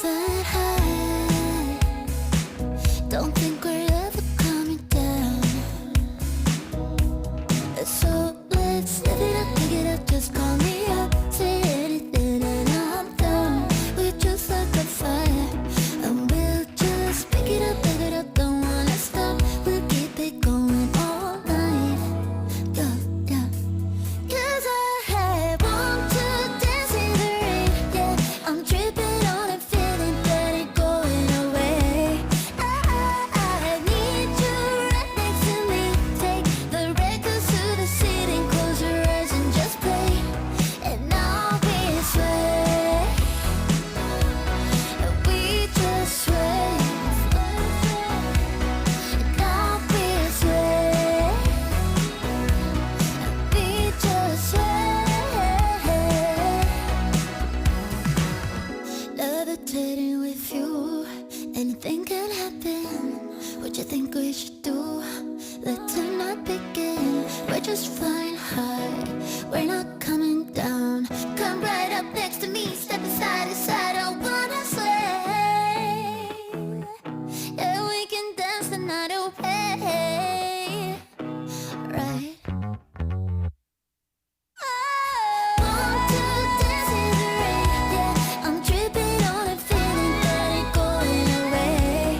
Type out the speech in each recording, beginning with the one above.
that high. Don't think we're ever coming down. So let's live it up, pick it up, just call me up. Say anything and I'm down. We're just like a fire, and we'll just pick it up, don't wanna stop. We'll keep it going all night. Yeah, yeah. 'Cause I want to dance in the rain. Yeah, I'm tripping on a feeling that ain't going away. I need you right next to me. Take the records to the city and close your eyes and just play. And I'll be sway. And we just sway. And I'll be sway. And we just sway. Levitating with you, anything can happen. What you think we should do? Let tonight begin. We're just flying high, we're not coming down. Come right up next to me, step side to side. I wanna sway. Yeah, we can dance the night away. Right. Want to dance in the rain. Yeah, I'm tripping on a feeling that ain't going away.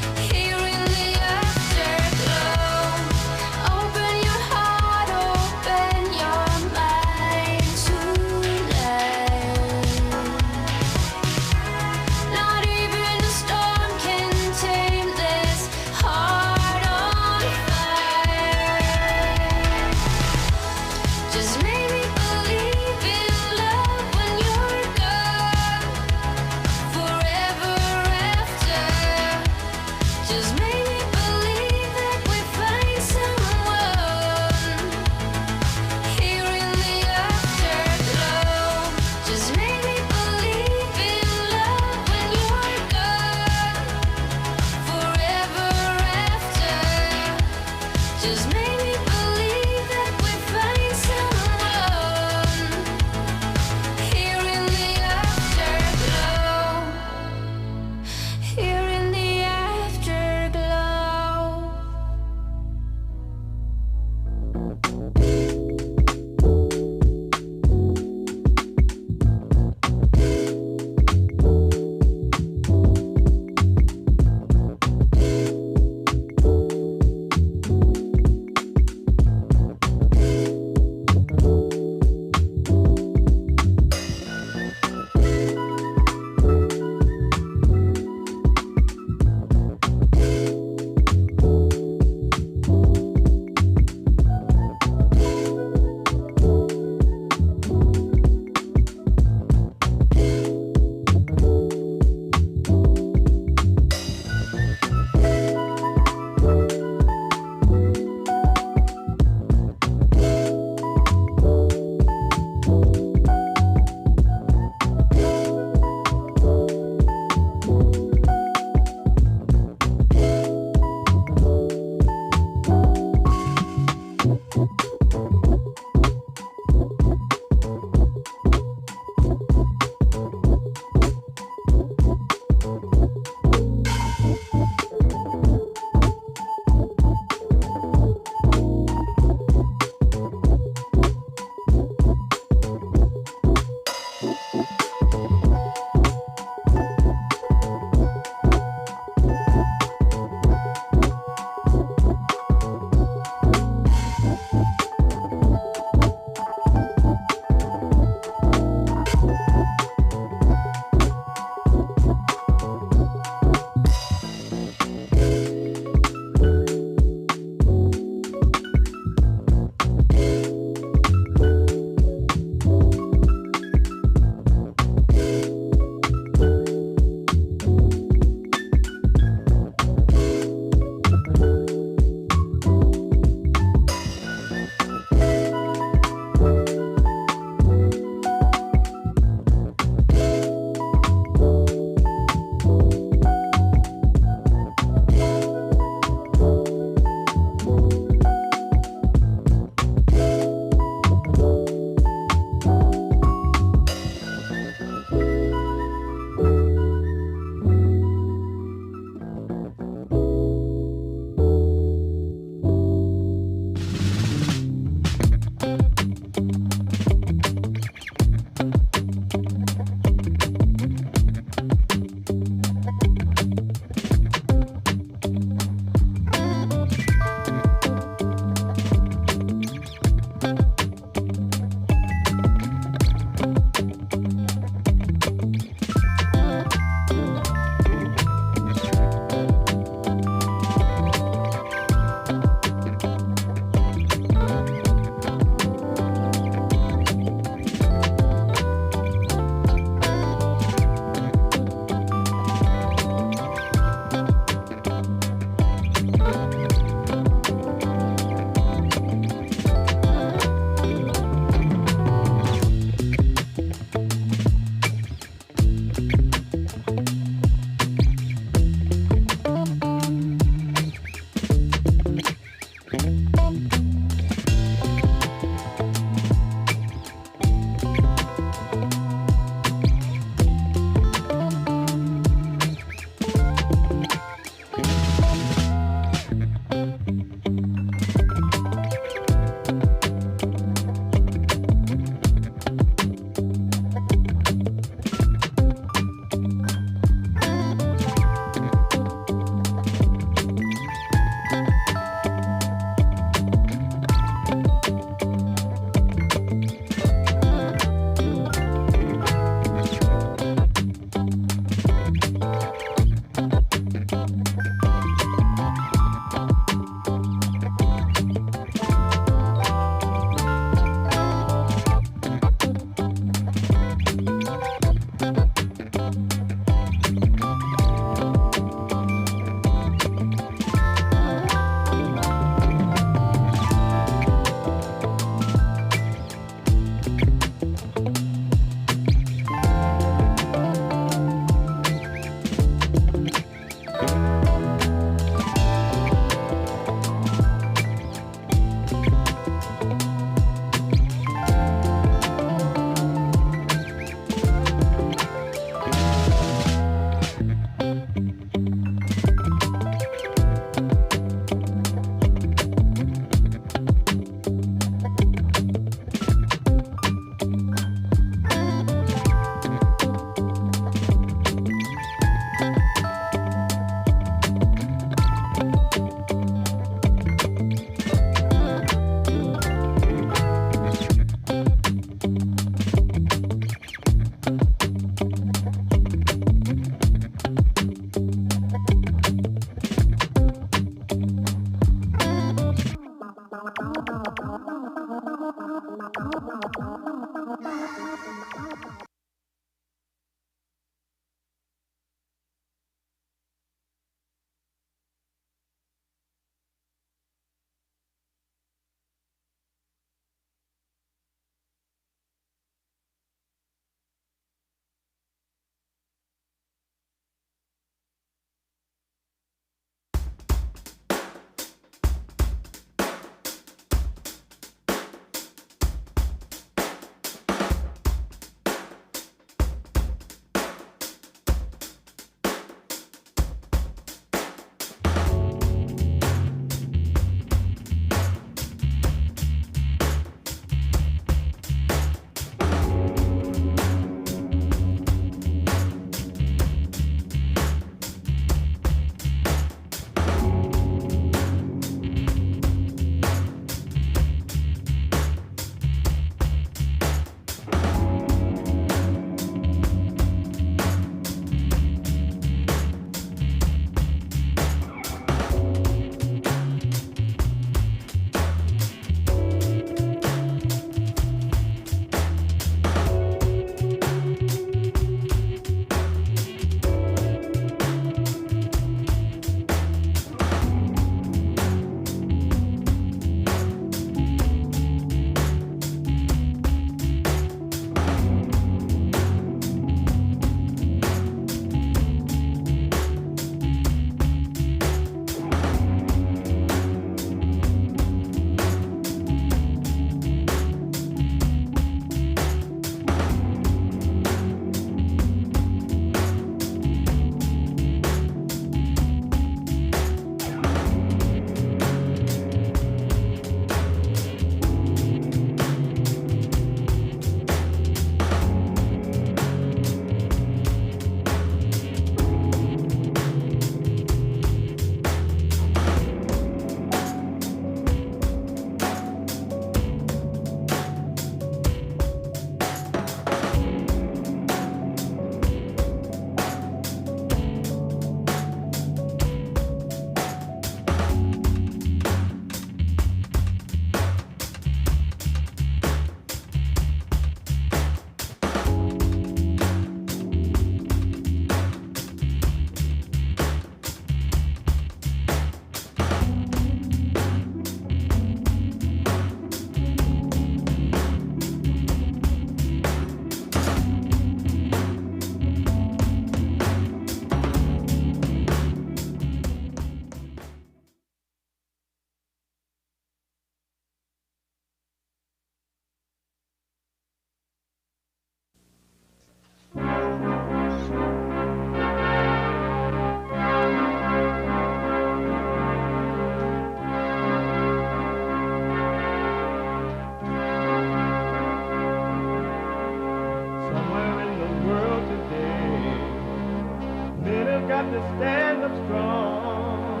stand up strong,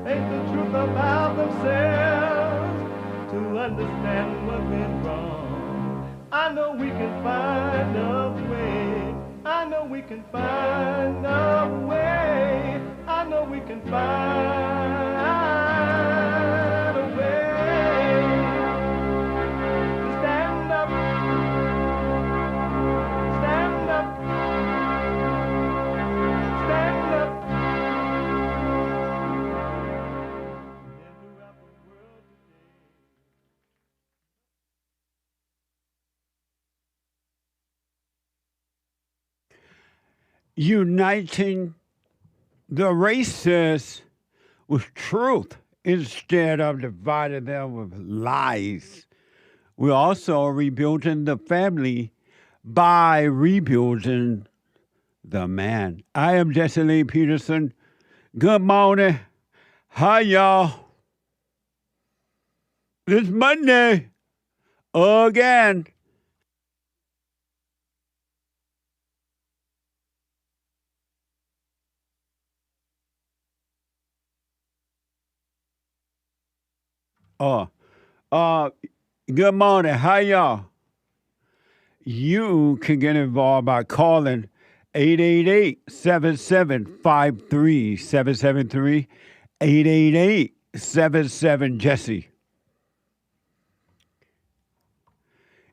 face the truth about themselves, to understand what went wrong. I know we can find a way. I know we can find a way. I know we can find a way to stand up, stand up, stand up. And throughout the world today. Uniting the races with truth instead of dividing them with lies. We're also rebuilding the family by rebuilding the man. I am Jesse Lee Peterson. Good morning. Hi, y'all. It's Monday again. Good morning. Hi, y'all. You can get involved by calling 888-7753-773, 888-77-JESSE.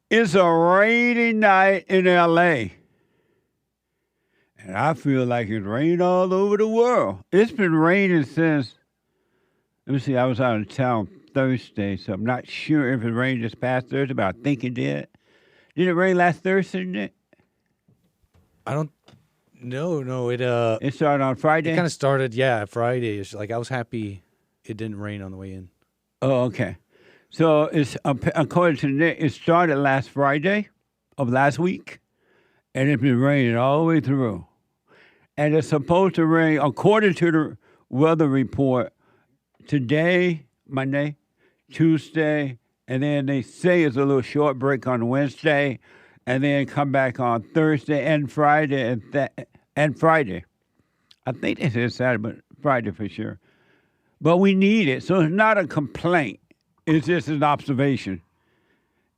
It's a rainy night in L.A., and I feel like it's rained all over the world. It's been raining since, let me see, I was out of town Thursday, so I'm not sure if it rained this past Thursday, but I think it did. Did it rain last Thursday, Nick? I don't know. No, it It started on Friday? It kind of started, Friday. It's like I was happy it didn't rain on the way in. Oh, okay. So it's according to Nick, it started last Friday of last week, and it's been raining all the way through. And it's supposed to rain, according to the weather report, today, Monday, Tuesday, and then they say it's a little short break on Wednesday, and then come back on Thursday and Friday and Friday. I think they said Saturday, but Friday for sure. But we need it, so it's not a complaint. It's just an observation.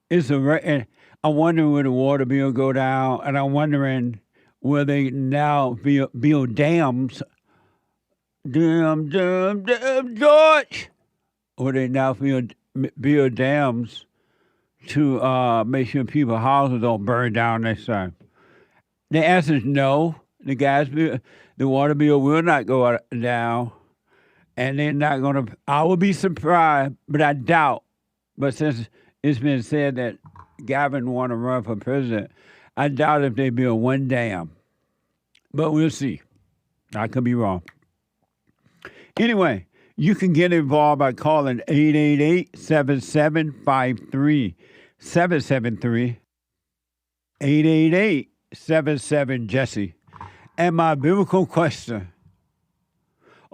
And I'm wondering will the water bill go down, and I'm wondering will they now build dams, George, or they now build dams to make sure people's houses don't burn down next time. The answer is no. The water bill will not go down. And they're not going to, I would be surprised, but I doubt. But since it's been said that Gavin want to run for president, I doubt if they build one dam. But we'll see. I could be wrong. Anyway, you can get involved by calling 888-7753-773, 888-77-JESSE. And my biblical question.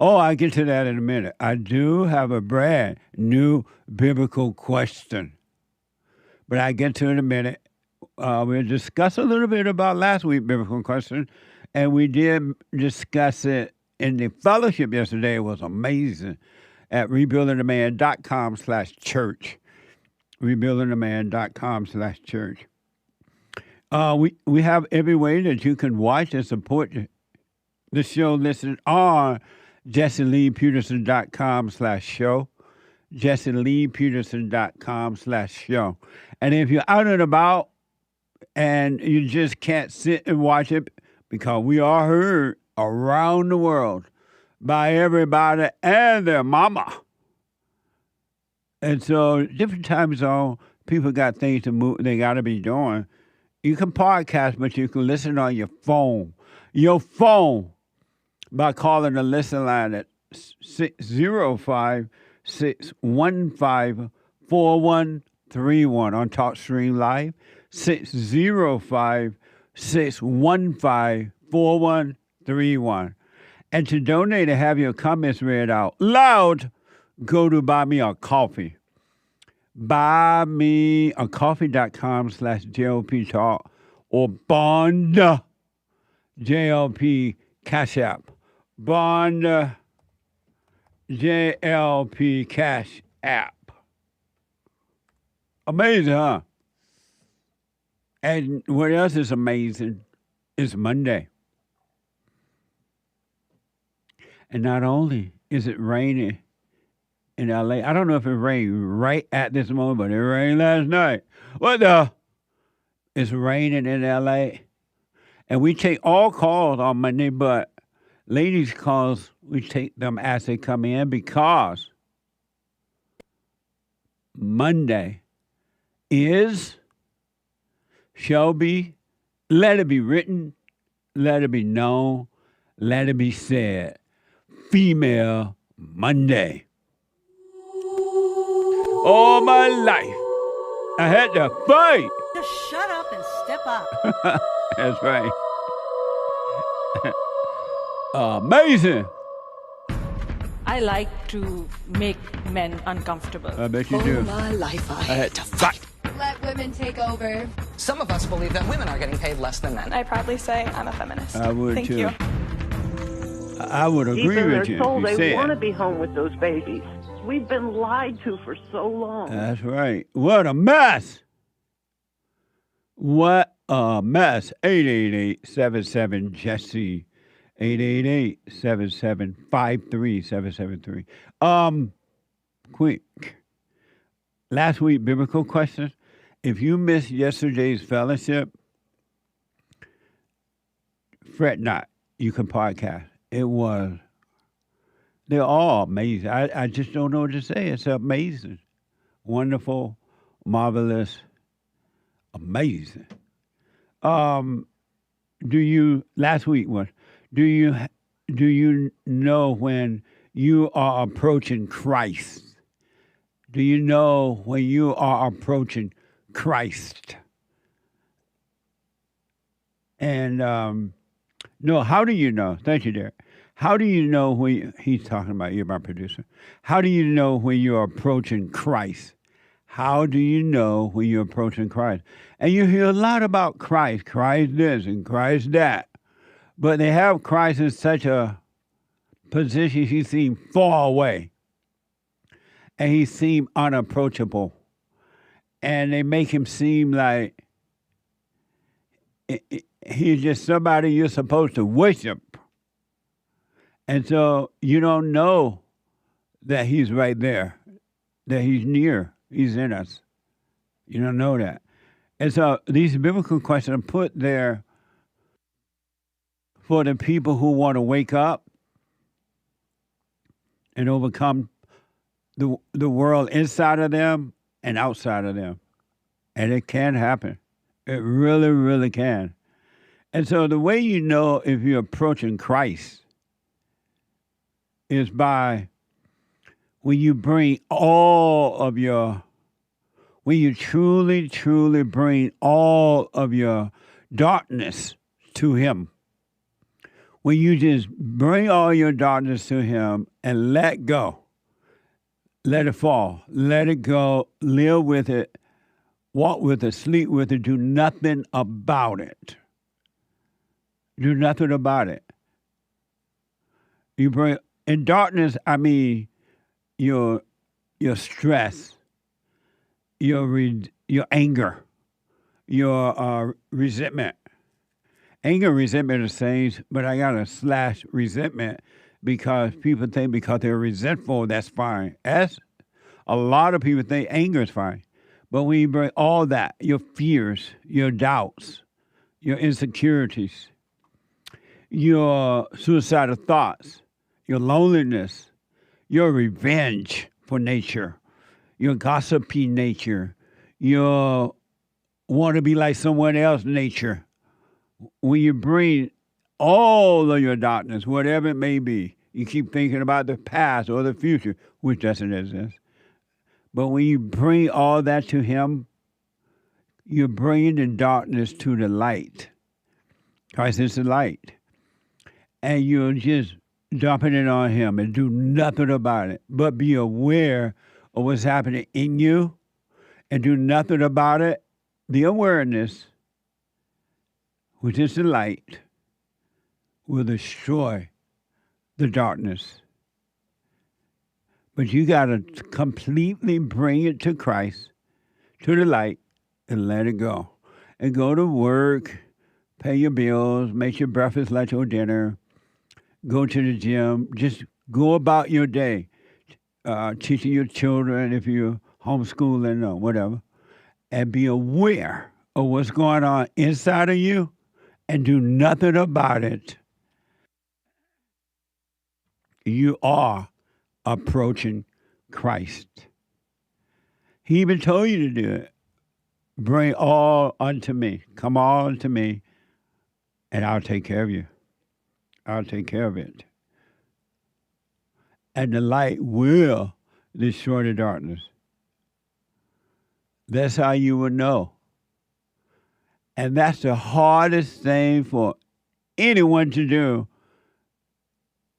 Oh, I'll get to that in a minute. I do have a brand new biblical question, but I'll get to it in a minute. We'll discuss a little bit about last week's biblical question, and we did discuss it in the fellowship yesterday. It was amazing at rebuildingtheman.com/church, rebuildingtheman.com/church. We have every way that you can watch and support the show listed on JesseLeePeterson.com/show, JesseLeePeterson.com/show. And if you're out and about and you just can't sit and watch it, because we are heard around the world by everybody and their mama. And so different time zone, people got things to move, they got to be doing. You can podcast, but you can listen on your phone. Your phone. By calling the listen line at 605-615-4131 on TalkStream Live, 605-615-4131. And to donate and have your comments read out loud, go to Buy Me a Coffee. BuyMeACoffee.com/JLP Talk or Bond JLP Cash App Bond JLP Cash App. Amazing, huh? And what else is amazing is Monday. And not only is it raining in L.A., I don't know if it rained right at this moment, but it rained last night. What the? It's raining in L.A. And we take all calls on Monday, but ladies' calls, we take them as they come in because Monday shall be, let it be written, let it be known, let it be said, Female Monday. All my life, I had to fight. Just shut up and step up. That's right. Amazing. I like to make men uncomfortable. I bet you do. All my life I had to fight. Let women take over. Some of us believe that women are getting paid less than men. I proudly say I'm a feminist. I would Thank too. you. I would Deep agree in with their you. soul, If you they said. want to be home with those babies. We've been lied to for so long. That's right. What a mess. What a mess. 888-77-JESSE. 888-77-53773. Quick. Last week, biblical questions. If you missed yesterday's fellowship, fret not. You can podcast. They're all amazing. I just don't know what to say. It's amazing. Wonderful, marvelous, amazing. Last week was, do you know when you are approaching Christ? Do you know when you are approaching Christ? And no, how do you know? Thank you, Derrick. How do you know when he's talking about you, my producer? How do you know when you're approaching Christ? How do you know when you're approaching Christ? And you hear a lot about Christ this and Christ that. But they have Christ in such a position he seems far away. And he seems unapproachable. And they make him seem like he's just somebody you're supposed to worship. And so you don't know that he's right there, that he's near, he's in us. You don't know that. And so these biblical questions are put there for the people who want to wake up and overcome the world inside of them and outside of them. And it can happen. It really, really can. And so the way you know if you're approaching Christ is by when you bring when you truly, truly bring all of your darkness to him. When you just bring all your darkness to him and let go. Let it fall. Let it go. Live with it. Walk with it. Sleep with it. Do nothing about it. Do nothing about it. You bring in darkness, I mean your stress, your anger, your resentment. Anger and resentment are the same, but I got to slash resentment because people think because they're resentful, that's fine. A lot of people think anger is fine. But when you bring all that, your fears, your doubts, your insecurities, your suicidal thoughts, your loneliness, your revenge for nature, your gossipy nature, your want to be like someone else nature. When you bring all of your darkness, whatever it may be, you keep thinking about the past or the future, which doesn't exist. But when you bring all that to him, you're bringing the darkness to the light. Christ is the light. And you're just dumping it on him and do nothing about it, but be aware of what's happening in you and do nothing about it. The awareness, which is the light, will destroy the darkness. But you got to completely bring it to Christ, to the light, and let it go. And go to work, pay your bills, make your breakfast, lunch, or dinner, go to the gym. Just go about your day, teaching your children if you're homeschooling or whatever, and be aware of what's going on inside of you and do nothing about it. You are approaching Christ. He even told you to do it. Bring all unto me. Come all unto me, and I'll take care of you. I'll take care of it. And the light will destroy the darkness. That's how you will know. And that's the hardest thing for anyone to do,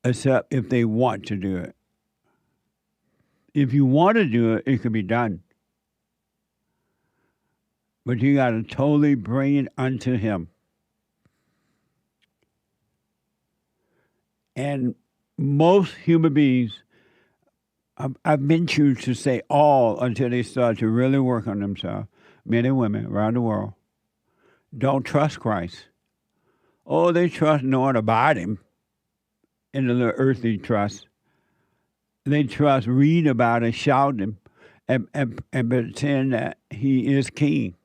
except if they want to do it. If you want to do it, it can be done. But you got to totally bring it unto him. And most human beings, I venture to say all until they start to really work on themselves, men and women around the world, don't trust Christ. Oh, they trust knowing about him in the little earthly trust. They trust read about it, shout him, and pretend that he is king.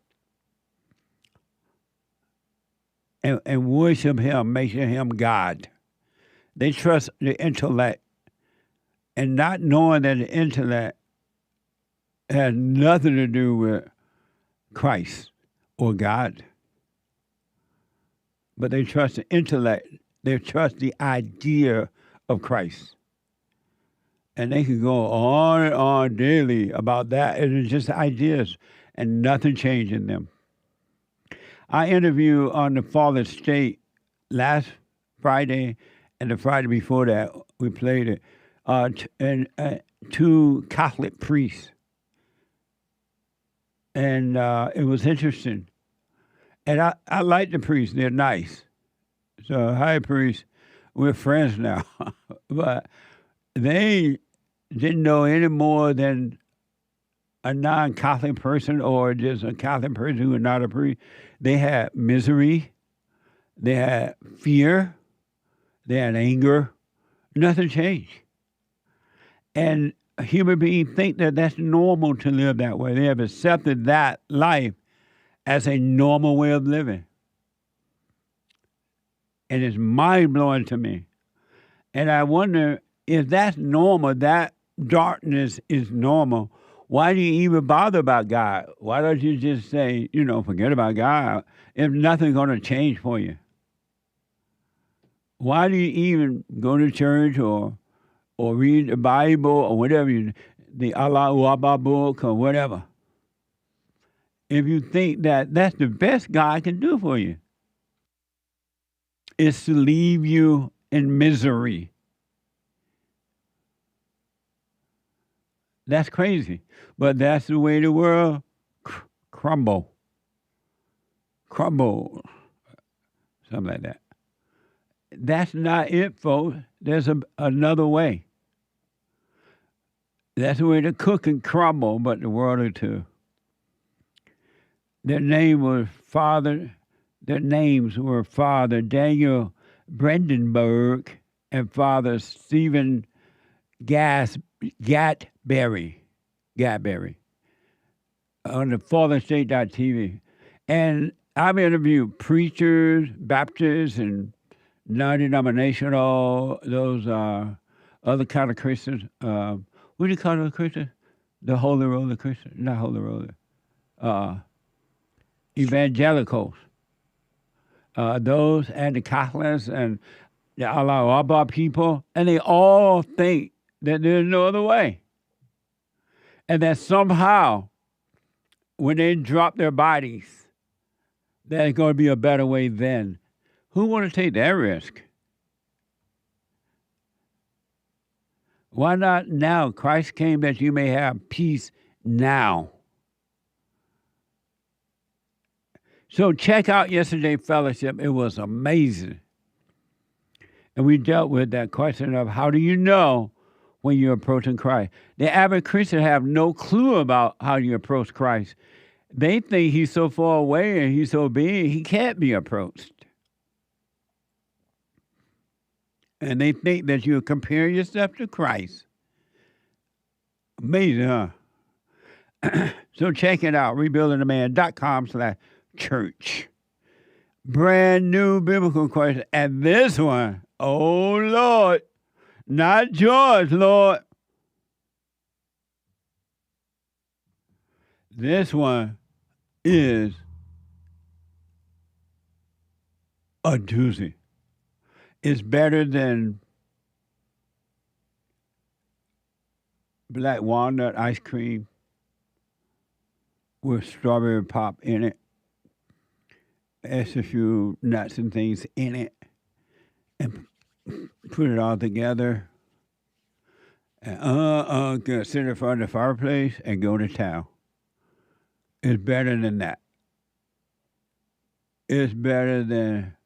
And worship him, making him God. They trust the intellect, and not knowing that the intellect has nothing to do with Christ or God. But they trust the intellect. They trust the idea of Christ. And they can go on and on daily about that. And it's just ideas and nothing changing them. I interviewed on the Fallen State last Friday and the Friday before that, we played it, and two Catholic priests. And it was interesting. And I like the priests. They're nice. So, hi, priests. We're friends now. But they didn't know any more than a non-Catholic person or just a Catholic person who was not a priest. They had misery. They had fear. They had anger. Nothing changed. And human beings think that that's normal to live that way. They have accepted that life as a normal way of living. And it's mind-blowing to me. And I wonder, if that's normal, that darkness is normal, why do you even bother about God? Why don't you just say, forget about God if nothing's going to change for you? Why do you even go to church or read the Bible or whatever, the Allah book or whatever? If you think that that's the best God can do for you, is to leave you in misery. That's crazy. But that's the way the world crumble. Something like that. That's not it, folks. There's another way. That's the way the cookie crumble, but the world are too. Their names were Father Daniel Brandenburg and Father Stephen Gatberry on the FallenState.tv. And I've interviewed preachers, Baptists, and non-denominational, those other kind of Christians. What do you call those Christians? The Holy Roller Christians? Not Holy Roller. Evangelicals. Those and the Catholics and the Allah people, and they all think that there's no other way. And that somehow, when they drop their bodies, there's going to be a better way then. Who want to take that risk? Why not now? Christ came that you may have peace now. So check out yesterday's fellowship. It was amazing. And we dealt with that question of how do you know when you're approaching Christ? The average Christian have no clue about how you approach Christ. They think he's so far away and he's so big, he can't be approached. And they think that you compare yourself to Christ. Amazing, huh? So check it out, rebuildingtheman.com/church. Brand new biblical question. And this one, oh Lord, not George, Lord. This one is a doozy. It's better than black walnut ice cream with strawberry pop in it. Add a few nuts and things in it and put it all together. And sit in front of the fireplace and go to town. It's better than that. It's better than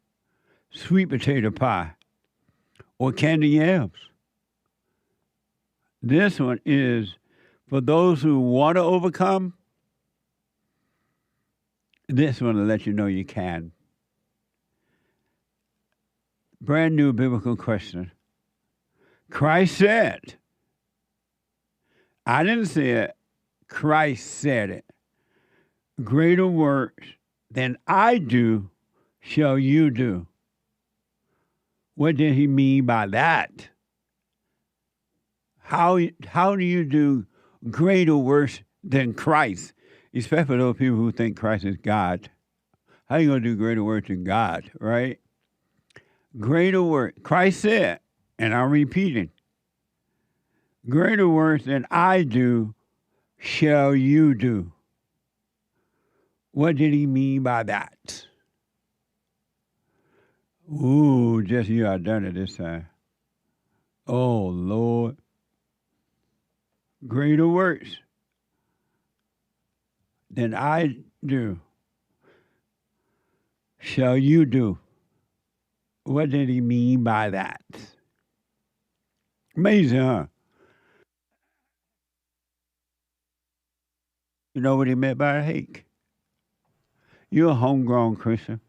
sweet potato pie or candy yams. This one is for those who want to overcome. This one will let you know you can. Brand new biblical question. Christ said, I didn't say it, Christ said it. Greater works than I do shall you do. What did he mean by that? How do you do greater works than Christ? Especially those people who think Christ is God. How are you going to do greater works than God, right? Greater work. Christ said, and I'm repeating, greater works than I do shall you do. What did he mean by that? Ooh, just you, I done it this time. Oh, Lord. Greater works than I do shall you do. What did he mean by that? Amazing, huh? You know what he meant by hate? You're a homegrown Christian.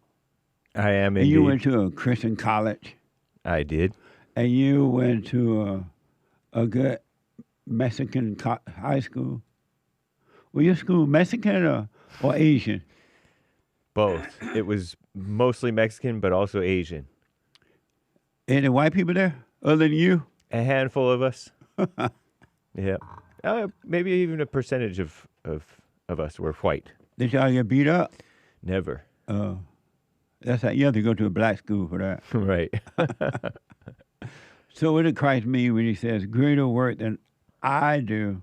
I am and indeed. You went to a Christian college. I did. And you went to a good Mexican high school. Were your school Mexican or Asian? Both. It was mostly Mexican, but also Asian. Any white people there other than you? A handful of us. Yeah. Maybe even a percentage of us were white. Did y'all get beat up? Never. That's how you have to go to a black school for that. Right. So what did Christ mean when he says, greater work than I do,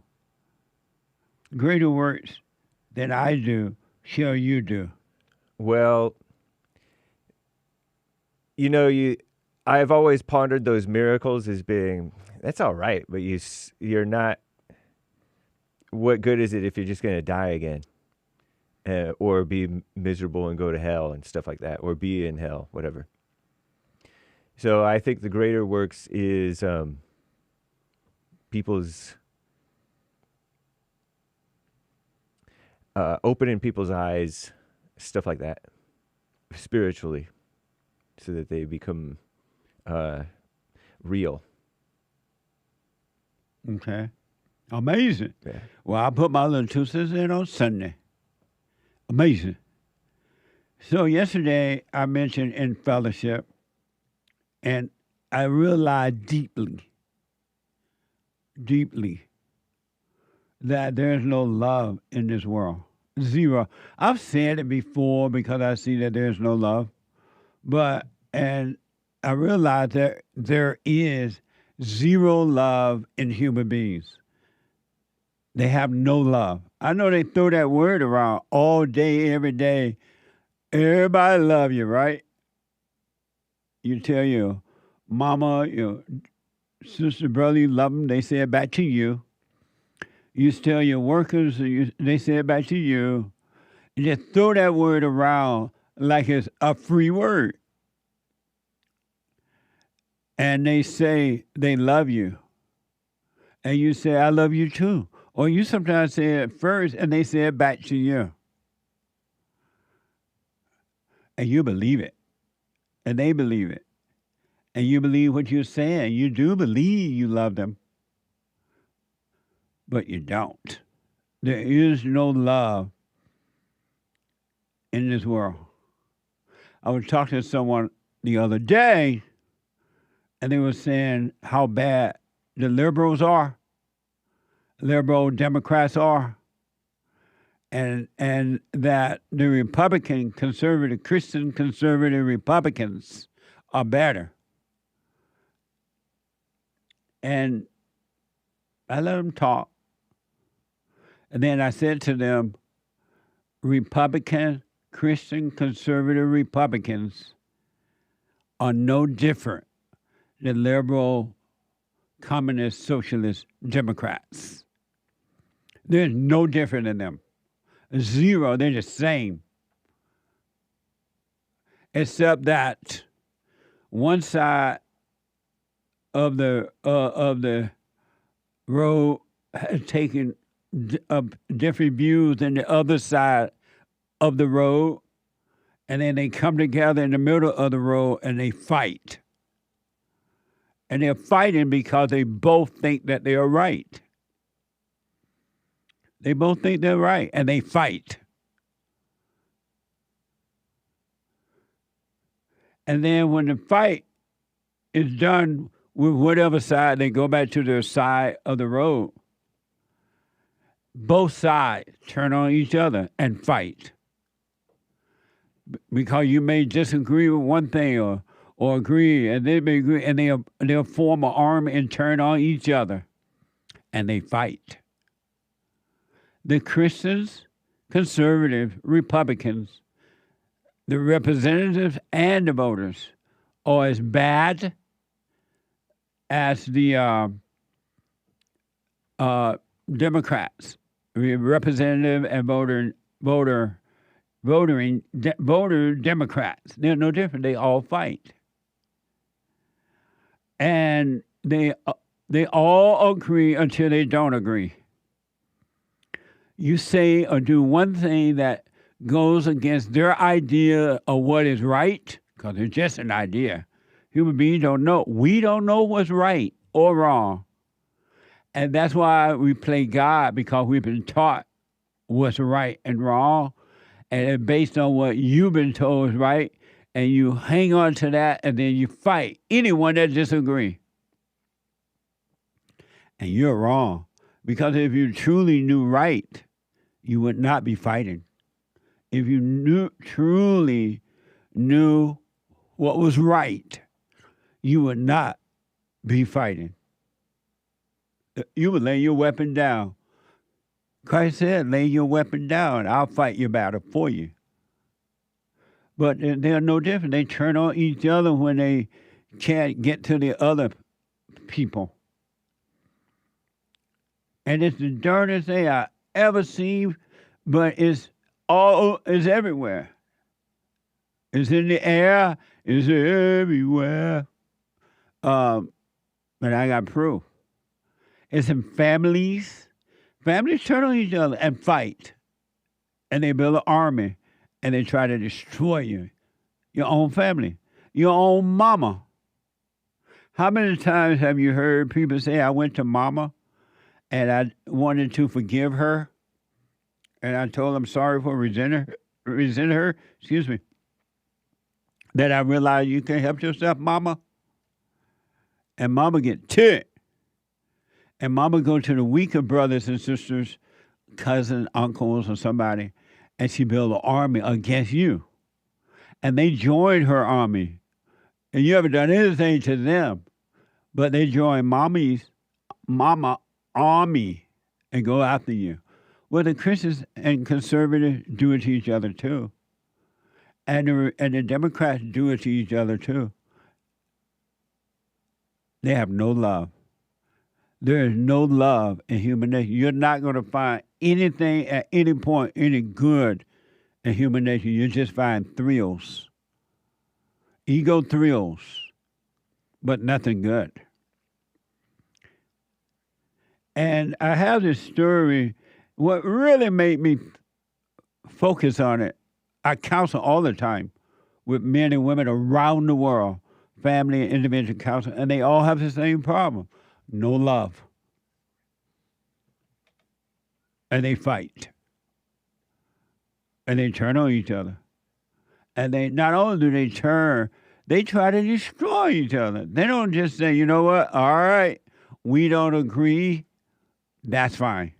greater works than I do shall you do? Well, I've always pondered those miracles as being, that's all right, but you're not, what good is it if you're just going to die again? Or be miserable and go to hell and stuff like that, or be in hell, whatever. So I think the greater works is people's opening people's eyes, stuff like that, spiritually, so that they become real. Okay. Amazing. Yeah. Well, I put my little 2 cents in on Sunday. Amazing. So yesterday I mentioned in fellowship, and I realized deeply, that there's no love in this world. Zero. I've said it before because I see that there's no love, and I realized that there is zero love in human beings. They have no love. I know they throw that word around all day, every day. Everybody love you, right? You tell your mama, your sister, brother, you love them. They say it back to you. You tell your workers, they say it back to you. You just throw that word around like it's a free word. and they say they love you, and you say, I love you too. Or you sometimes say it first, and they say it back to you. And you believe it, and they believe it. And you believe what you're saying. You do believe you love them, but you don't. There is no love in this world. I was talking to someone the other day, and they were saying how bad the liberals are, liberal Democrats are, and that the Republican, conservative, Christian conservative Republicans are better. And I let them talk. And then I said to them, Republican, Christian, conservative Republicans are no different than liberal, communist, socialist Democrats. They're no different than them. Zero, they're the same. Except that one side of the road has taken different views than the other side of the road, and then they come together in the middle of the road and they fight. And they're fighting because they both think that they are right. They both think they're right, and they fight. And then when the fight is done with whatever side, they go back to their side of the road. Both sides turn on each other and fight. Because you may disagree with one thing or agree, and they may agree, and they'll form an army and turn on each other, and they fight. The Christians, conservative, Republicans, the representatives and the voters are as bad as the Democrats, representative and voter Democrats. They're no different. They all fight. And they all agree until they don't agree. You say or do one thing that goes against their idea of what is right, because it's just an idea. Human beings don't know. We don't know what's right or wrong. And that's why we play God, because we've been taught what's right and wrong. And it's based on what you've been told is right. And you hang on to that, and then you fight anyone that disagrees. And you're wrong. Because if you truly knew right, you would not be fighting. If you truly knew what was right, you would not be fighting. You would lay your weapon down. Christ said, lay your weapon down. I'll fight your battle for you. But they're no different. They turn on each other when they can't get to the other people. And it's the dirtiest thing I ever seen, but it's everywhere. It's in the air. It's everywhere. But I got proof. It's in families. Families turn on each other and fight. And they build an army. And they try to destroy you. Your own family. Your own mama. How many times have you heard people say, I went to mama and I wanted to forgive her, and I told them sorry for resenting her, that I realized you can't help yourself, mama? And mama get ticked. And mama go to the weaker brothers and sisters, cousins, uncles, or somebody, and she build an army against you. And they join her army. And you haven't done anything to them, but they join mama army and go after you. Well, the Christians and conservatives do it to each other too. And the Democrats do it to each other too. They have no love. There is no love in human nature. You're not going to find anything at any point, any good in human nature. You just find thrills. Ego thrills. but nothing good. And I have this story. What really made me focus on it, I counsel all the time with men and women around the world, family and individual counsel, and they all have the same problem: no love. And they fight. And they turn on each other. And they not only do they turn, they try to destroy each other. They don't just say, you know what, all right, we don't agree, that's fine.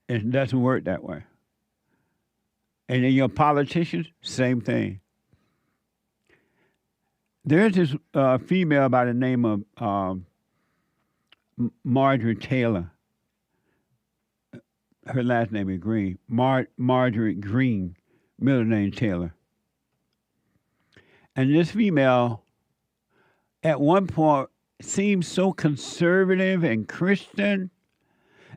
It doesn't work that way. And then your politicians, same thing. There's this female by the name of Marjorie Taylor. Her last name is Greene. Marjorie Greene, middle name Taylor. And this female, at one point, seemed so conservative and Christian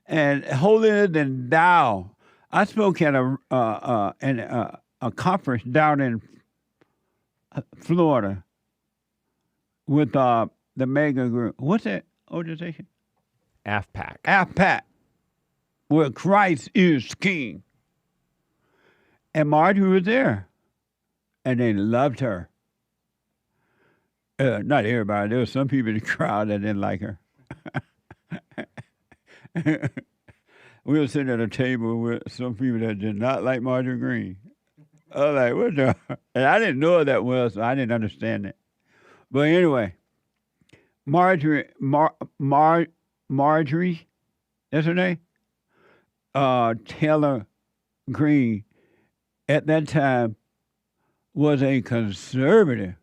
and holier than thou. I spoke at a conference down in Florida with the mega group. What's that organization? AIPAC. AIPAC, where Christ is King. And Marjorie was there, and they loved her. Not everybody. There were some people in the crowd that didn't like her. We were sitting at a table with some people that did not like Marjorie Greene. I was like, what the? And I didn't know what that was, so I didn't understand it. But anyway, Marjorie, that's her name? Taylor Greene, at that time, was a conservative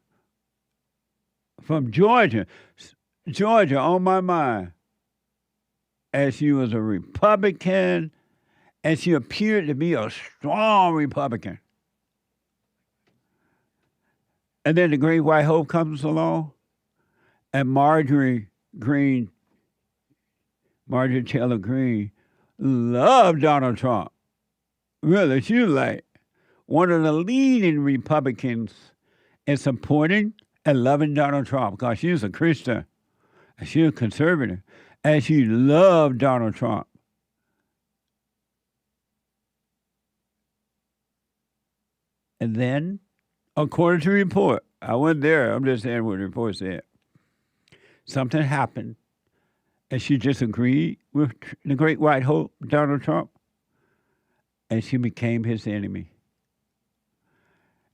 from Georgia. Georgia on my mind. And she was a Republican, and she appeared to be a strong Republican. And then the Great White Hope comes along, and Marjorie Taylor Greene, loved Donald Trump. Really, she was like one of the leading Republicans in supporting and loving Donald Trump because she was a Christian and she was conservative and she loved Donald Trump. And then, according to the report, I wasn't there, I'm just saying what the report said, something happened and she disagreed with the Great White Hope, Donald Trump, and she became his enemy.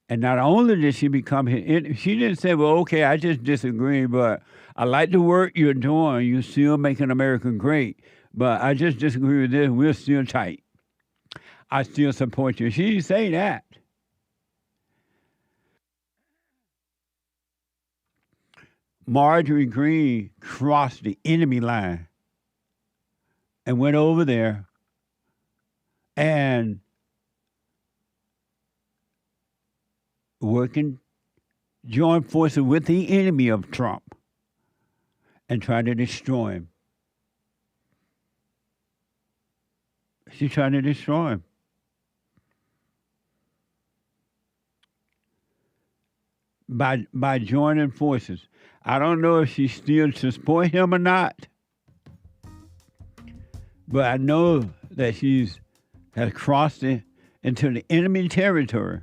And not only did she become his enemy, she didn't say, well, okay, I just disagree, but I like the work you're doing. You're still making America great, but I just disagree with this. We're still tight. I still support you. She didn't say that. Marjorie Greene crossed the enemy line and went over there and joined forces with the enemy of Trump and tried to destroy him. She tried to destroy him. By joining forces. I don't know if she still supports him or not, but I know that has crossed it into the enemy territory,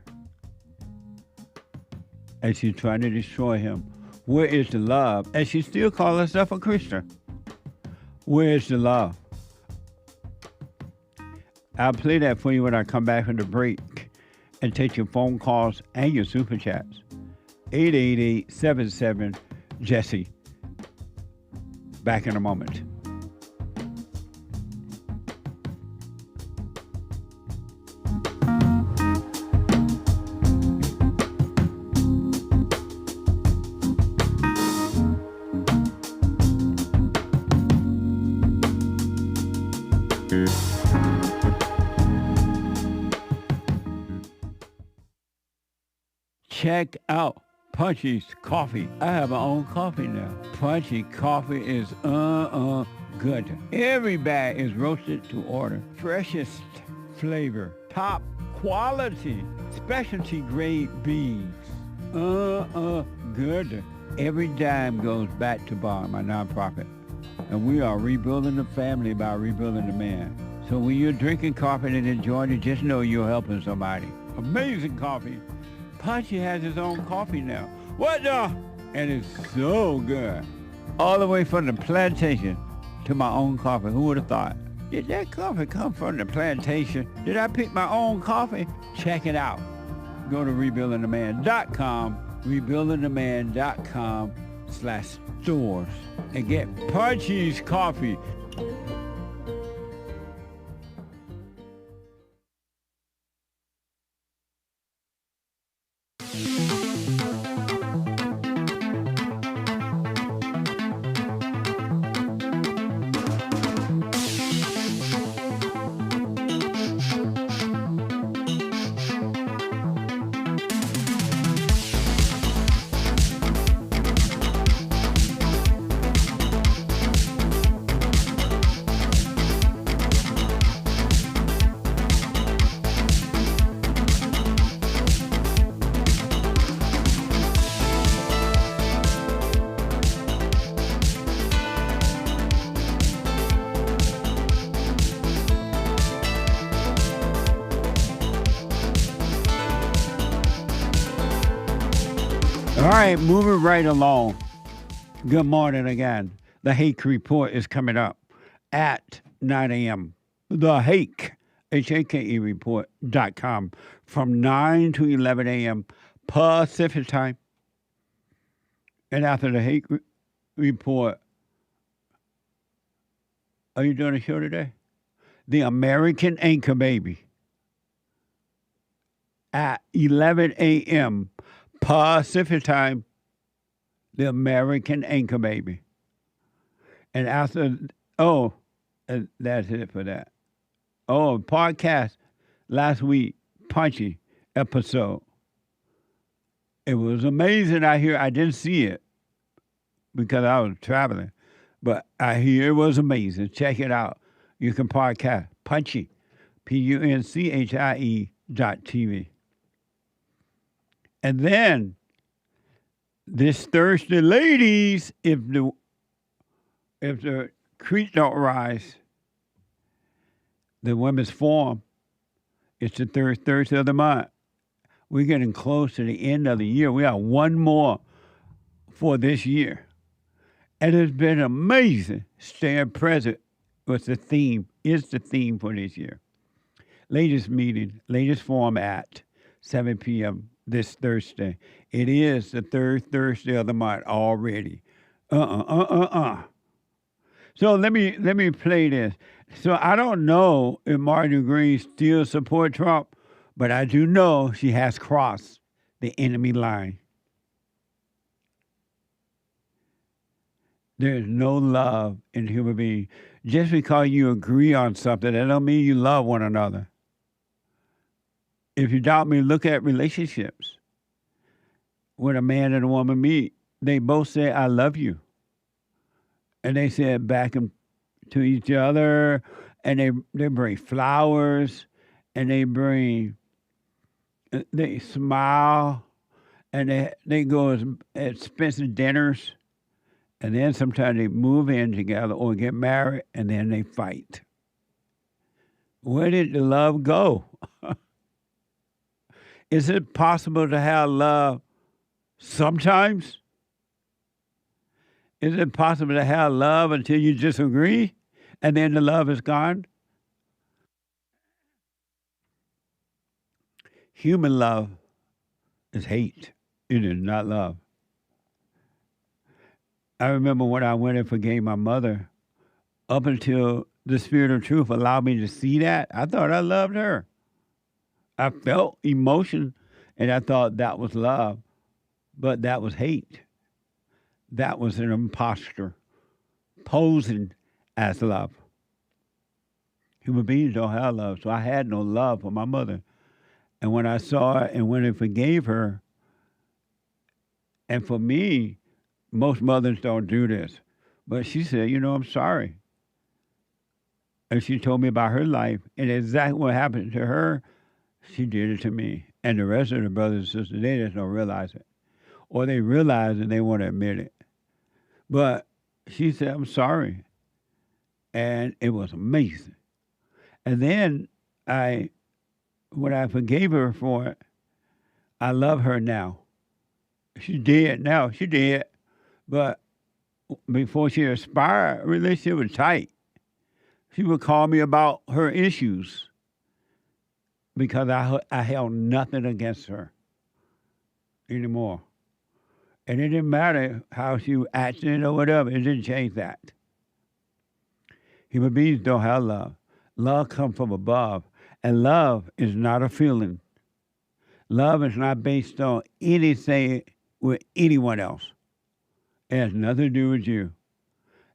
and she's trying to destroy him. Where is the love? And she still calls herself a Christian. Where is the love? I'll play that for you when I come back from the break and take your phone calls and your super chats. 888-77-JESSE. Back in a moment. Check out Punchy's coffee. I have my own coffee now. Punchy coffee is good. Every bag is roasted to order. Freshest flavor. Top quality. Specialty grade beans. Good. Every dime goes back to Bond, my nonprofit. And we are rebuilding the family by rebuilding the man. So when you're drinking coffee and enjoying it, just know you're helping somebody. Amazing coffee. Punchy has his own coffee now. What the? And it's so good. All the way from the plantation to my own coffee. Who would have thought? Did that coffee come from the plantation? Did I pick my own coffee? Check it out. Go to rebuildingtheman.com, rebuildingtheman.com/stores, and get Punchy's coffee. All right, moving right along. Good morning again. The Hake Report is coming up at 9 a.m. The Hake, H-A-K-E report.com from 9 to 11 a.m. Pacific time. And after the Hake Report, are you doing a show today? The American Anchor Baby at 11 a.m. Pacific time, the American Anchor Baby. And after, and that's it for that. Oh, podcast last week, Punchy episode. It was amazing. I didn't see it because I was traveling, but I hear it was amazing. Check it out. You can podcast Punchy, PUNCHIE.TV. And then this Thursday, ladies, if the creek don't rise, the women's forum, it's the third Thursday of the month. We're getting close to the end of the year. We have one more for this year. And it's been amazing. Staying present is the theme for this year. Latest meeting, latest forum at 7 p.m. this Thursday. It is the third Thursday of the month already. So let me play this. So I don't know if Marjorie Greene still support Trump, but I do know she has crossed the enemy line. There is no love in human beings. Just because you agree on something, that don't mean you love one another. If you doubt me, look at relationships. When a man and a woman meet, they both say, I love you. And they say it back to each other, and they bring flowers, and they smile, and they go at expensive dinners, and then sometimes they move in together or get married, and then they fight. Where did the love go? Is it possible to have love sometimes? Is it possible to have love until you disagree and then the love is gone? Human love is hate. It is not love. I remember when I went and forgave my mother, up until the Spirit of Truth allowed me to see that, I thought I loved her. I felt emotion, and I thought that was love, but that was hate. That was an imposter posing as love. Human beings don't have love, so I had no love for my mother. And when I saw it and when I forgave her, and for me, most mothers don't do this, but she said, I'm sorry. And she told me about her life, and exactly what happened to her, she did it to me. And the rest of the brothers and sisters, they just don't realize it. or they realize and they want to admit it. But she said, I'm sorry. And it was amazing. And then when I forgave her for it, I love her now. She's dead now. She dead. But before she expired, relationship was tight. She would call me about her issues because I held nothing against her anymore. And it didn't matter how she was acting or whatever. It didn't change that. Human beings don't have love. Love comes from above. And love is not a feeling. Love is not based on anything with anyone else. It has nothing to do with you.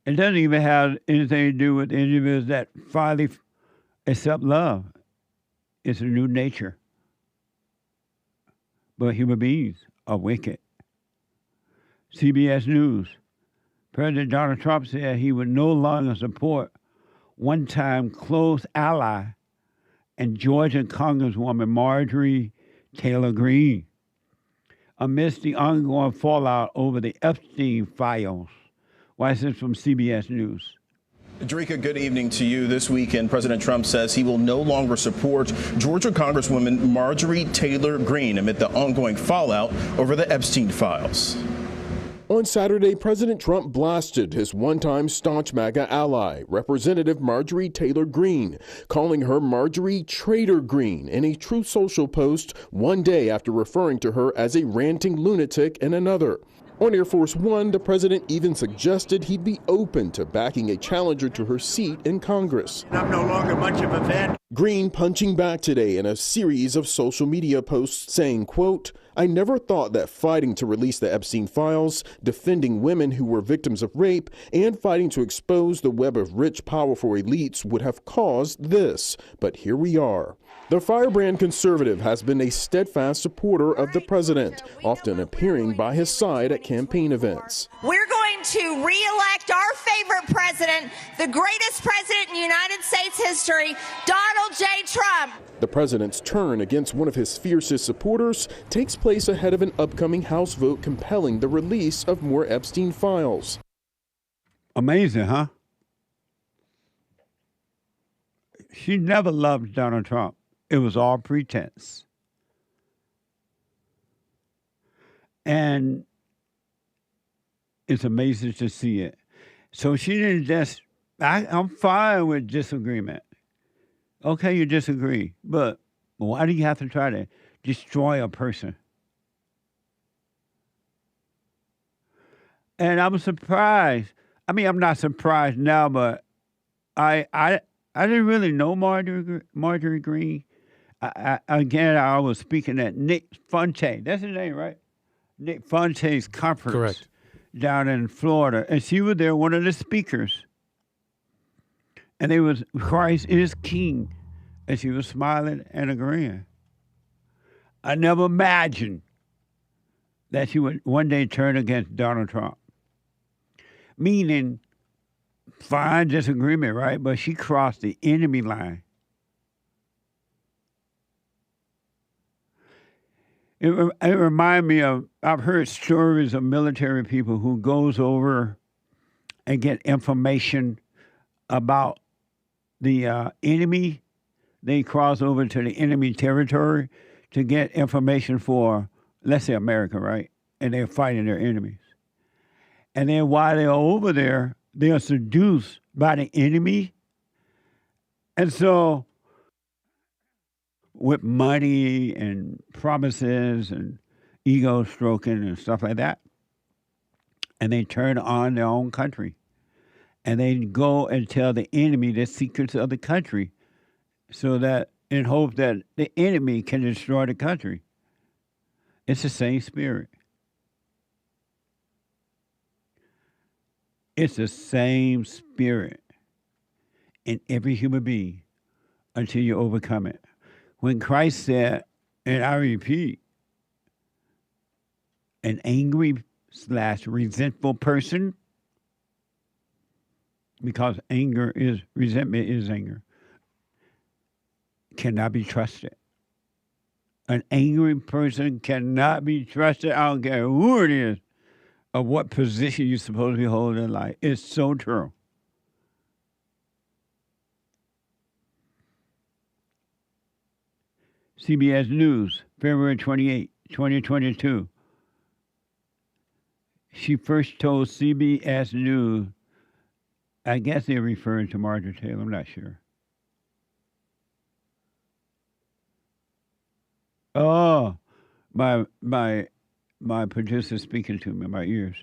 It doesn't even have anything to do with individuals that finally accept love. It's a new nature. But human beings are wicked. CBS News. President Donald Trump said he would no longer support one-time close ally and Georgia Congresswoman Marjorie Taylor Greene amidst the ongoing fallout over the Epstein files. Why is this from CBS News? Derrick, good evening to you. This weekend, President Trump says he will no longer support Georgia Congresswoman Marjorie Taylor Greene amid the ongoing fallout over the Epstein files. On Saturday, President Trump blasted his one-time staunch MAGA ally, Representative Marjorie Taylor Greene, calling her Marjorie Traitor Greene in a Truth Social post one day after referring to her as a ranting lunatic in another. On Air Force One, the president even suggested he'd be open to backing a challenger to her seat in Congress. I'm no longer much of a fan. Greene punching back today in a series of social media posts saying, quote, I never thought that fighting to release the Epstein files, defending women who were victims of rape, and fighting to expose the web of rich, powerful elites would have caused this. But here we are. The firebrand conservative has been a steadfast supporter of the president, often appearing by his side at campaign events. We're going to re-elect our favorite president, the greatest president in United States history, Donald J. Trump. The president's turn against one of his fiercest supporters takes place ahead of an upcoming House vote compelling the release of more Epstein files. Amazing, huh? She never loved Donald Trump. It was all pretense. And it's amazing to see it. So she didn't just, I'm fine with disagreement. Okay, you disagree, but why do you have to try to destroy a person? And I'm surprised. I mean, I'm not surprised now, but I didn't really know Marjorie Greene. I was speaking at Nick Funche. That's his name, right? Nick Funche's conference. Correct. Down in Florida. And she was there, one of the speakers. And it was Christ is King. And she was smiling and agreeing. I never imagined that she would one day turn against Donald Trump. Meaning, fine disagreement, right? But she crossed the enemy line. It reminded me of, I've heard stories of military people who goes over and get information about the enemy. They cross over to the enemy territory to get information for, let's say, America, right? And they're fighting their enemies. And then while they're over there, they are seduced by the enemy. And so with money and promises and ego stroking and stuff like that, and they turn on their own country. And they go and tell the enemy the secrets of the country so that in hope that the enemy can destroy the country. It's the same spirit. It's the same spirit in every human being until you overcome it. When Christ said, and I repeat, an angry/resentful person, because resentment is anger, cannot be trusted. An angry person cannot be trusted. I don't care who it is or what position you're supposed to be holding in life. It's so true. CBS News, February 28, 2022. She first told CBS News, I guess they're referring to Marjorie Taylor, I'm not sure. Oh, my producer speaking to me in my ears.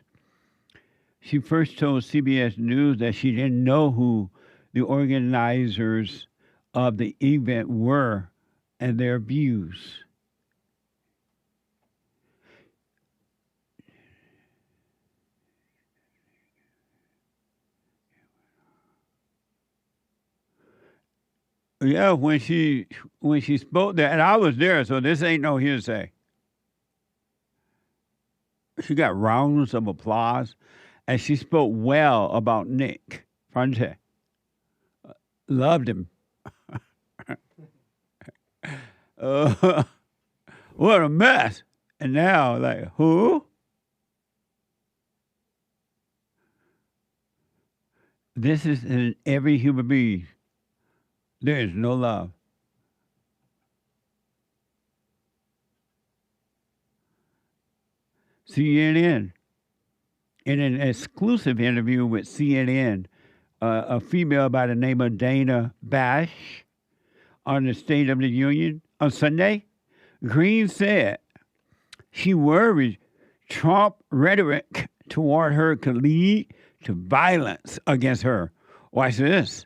She first told CBS News that she didn't know who the organizers of the event were and their views. Yeah, when she spoke there, and I was there, so this ain't no hearsay. She got rounds of applause, and she spoke well about Nick Fronte. Loved him. What a mess. And now, like, who? This is in every human being. There is no love. CNN, in an exclusive interview with CNN, a female by the name of Dana Bash on the State of the Union on Sunday, Greene said she worried Trump rhetoric toward her could lead to violence against her. Watch this.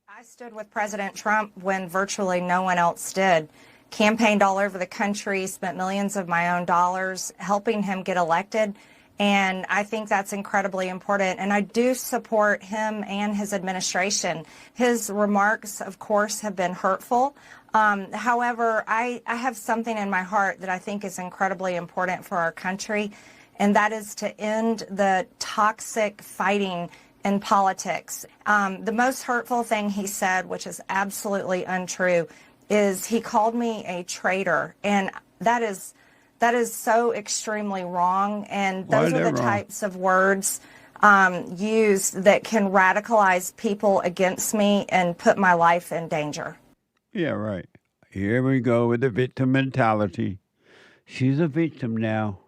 I stood with President Trump when virtually no one else did. Campaigned all over the country, spent millions of my own dollars helping him get elected. And I think that's incredibly important. And I do support him and his administration. His remarks, of course, have been hurtful. However, I have something in my heart that I think is incredibly important for our country, and that is to end the toxic fighting in politics. The most hurtful thing he said, which is absolutely untrue, is he called me a traitor. And that is so extremely wrong. And those are the types of words used that can radicalize people against me and put my life in danger. Yeah, right. Here we go with the victim mentality. She's a victim now.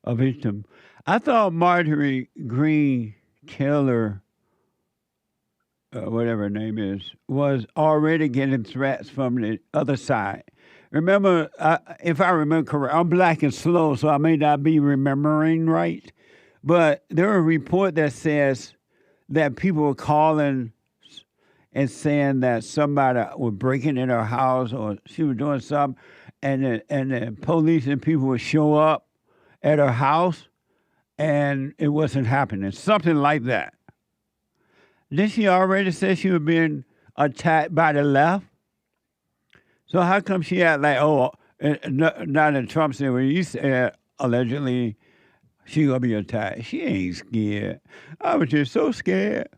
A victim. I thought Marjorie Greene Taylor, whatever her name is, was already getting threats from the other side. Remember, if I remember correct, I'm black and slow, so I may not be remembering right, but there was a report that says that people were calling and saying that somebody was breaking in her house or she was doing something, and the police and people would show up at her house, and it wasn't happening. Something like that. Did she already say she was being attacked by the left? So how come she act like, not in Trump said, when you said allegedly she gonna be attacked. She ain't scared. I was just so scared.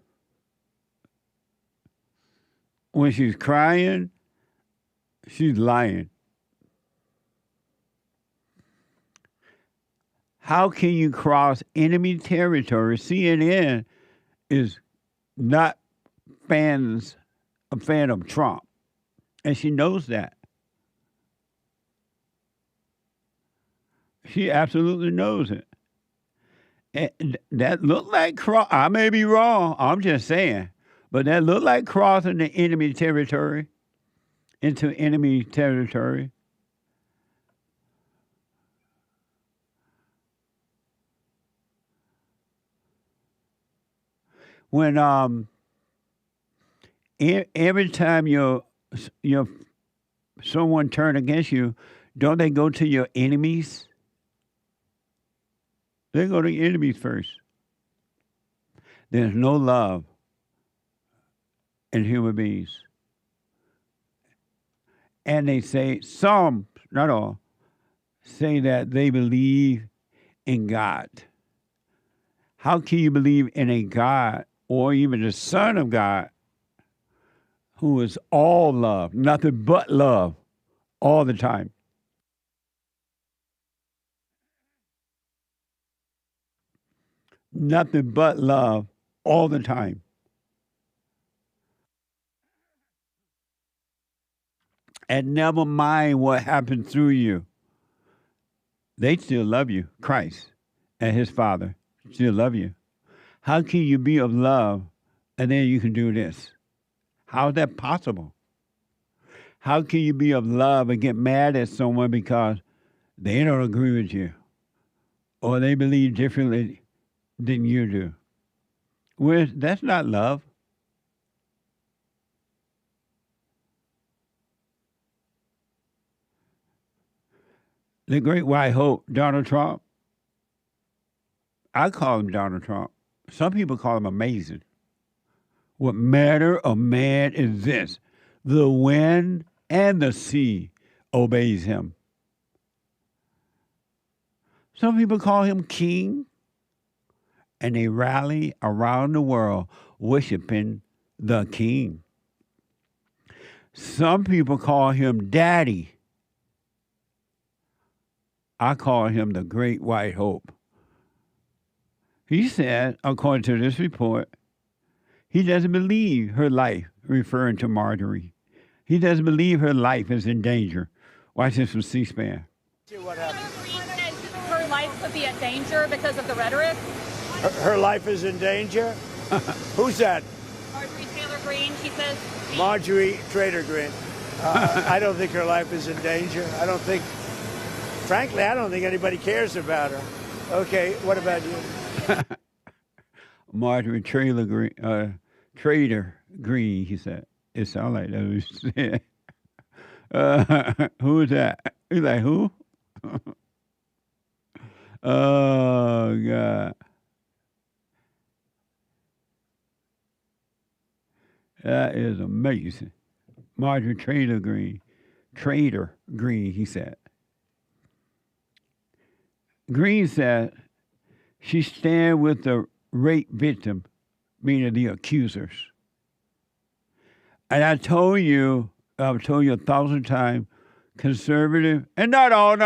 When she's crying, she's lying. How can you cross enemy territory? CNN is not a fan of Trump, and she knows that. She absolutely knows it. And that looked like I may be wrong, I'm just saying, but that looked like crossing the enemy territory into enemy territory. When every time someone turn against you, don't they go to your enemies? They go to your enemies first. There's no love in human beings. And they say, some, not all, say that they believe in God. How can you believe in a God or even the Son of God who is all love, nothing but love, all the time. Nothing but love all the time. And never mind what happened through you. They still love you. Christ and his Father still love you. How can you be of love and then you can do this? How is that possible? How can you be of love and get mad at someone because they don't agree with you or they believe differently than you do? Well, that's not love. The great white hope, Donald Trump. I call him Donald Trump. Some people call him amazing. What manner of man is this? The wind and the sea obeys him. Some people call him king, and they rally around the world worshiping the king. Some people call him daddy. I call him the great white hope. He said, according to this report, he doesn't believe her life, referring to Marjorie. He doesn't believe her life is in danger. Watch this from C-SPAN. See what happens. Her life could be in danger because of the rhetoric. Her life is in danger? Who's that? Marjorie Taylor Greene, she says. Marjorie Traitor Greene. I don't think her life is in danger. Frankly, I don't think anybody cares about her. Okay, what about you? Marjorie Traitor Greene, Traitor Greene, he said. It sounds like that was said. Who is that? He's like, who? Oh, God. That is amazing. Marjorie Traitor Greene, he said. Greene said she stand with the rape victim, meaning the accusers. And I've told you 1,000 times, conservative, and not all,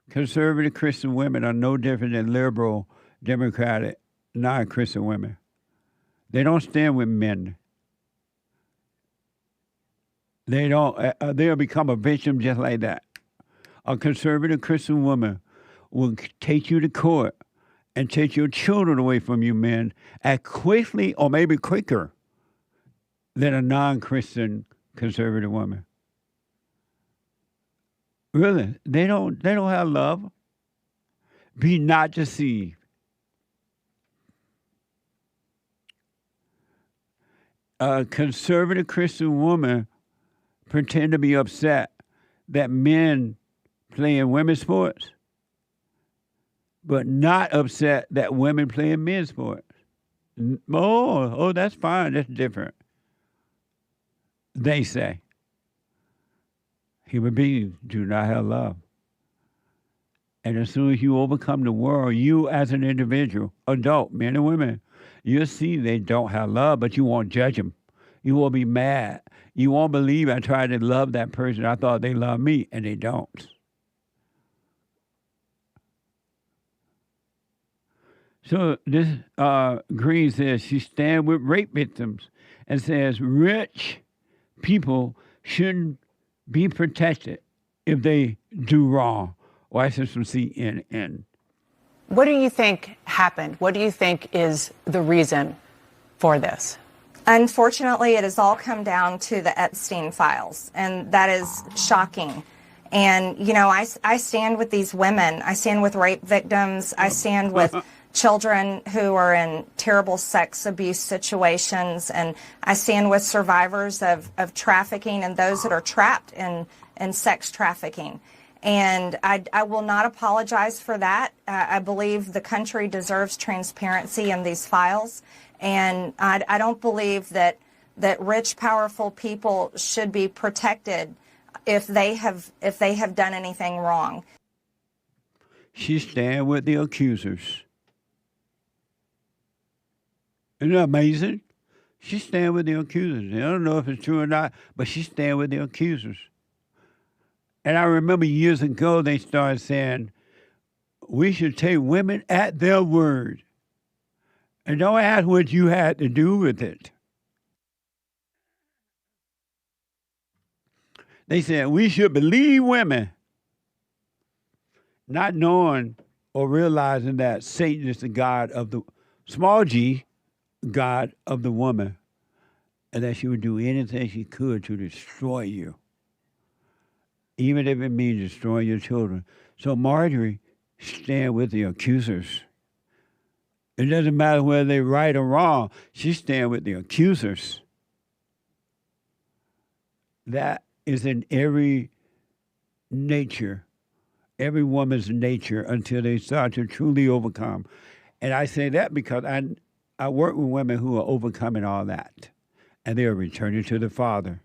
conservative Christian women are no different than liberal, democratic, non-Christian women. They don't stand with men. They'll become a victim just like that. A conservative Christian woman will take you to court and take your children away from you men as quickly or maybe quicker than a non-Christian conservative woman. Really, they don't have love. Be not deceived. A conservative Christian woman pretend to be upset that men play in women's sports, but not upset that women play in men's sports. Oh, that's fine. That's different. They say. Human beings do not have love. And as soon as you overcome the world, you as an individual, adult, men and women, you'll see they don't have love, but you won't judge them. You won't be mad. You won't believe I tried to love that person. I thought they loved me, and they don't. So this Greene says she stands with rape victims and says rich people shouldn't be protected if they do wrong. Watch this from CNN. What do you think happened? What do you think is the reason for this? Unfortunately, it has all come down to the Epstein files, and that is shocking. And, you know, I stand with these women. I stand with rape victims. I stand with children who are in terrible sex abuse situations. And I stand with survivors of trafficking and those that are trapped in sex trafficking. And I will not apologize for that. I believe the country deserves transparency in these files. And I don't believe that rich, powerful people should be protected if they have done anything wrong. She stand with the accusers. Isn't it amazing? She's staying with the accusers. I don't know if it's true or not, but she's staying with the accusers. And I remember years ago they started saying, we should take women at their word. And don't ask what you had to do with it. They said we should believe women, not knowing or realizing that Satan is the God of the, small g, God of the woman, and that she would do anything she could to destroy you, even if it means destroying your children. So Marjorie, stand with the accusers. It doesn't matter whether they're right or wrong. She stand with the accusers. That is in every nature, every woman's nature, until they start to truly overcome. And I say that because I work with women who are overcoming all that, and they are returning to the Father.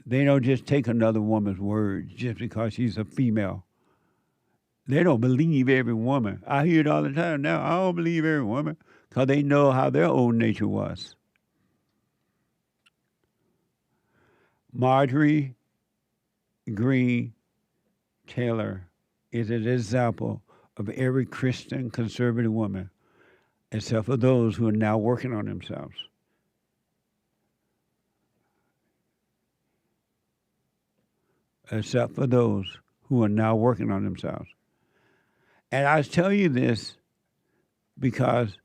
They don't just take another woman's word just because she's a female. They don't believe every woman. I hear it all the time now. I don't believe every woman because they know how their own nature was. Marjorie Greene Taylor is an example of every Christian conservative woman, except for those who are now working on themselves. Except for those who are now working on themselves. And I tell you this because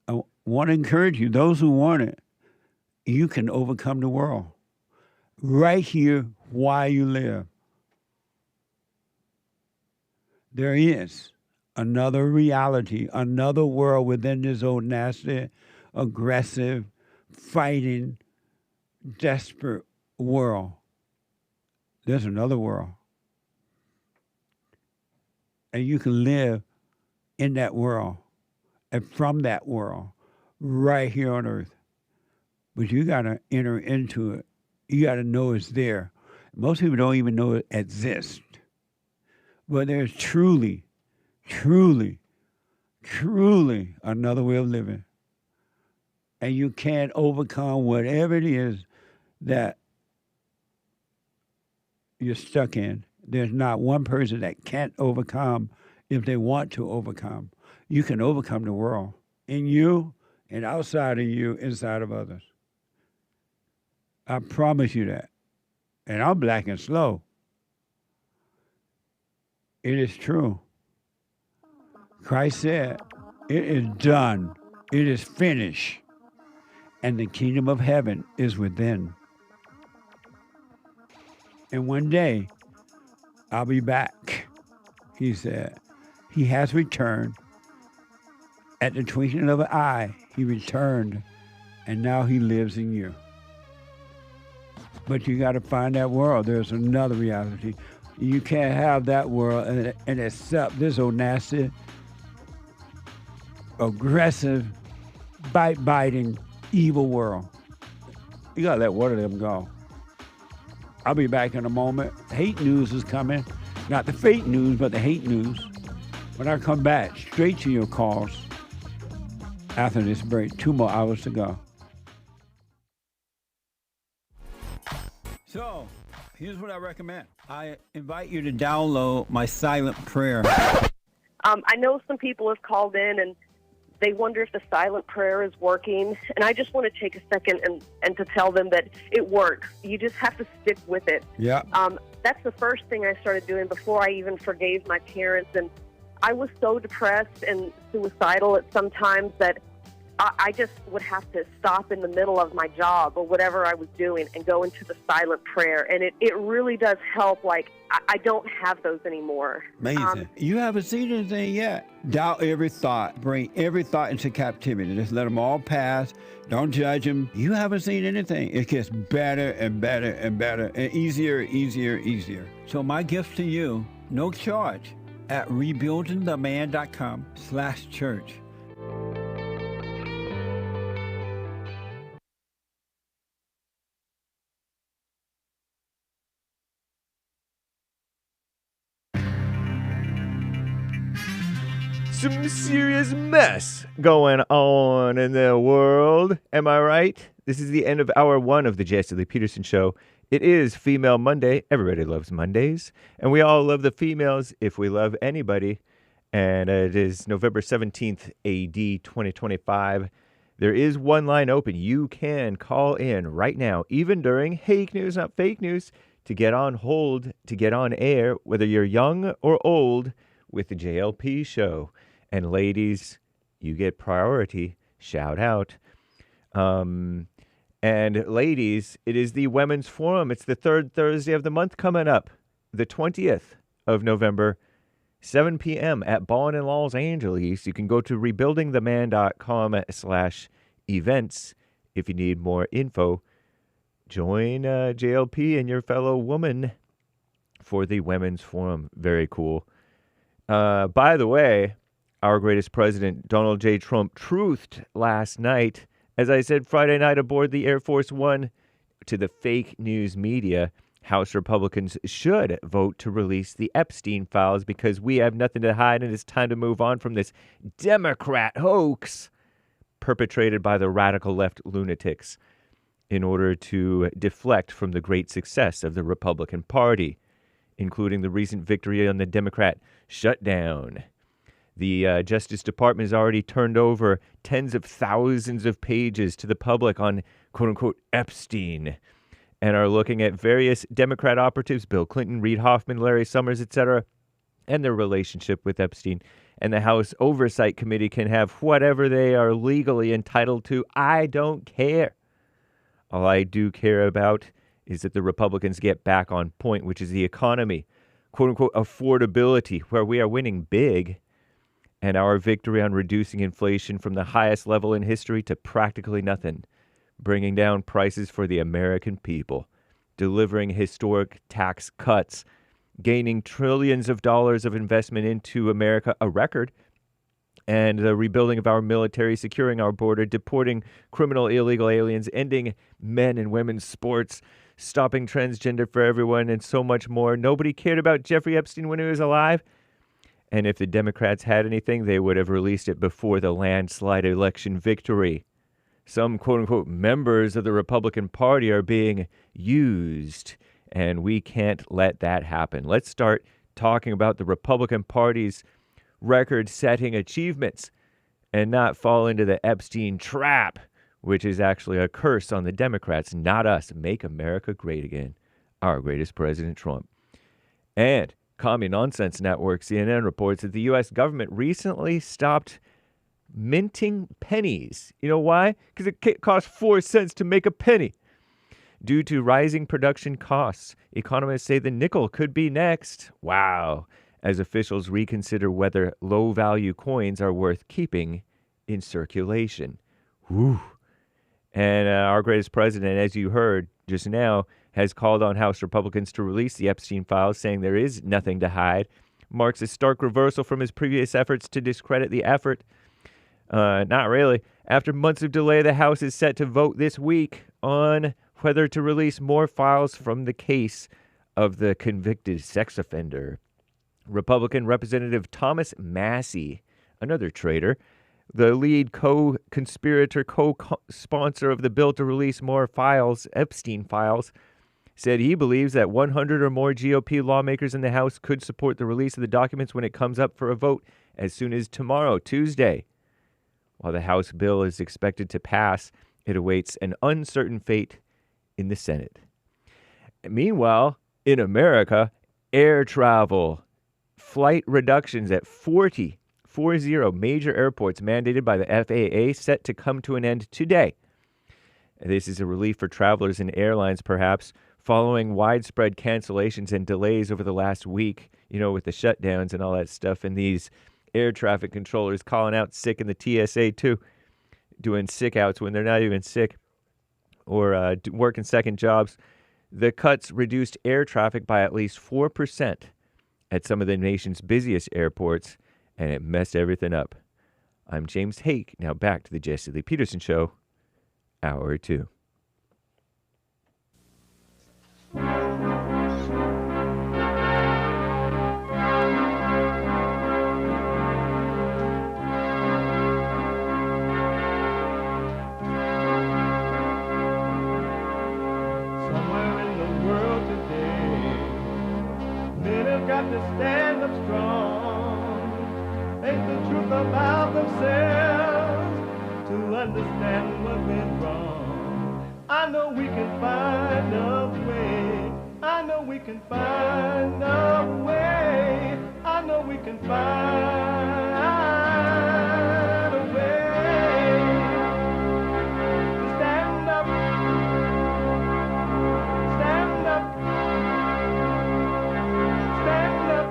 I want to encourage you, those who want it, you can overcome the world right here while you live. There is another reality, another world within this old nasty, aggressive, fighting, desperate world. There's another world. And you can live in that world and from that world right here on earth. But you got to enter into it. You got to know it's there. Most people don't even know it exists. But there's truly, truly, truly another way of living. And you can't overcome whatever it is that you're stuck in. There's not one person that can't overcome if they want to overcome. You can overcome the world in you and outside of you, inside of others. I promise you that. And I'm black and slow. It is true. Christ said, it is done. It is finished. And the kingdom of heaven is within. And one day, I'll be back, he said. He has returned. At the twinkling of an eye, he returned, and now he lives in you. But you got to find that world. There's another reality. You can't have that world and accept this old nasty, aggressive, bite-biting, evil world. You got to let one of them go. I'll be back in a moment. Hate news is coming. Not the fake news, but the hate news. When I come back, straight to your calls after this break. 2 more hours to go. So, here's what I recommend. I invite you to download my silent prayer. I know some people have called in and they wonder if the silent prayer is working. And I just want to take a second and to tell them that it works. You just have to stick with it. Yeah. That's the first thing I started doing before I even forgave my parents. And I was so depressed and suicidal at some times that I just would have to stop in the middle of my job or whatever I was doing and go into the silent prayer. And it really does help. Like, I don't have those anymore. Amazing. You haven't seen anything yet. Doubt every thought. Bring every thought into captivity. Just let them all pass. Don't judge them. You haven't seen anything. It gets better and better and better and easier, easier, easier. So my gift to you, no charge, at rebuildingtheman.com/church. some serious mess going on in the world. Am I right? This is the end of hour 1 of the JLP Peterson Show. It is Female Monday. Everybody loves Mondays. And we all love the females if we love anybody. And it is November 17th, AD 2025. There is one line open. You can call in right now, even during Hake News, not fake news, to get on hold, to get on air, whether you're young or old, with the JLP Show. And ladies, you get priority. Shout out. And ladies, it is the Women's Forum. It's the third Thursday of the month coming up, the 20th of November, 7 p.m. at Bon in Los Angeles. You can go to rebuildingtheman.com/events if you need more info. Join JLP and your fellow woman for the Women's Forum. Very cool. By the way, our greatest president, Donald J. Trump, truthed last night, as I said Friday night aboard the Air Force One, to the fake news media. House Republicans should vote to release the Epstein files because we have nothing to hide and it's time to move on from this Democrat hoax perpetrated by the radical left lunatics in order to deflect from the great success of the Republican Party, including the recent victory on the Democrat shutdown. The Justice Department has already turned over tens of thousands of pages to the public on quote-unquote Epstein, and are looking at various Democrat operatives, Bill Clinton, Reid Hoffman, Larry Summers, etc., and their relationship with Epstein. And the House Oversight Committee can have whatever they are legally entitled to. I don't care. All I do care about is that the Republicans get back on point, which is the economy, quote-unquote affordability, where we are winning big, and our victory on reducing inflation from the highest level in history to practically nothing, bringing down prices for the American people, delivering historic tax cuts, gaining trillions of dollars of investment into America, a record, and the rebuilding of our military, securing our border, deporting criminal illegal aliens, ending men and women's sports, stopping transgender for everyone, and so much more. Nobody cared about Jeffrey Epstein when he was alive. And if the Democrats had anything, they would have released it before the landslide election victory. Some quote-unquote members of the Republican Party are being used, and we can't let that happen. Let's start talking about the Republican Party's record-setting achievements and not fall into the Epstein trap, which is actually a curse on the Democrats, not us. Make America great again. Our greatest President Trump. And Commie Nonsense Network, CNN, reports that the U.S. government recently stopped minting pennies. You know why? Because it costs 4 cents to make a penny. Due to rising production costs, economists say the nickel could be next. Wow. As officials reconsider whether low-value coins are worth keeping in circulation. Whew. And our greatest president, as you heard just now, has called on House Republicans to release the Epstein files, saying there is nothing to hide. Marks a stark reversal from his previous efforts to discredit the effort. Not really. After months of delay, the House is set to vote this week on whether to release more files from the case of the convicted sex offender. Republican Representative Thomas Massie, another traitor, the lead co-conspirator, co-sponsor of the bill to release more files, Epstein files, said he believes that 100 or more GOP lawmakers in the House could support the release of the documents when it comes up for a vote as soon as tomorrow, Tuesday. While the House bill is expected to pass, it awaits an uncertain fate in the Senate. Meanwhile, in America, air travel, flight reductions at 40 major airports mandated by the FAA set to come to an end today. This is a relief for travelers and airlines, perhaps, following widespread cancellations and delays over the last week, with the shutdowns and all that stuff, and these air traffic controllers calling out sick in the TSA too, doing sick outs when they're not even sick, or working second jobs. The cuts reduced air traffic by at least 4% at some of the nation's busiest airports, and it messed everything up. I'm James Hake. Now back to the JLP Peterson Show, Hour 2. have to stand up strong, face the truth about themselves, to understand what went wrong. I know we can find a way. I know we can find a way. I know we can find a way to stand up, stand up, stand up.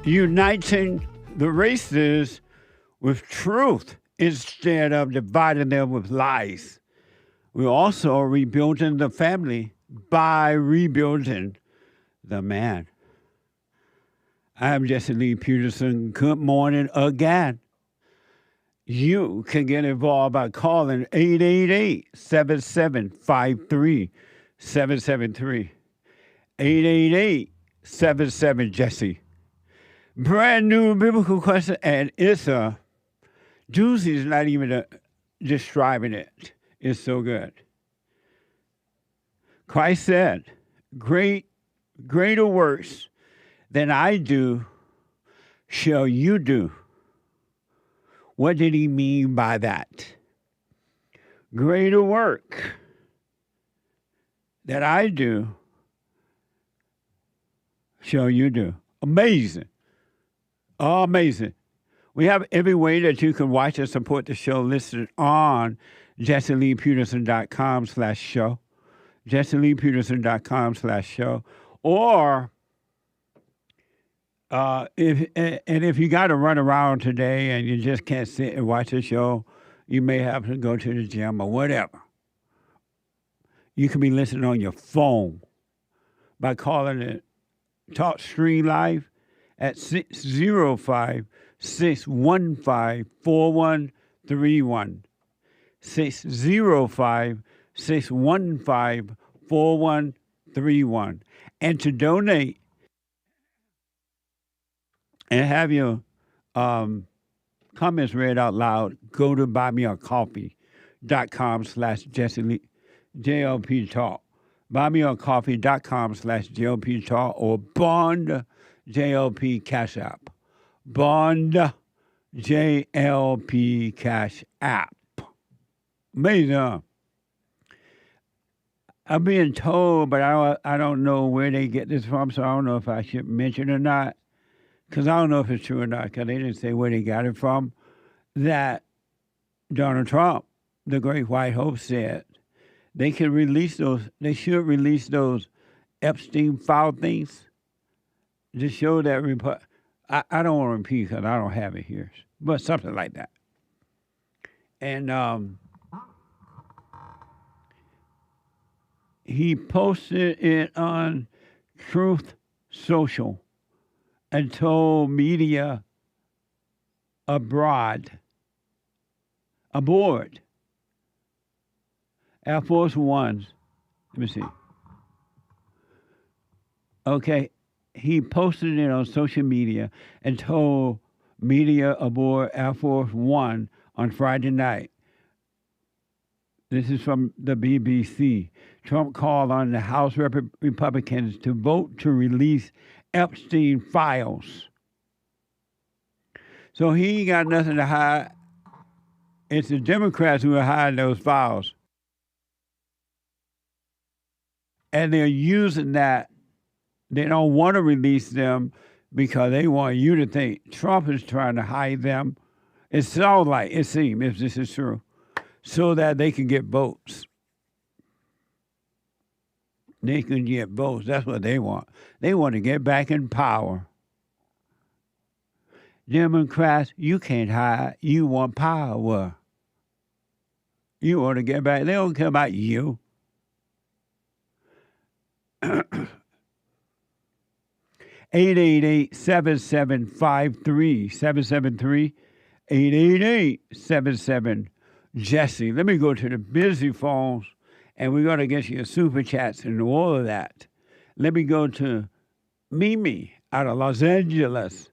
Uniting the races with truth instead of dividing them with lies. We're also rebuilding the family by rebuilding the man. I'm Jesse Lee Peterson. Good morning again. You can get involved by calling 888-7753-773. 888-77-JESSE. Brand new biblical question, and it's a doozy. Is not even describing it. It's so good. Christ said, greater works than I do shall you do. What did he mean by that? Greater work that I do shall you do. Amazing. Amazing. We have every way that you can watch and support the show listed on JesseLeePeterson.com/show. JesseLeePeterson.com/show. Or if you got to run around today and you just can't sit and watch the show, you may have to go to the gym or whatever. You can be listening on your phone by calling it Talk Stream Live at 605-615-4131. 605-615-4131. And to donate and have your comments read out loud, go to buymeacoffee.com/JLP Talk. Buymeacoffee.com/JLP Talk or Bond JLP Cash App. Bond JLP Cash App. Amazing. I'm being told, but I don't know where they get this from, so I don't know if I should mention it or not. Because I don't know if it's true or not, because they didn't say where they got it from, that Donald Trump, the great white hope, said they should release those Epstein file things to show that I don't want to repeat because I don't have it here, but something like that. And he posted it on Truth Social and told media aboard Air Force Ones. Let me see. Okay, he posted it on social media and told media aboard Air Force One on Friday night. This is from the BBC. Trump called on the House Republicans to vote to release Epstein files. So he ain't got nothing to hide. It's the Democrats who are hiding those files. And they're using that. They don't want to release them because they want you to think Trump is trying to hide them It sounds like, it seems, if this is true, so that they can get votes. They can get votes. That's what they want. They want to get back in power. Democrats, you can't hide. You want power. You want to get back. They don't care about you. 888-7753-773. 888-77-JESSE. Let me go to the busy phones, and we're going to get you super chats and all of that. Let me go to Mimi out of Los Angeles.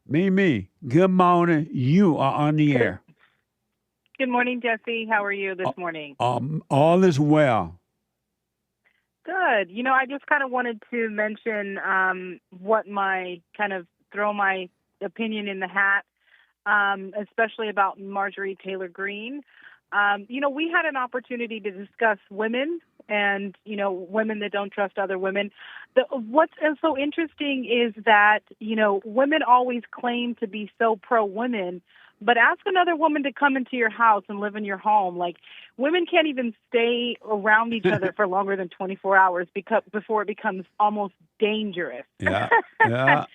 Mimi, good morning. You are on the air. Good morning, Jesse. How are you this morning? All is well. Good. You know, I just kind of wanted to mention throw my opinion in the hat, especially about Marjorie Taylor Greene. You know, we had an opportunity to discuss women and, you know, women that don't trust other women. What's so interesting is that, you know, women always claim to be so pro-women, but ask another woman to come into your house and live in your home. Like, women can't even stay around each other for longer than 24 hours before it becomes almost dangerous. Yeah, yeah.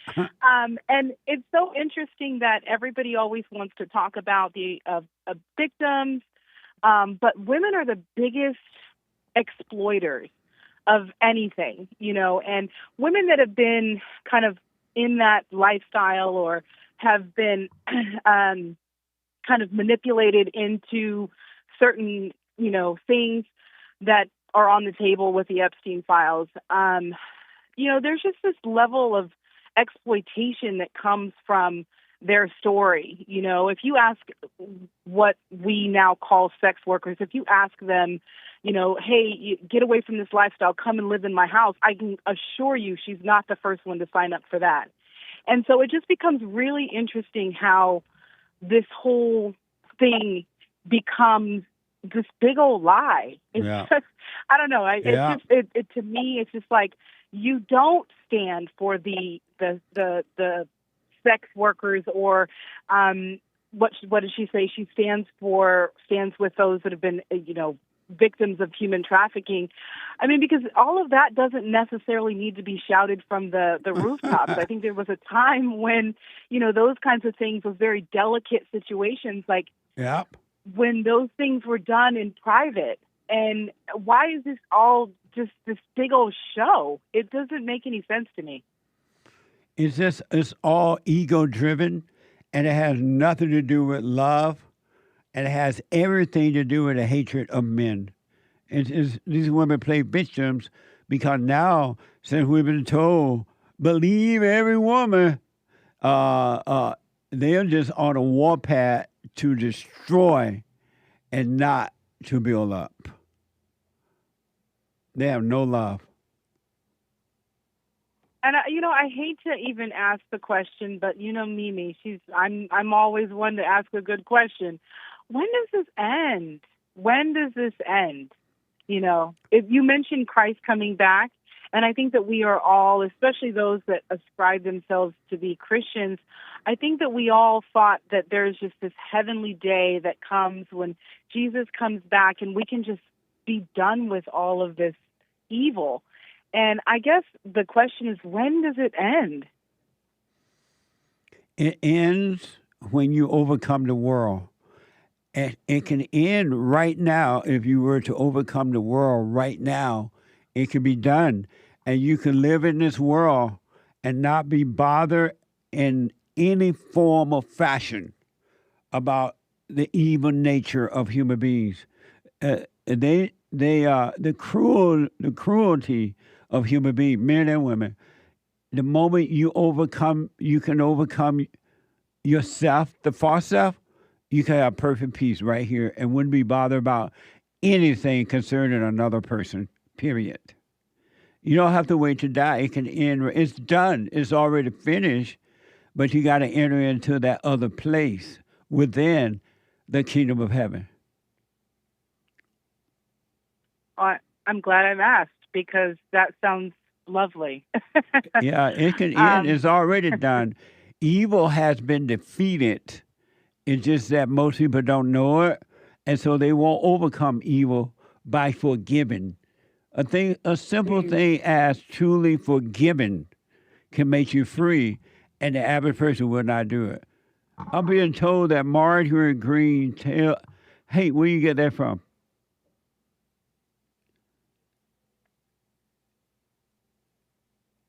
And it's so interesting that everybody always wants to talk about the victims, but women are the biggest exploiters of anything, you know, and women that have been kind of in that lifestyle or have been kind of manipulated into certain, you know, things that are on the table with the Epstein files. You know, there's just this level of exploitation that comes from their story. You know, if you ask what we now call sex workers, if you ask them, you know, hey, get away from this lifestyle, come and live in my house, I can assure you she's not the first one to sign up for that. And so it just becomes really interesting how this whole thing becomes this big old lie. It's just, I don't know. To me, it's just like, you don't stand for the sex workers or what does she say? She stands with those that have been, you know, victims of human trafficking. I mean, because all of that doesn't necessarily need to be shouted from the rooftops. I think there was a time when, you know, those kinds of things were very delicate situations, like when those things were done in private. And why is this all just this big old show? It doesn't make any sense to me. It's all ego-driven, and it has nothing to do with love. And it has everything to do with the hatred of men. These women play victims because now, since we've been told, believe every woman, they're just on a warpath to destroy and not to build up. They have no love. And you know, I hate to even ask the question, but you know, Mimi, I'm always one to ask a good question. When does this end? When does this end? You know, if you mentioned Christ coming back, and I think that we are all, especially those that ascribe themselves to be Christians, I think that we all thought that there's just this heavenly day that comes when Jesus comes back and we can just be done with all of this evil. And I guess the question is, when does it end? It ends when you overcome the world. And it can end right now. If you were to overcome the world right now, it can be done. And you can live in this world and not be bothered in any form or fashion about the evil nature of human beings. The cruelty of human beings, men and women. The moment you can overcome yourself, the false self, you can have perfect peace right here and wouldn't be bothered about anything concerning another person, period. You don't have to wait to die. It can end. It's done. It's already finished, but you got to enter into that other place within the kingdom of heaven. I'm glad I've asked because that sounds lovely. Yeah, it can end. It's already done. Evil has been defeated It's just that most people don't know it, and so they won't overcome evil by forgiving. A simple thing as truly forgiving can make you free, and the average person will not do it. I'm being told that Marjorie Greene hey, where you get that from?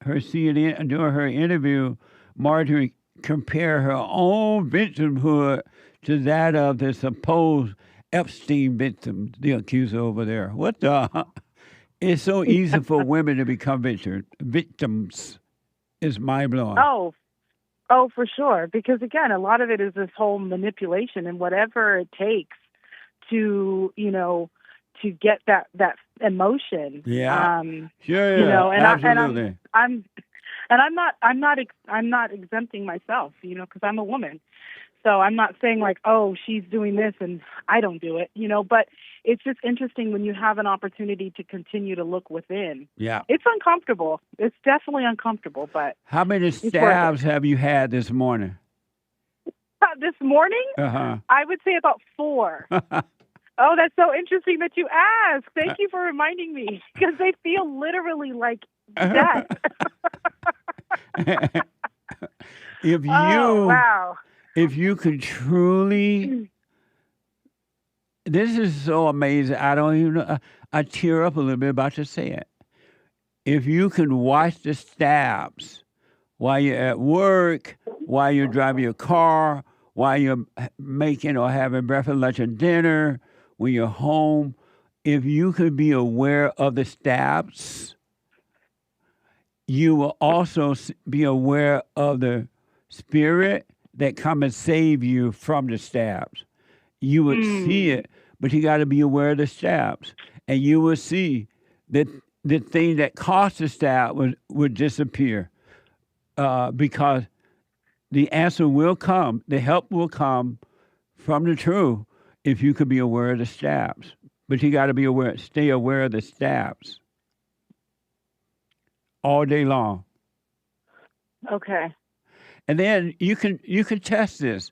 Her CNN, during her interview, Marjorie compared her own victimhood to that of the supposed Epstein victims, the accuser over there. What the? It's so easy for women to become victims. It's mind-blowing. Oh, for sure. Because again, a lot of it is this whole manipulation and whatever it takes to, to get that emotion. Yeah. Sure. And absolutely. I'm not exempting myself, because I'm a woman. So I'm not saying like, oh, she's doing this and I don't do it, but it's just interesting when you have an opportunity to continue to look within. Yeah. It's uncomfortable. It's definitely uncomfortable, but how many stabs have you had this morning? This morning? Uh-huh. I would say about 4. Oh, that's so interesting that you asked. Thank you for reminding me, because they feel literally like death. Wow. If you could truly, this is so amazing. I don't even know. I tear up a little bit about to say it. If you can watch the stabs while you're at work, while you're driving your car, while you're making or having breakfast, lunch, and dinner, when you're home, if you could be aware of the stabs, you will also be aware of the spirit that come and save you from the stabs. You would see it, but you got to be aware of the stabs. And you will see that the thing that caused the stab would disappear because the answer will come, the help will come from the truth if you could be aware of the stabs. But you got to be aware, stay aware of the stabs all day long. Okay. And then you can test this.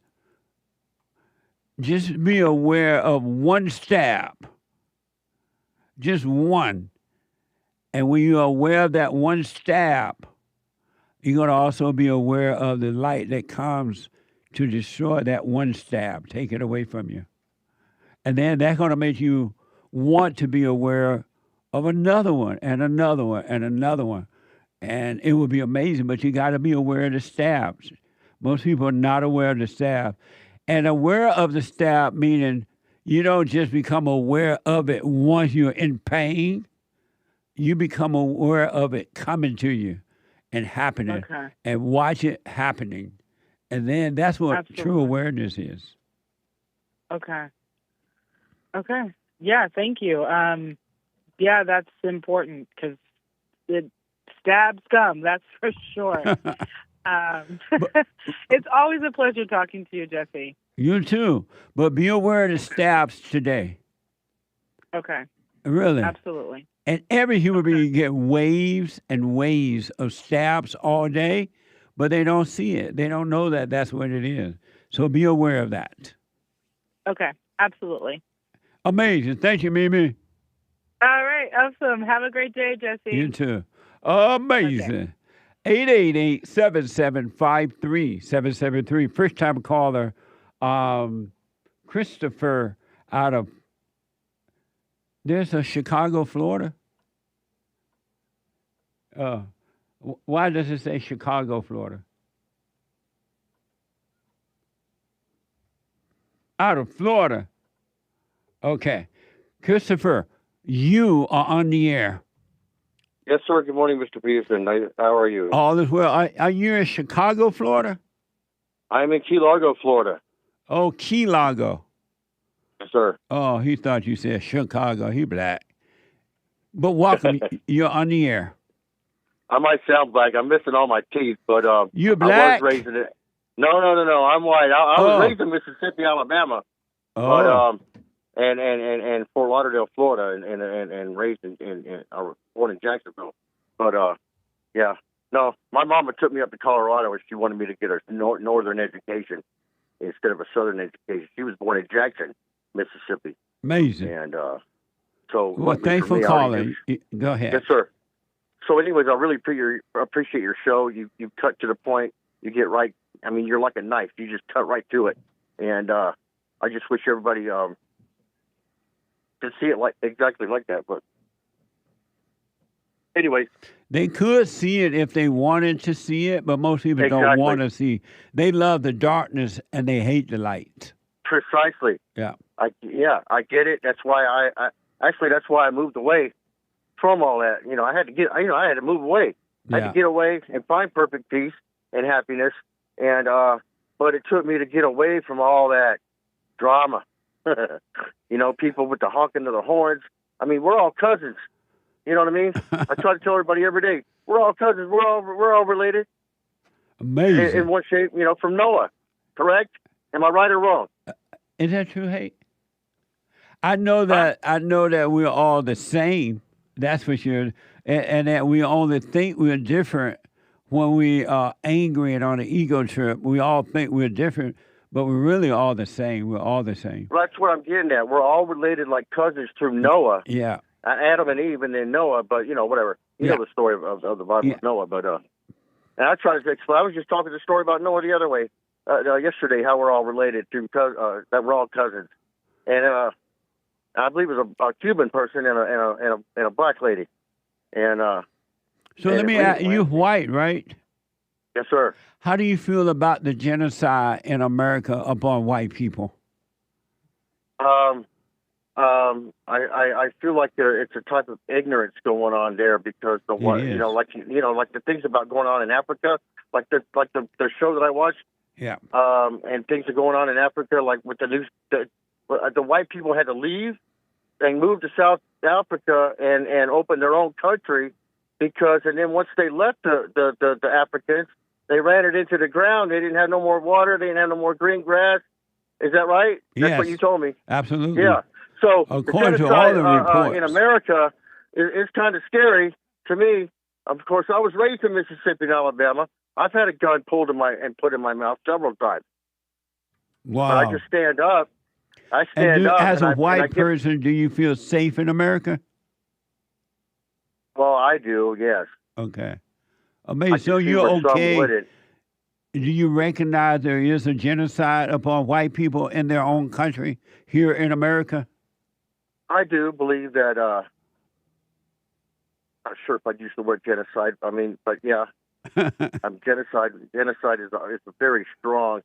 Just be aware of one stab. Just one. And when you're aware of that one stab, you're going to also be aware of the light that comes to destroy that one stab, take it away from you. And then that's going to make you want to be aware of another one and another one and another one. And it would be amazing, but you got to be aware of the stabs. Most people are not aware of the stab. And aware of the stab meaning you don't just become aware of it once you're in pain. You become aware of it coming to you and happening and watch it happening. And then that's what true awareness is. Okay. Yeah, thank you. Yeah, that's important because it stabs gum, that's for sure. It's always a pleasure talking to you, Jesse. You too. But be aware of the stabs today. Okay. Really? Absolutely. And every human being get waves and waves of stabs all day, but they don't see it. They don't know that that's what it is. So be aware of that. Okay. Absolutely. Amazing. Thank you, Mimi. All right. Awesome. Have a great day, Jesse. You too. Amazing. 888-7753-773. First time caller, Christopher out of, there's a Chicago, Florida. Why does it say Chicago, Florida? Out of Florida. Okay. Christopher, you are on the air. Yes, sir. Good morning, Mr. Peterson. How are you? All is well. Are you in Chicago, Florida? I'm in Key Largo, Florida. Oh, Key Largo. Yes, sir. Oh, he thought you said Chicago. He black. But welcome. You're on the air. I might sound black. I'm missing all my teeth, but you're black? I was raised in it. No. I'm white. I was raised in Mississippi, Alabama. Oh. But and Fort Lauderdale, Florida, and raised born in Jacksonville. But yeah, no, my mama took me up to Colorado, where she wanted me to get a northern education, instead of a Southern education. She was born in Jackson, Mississippi. Amazing. And so, Well, thanks for calling. Go ahead. Yes, sir. So, anyways, I really appreciate your show. You cut to the point. You get right. I mean, you're like a knife. You just cut right to it. And I just wish everybody could see it exactly like that. But anyways, they could see it if they wanted to see it, but most people don't want to see. They love the darkness and they hate the light. Precisely. Yeah. I get it. That's why that's why I moved away from all that. I had to move away. I had to get away and find perfect peace and happiness. And but it took me to get away from all that drama. People with the honking of the horns. I mean, we're all cousins. You know what I mean? I try to tell everybody every day, we're all cousins. We're all related. Amazing. In one shape, from Noah. Correct? Am I right or wrong? Is that true, Hate? I know that we're all the same. That's for sure. And that we only think we're different when we are angry and on an ego trip. We all think we're different, but we're really all the same. We're all the same. Well, that's what I'm getting at. We're all related like cousins through Noah. Yeah. Adam and Eve and then Noah, but whatever. You know the story of the Bible with Noah, but and I tried to explain. I was just talking the story about Noah the other way yesterday, how we're all related through that we're all cousins, and I believe it was a Cuban person and a black lady, and so let me ask you, white, right? Yes, sir. How do you feel about the genocide in America upon white people? I feel like it's a type of ignorance going on there because like the things about going on in Africa, like the show that I watched. Yeah. And things are going on in Africa, like with the white people had to leave and move to South Africa and open their own country and then once they left the Africans, they ran it into the ground. They didn't have no more water. They didn't have no more green grass. Is that right? Yes. That's what you told me. Absolutely. Yeah. So according to all the reports in America, it's kind of scary to me. Of course, I was raised in Mississippi and Alabama. I've had a gun pulled and put in my mouth several times. Wow. But I just stand up. I stand up. As a white person, do you feel safe in America? Well, I do, yes. Okay. Amazing. So you're okay. Do you recognize there is a genocide upon white people in their own country here in America? I do believe that, I'm not sure if I'd use the word genocide. I mean, but yeah. Genocide is a very strong,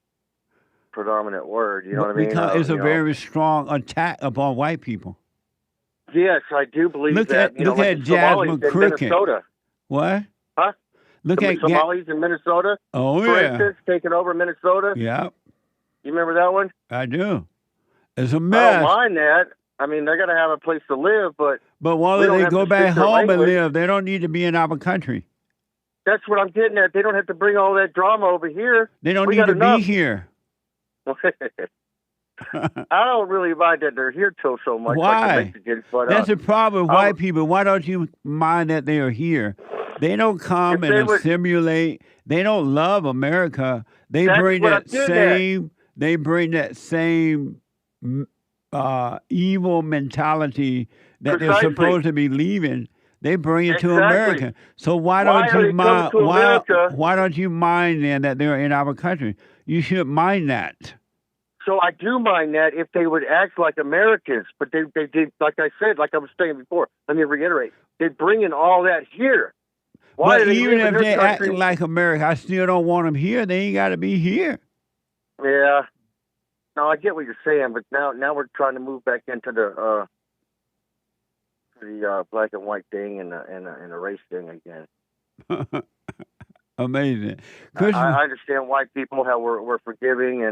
predominant word. You know what I mean? Because it's a very strong attack upon white people. Yes, I do believe that. Look at Jasmine Crooked. Minnesota. What? Huh? Look at Somalis in Minnesota. Oh, for yeah. instance, taking over Minnesota. Yeah. You remember that one? I do. It's a mess. I don't mind that. I mean, they're going to have a place to live, but why don't they go back home and live? They don't need to be in our country. That's what I'm getting at. They don't have to bring all that drama over here. They don't need to be here. I don't really mind that they're here so much. Why? Like the Mexicans, but, that's the problem with white people. Why don't you mind that they are here? They don't come and assimilate. They don't love America. They bring that same. They bring that same evil mentality that they're supposed to be leaving. They bring it to America. So why don't you mind? Why don't you mind then that they're in our country? You should mind that. So I do mind that if they would act like Americans, but they like I said, like I was saying before. Let me reiterate: they bring in all that here. Why but even if they act like America, I still don't want them here. They ain't got to be here. Yeah. No, I get what you're saying, but now we're trying to move back into the black and white thing and the race thing again. Amazing. I understand white people how we're forgiving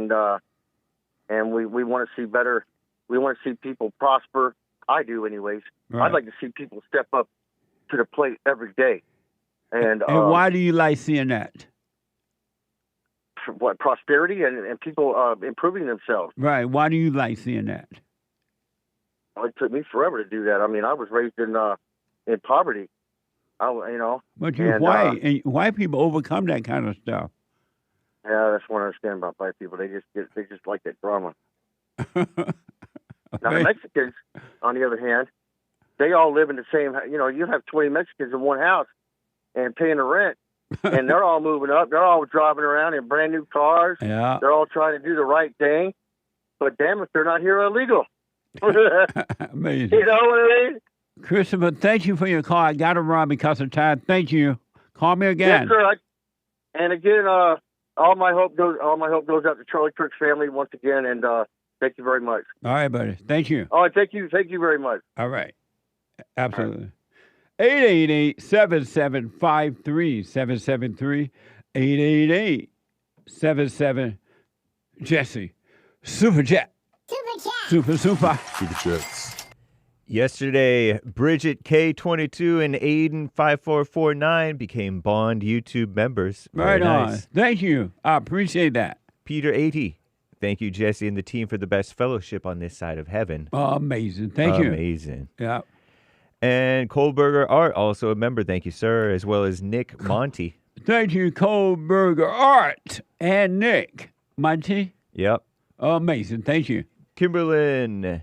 and we want to see better. We want to see people prosper. I do, anyways. Right. I'd like to see people step up to the plate every day. And why do you like seeing that? What, prosperity and people improving themselves. Right. Why do you like seeing that? Well, it took me forever to do that. I mean, I was raised in poverty. But you're white, and white people overcome that kind of stuff. Yeah, that's what I understand about black people. They just like that drama. Now the Mexicans, on the other hand, they all live in the same. You know, you have 20 Mexicans in one house and paying the rent, and they're all moving up. They're all driving around in brand new cars. Yeah. They're all trying to do the right thing, but damn if they're not here illegal. Amazing. You know what I mean? Christopher, thank you for your call. I got to run because of time. Thank you. Call me again. Yes, sir. And again, all my hope goes out to Charlie Kirk's family once again, and thank you very much. All right, buddy. Thank you. Oh, thank you very much. All right. Absolutely. 888-7753-773. 888-77 Jesse. Super Jet. Super Jets. Yesterday, Bridget K22 and Aiden 5449 became Bond YouTube members. Right Very on. nice. Thank you. I appreciate that. Peter 80. Thank you, Jesse and the team, for the best fellowship on this side of heaven. Oh, amazing. Thank you. Amazing. Yeah. And Kohlberger Art, also a member. Thank you, sir, as well as Nick Monty. Thank you, Kohlberger Art and Nick Monty. Yep. Amazing. Thank you. Kimberlyn,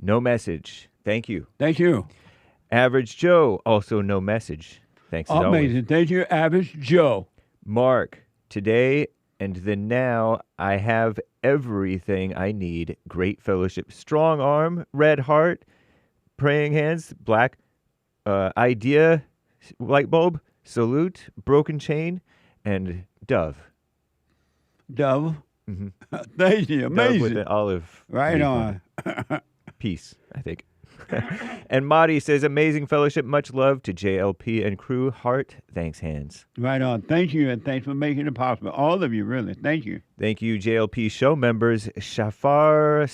no message. Thank you. Thank you. Average Joe, also no message. Thanks as Amazing. always. Thank you, Average Joe. Mark, today and the now, I have everything I need. Great fellowship. Strong arm, red heart, praying hands, black idea, light bulb, salute, broken chain, and dove. Dove? Mm-hmm. Thank you. Amazing. Dove with an olive. Right leaf on. it. Peace, I think. And Marty says, amazing fellowship. Much love to JLP and crew. Heart, thanks, hands. Right on. Thank you, and thanks for making it possible. All of you, really. Thank you. Thank you, JLP show members, Shafar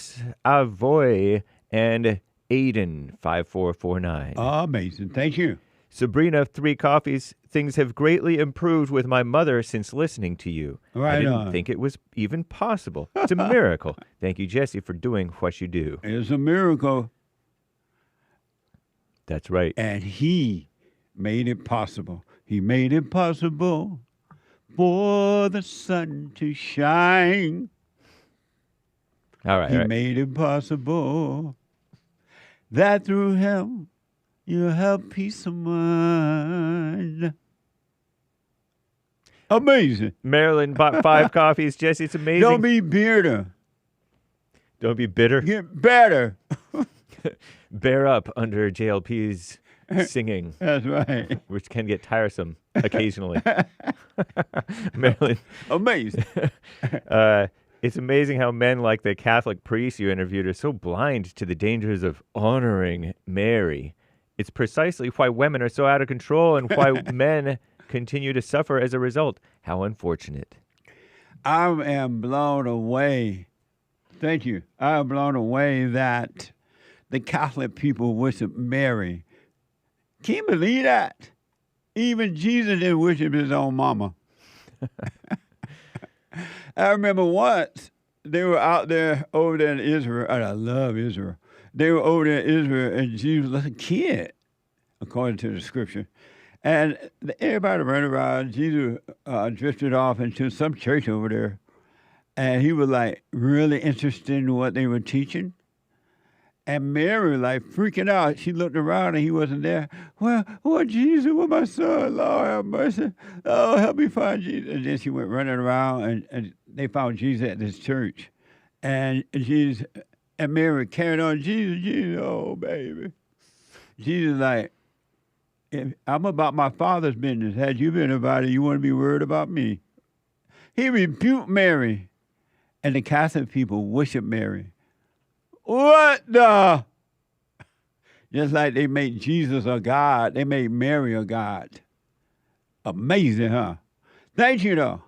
Avoy and Aiden 5449. Amazing. Thank you. Sabrina, 3 coffees. Things have greatly improved with my mother since listening to you. Right I didn't on. think it was even possible. It's a miracle. Thank you, Jesse, for doing what you do. It's a miracle. That's right. And he made it possible. He made it possible for the sun to shine. All right. He all right. made it possible that through him you'll have peace of mind. Amazing. Marilyn bought 5 coffees. Jesse, it's amazing. Don't be bitter. Don't be bitter. Get better. Bear up under JLP's singing. That's right. Which can get tiresome occasionally. Marilyn. Amazing. It's amazing how men like the Catholic priest you interviewed are so blind to the dangers of honoring Mary. It's precisely why women are so out of control and why men continue to suffer as a result. How unfortunate. I am blown away. Thank you. I am blown away that the Catholic people worship Mary. Can you believe that? Even Jesus didn't worship his own mama. I remember once they were out there over there in Israel, and I love Israel. They were over there in Israel, and Jesus was a kid, according to the scripture. And everybody ran around. Jesus drifted off into some church over there, and he was like really interested in what they were teaching. And Mary, like, freaking out. She looked around and he wasn't there. Well, Jesus, where my son? Lord have mercy. Oh, help me find Jesus. And then she went running around and they found Jesus at this church. And Jesus and Mary carried on, Jesus, oh, baby. Jesus, like, I'm about my Father's business. Had you been about it, you wouldn't be worried about me. He rebuked Mary. And the Catholic people worship Mary. What the? Just like they made Jesus a God, they made Mary a God. Amazing, huh? Thank you, though.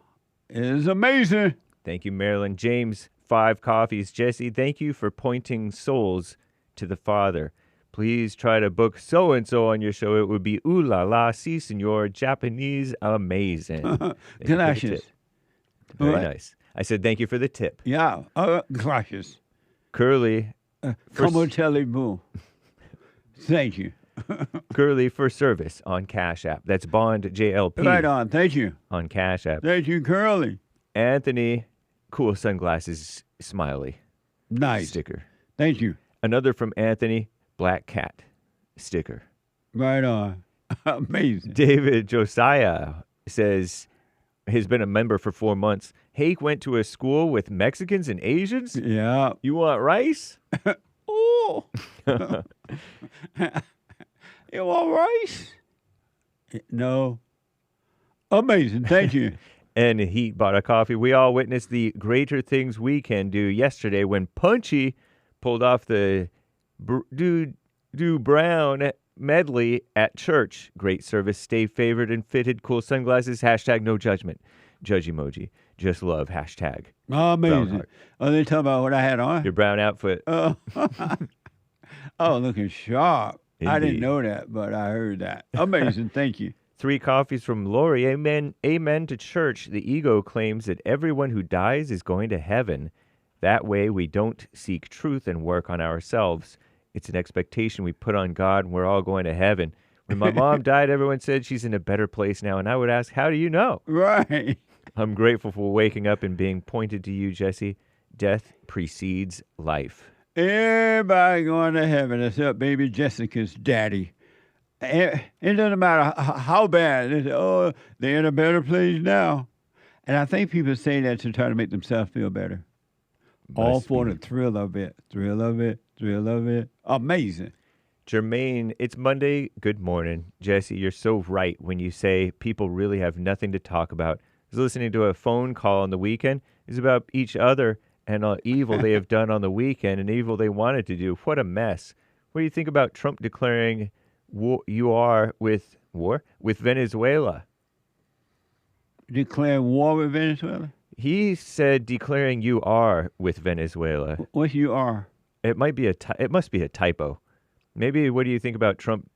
It is amazing. Thank you, Marilyn. James, 5 coffees. Jesse, thank you for pointing souls to the Father. Please try to book so-and-so on your show. It would be ooh la la, si senor, Japanese, amazing. Gracias. Very What? nice. I said thank you for the tip. Yeah, gracias. Curly. Como telebu. Thank you. Curly for service on Cash App. That's Bond JLP. Right on. Thank you. On Cash App. Thank you, Curly. Anthony, cool sunglasses, smiley. Nice. Sticker. Thank you. Another from Anthony, black cat sticker. Right on. Amazing. David Josiah says he's been a member for 4 months. Hake went to a school with Mexicans and Asians? Yeah. You want rice? Oh. You want rice? No. Amazing. Thank you. And he bought a coffee. We all witnessed the greater things we can do yesterday when Punchy pulled off the Do Brown medley at church. Great service. Stay favored and fitted. Cool sunglasses. Hashtag no judgment. Judge emoji. Just love. Hashtag. Amazing. Oh, they talking about what I had on? Your brown outfit. Oh, looking sharp. I didn't Indeed. know that, but I heard that. Amazing. Thank you. 3 coffees from Lori. Amen. Amen to church. The ego claims that everyone who dies is going to heaven. That way we don't seek truth and work on ourselves. It's an expectation we put on God, and we're all going to heaven. When my mom died, everyone said she's in a better place now, and I would ask, how do you know? Right. I'm grateful for waking up and being pointed to you, Jesse. Death precedes life. Everybody going to heaven except baby Jessica's daddy. It doesn't matter how bad. They say, oh, they're in a better place now. And I think people say that to try to make themselves feel better. All for the thrill of it. Thrill of it. Thrill of it. Amazing. Jermaine, it's Monday. Good morning. Jesse, you're so right when you say people really have nothing to talk about. I was listening to a phone call on the weekend. It's about each other and evil they have done on the weekend and evil they wanted to do. What a mess. What do you think about Trump declaring war with Venezuela? Declaring war with Venezuela? He said declaring you are with Venezuela. What you are? It might be it must be a typo. Maybe what do you think about Trump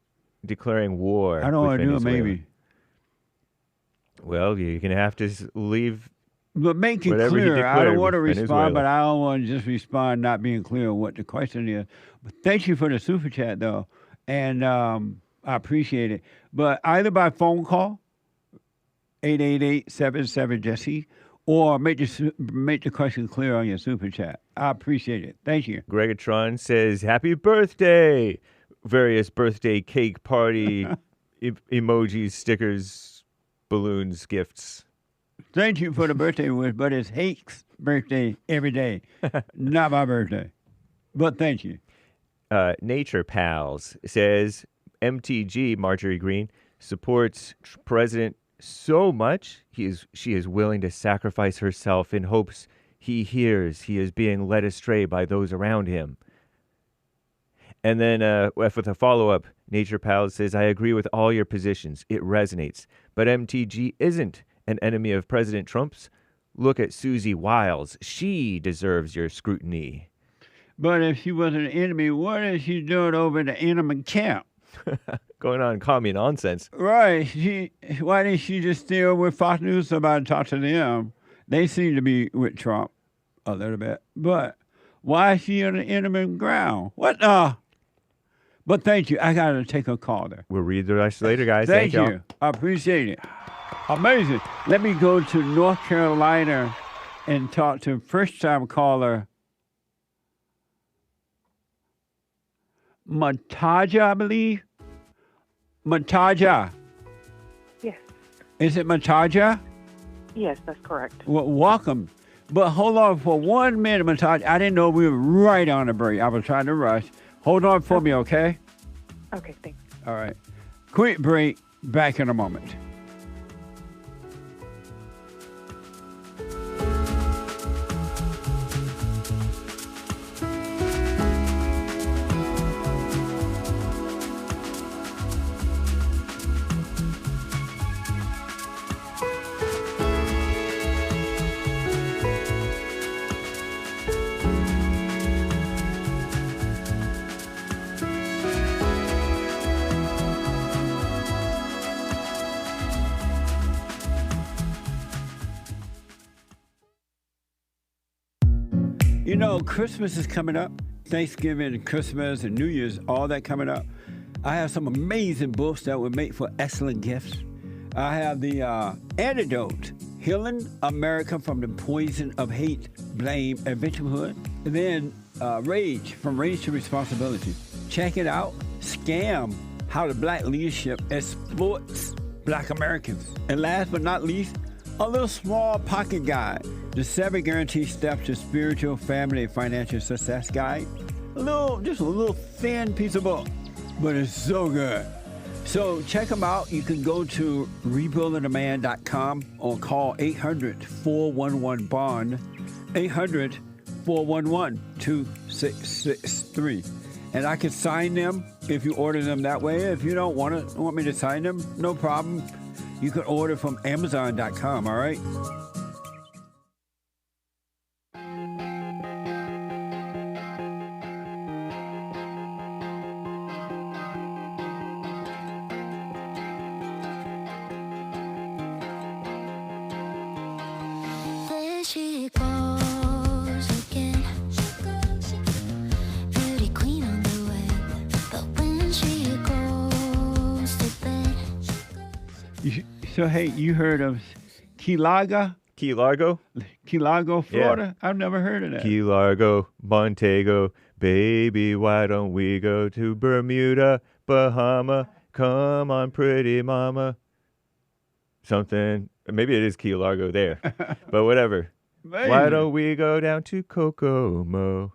declaring war? I don't want to do it, Venezuela? maybe. Well, you're going to have to leave. But make it whatever he clear. I don't want to declared with respond, but Venezuela. I don't want to just respond not being clear on what the question is. But thank you for the super chat, though. And I appreciate it. But either by phone call, 888-77-JESSE, or make the question clear on your super chat. I appreciate it. Thank you. Gregatron says, happy birthday. Various birthday cake party emojis, stickers, balloons, gifts. Thank you for the birthday wish, but it's Hake's birthday every day, not my birthday. But thank you. Nature Pals says, MTG, Marjorie Greene, supports President so much she is willing to sacrifice herself in hopes he hears he is being led astray by those around him. And then with a follow-up, Nature Pals says, I agree with all your positions. It resonates. But MTG isn't an enemy of President Trump's. Look at Susie Wiles. She deserves your scrutiny. But if she was an enemy, what is she doing over in the enemy camp? Going on call me nonsense. Right. Why didn't she just stay over with Fox News and talk to them? They seem to be with Trump a little bit. But why is she on the enemy ground? What the? But thank you. I got to take a call there. We'll read the rest later, guys. Thank y'all. you. I appreciate it. Amazing. Let me go to North Carolina and talk to first-time caller MONTIJIA, I believe. MONTIJIA. Yes. Is it MONTIJIA? Yes, that's correct. Well, welcome. But hold on for 1 minute, MONTIJIA. I didn't know we were right on the break. I was trying to rush. Hold on for me, okay? Okay, thanks. All right. Quick break. Back in a moment. You know, Christmas is coming up. Thanksgiving and Christmas and New Year's, all that coming up. I have some amazing books that would make for excellent gifts. I have the Antidote, Healing America from the Poison of Hate, Blame, and Victimhood. And then Rage, From Rage to Responsibility. Check it out. Scam, How the Black Leadership Exploits Black Americans. And last but not least, a little small pocket guide. The 7 Guaranteed Steps to Spiritual, Family, and Financial Success Guide. Just a little thin piece of book, but it's so good. So check them out. You can go to rebuildingaman.com or call 800-411-BOND, 800-411-2663. And I can sign them if you order them that way. If you don't want me to sign them, no problem. You can order from Amazon.com, all right? There she goes again. Beauty queen on the web. But when she goes to bed. So, hey, you heard of Key Largo? Key Largo? Key Largo, Florida? Yeah. I've never heard of that. Key Largo, Montego. Baby, why don't we go to Bermuda, Bahama? Come on, pretty mama. Something. Maybe it is Key Largo there. But whatever. Maybe. Why don't we go down to Kokomo?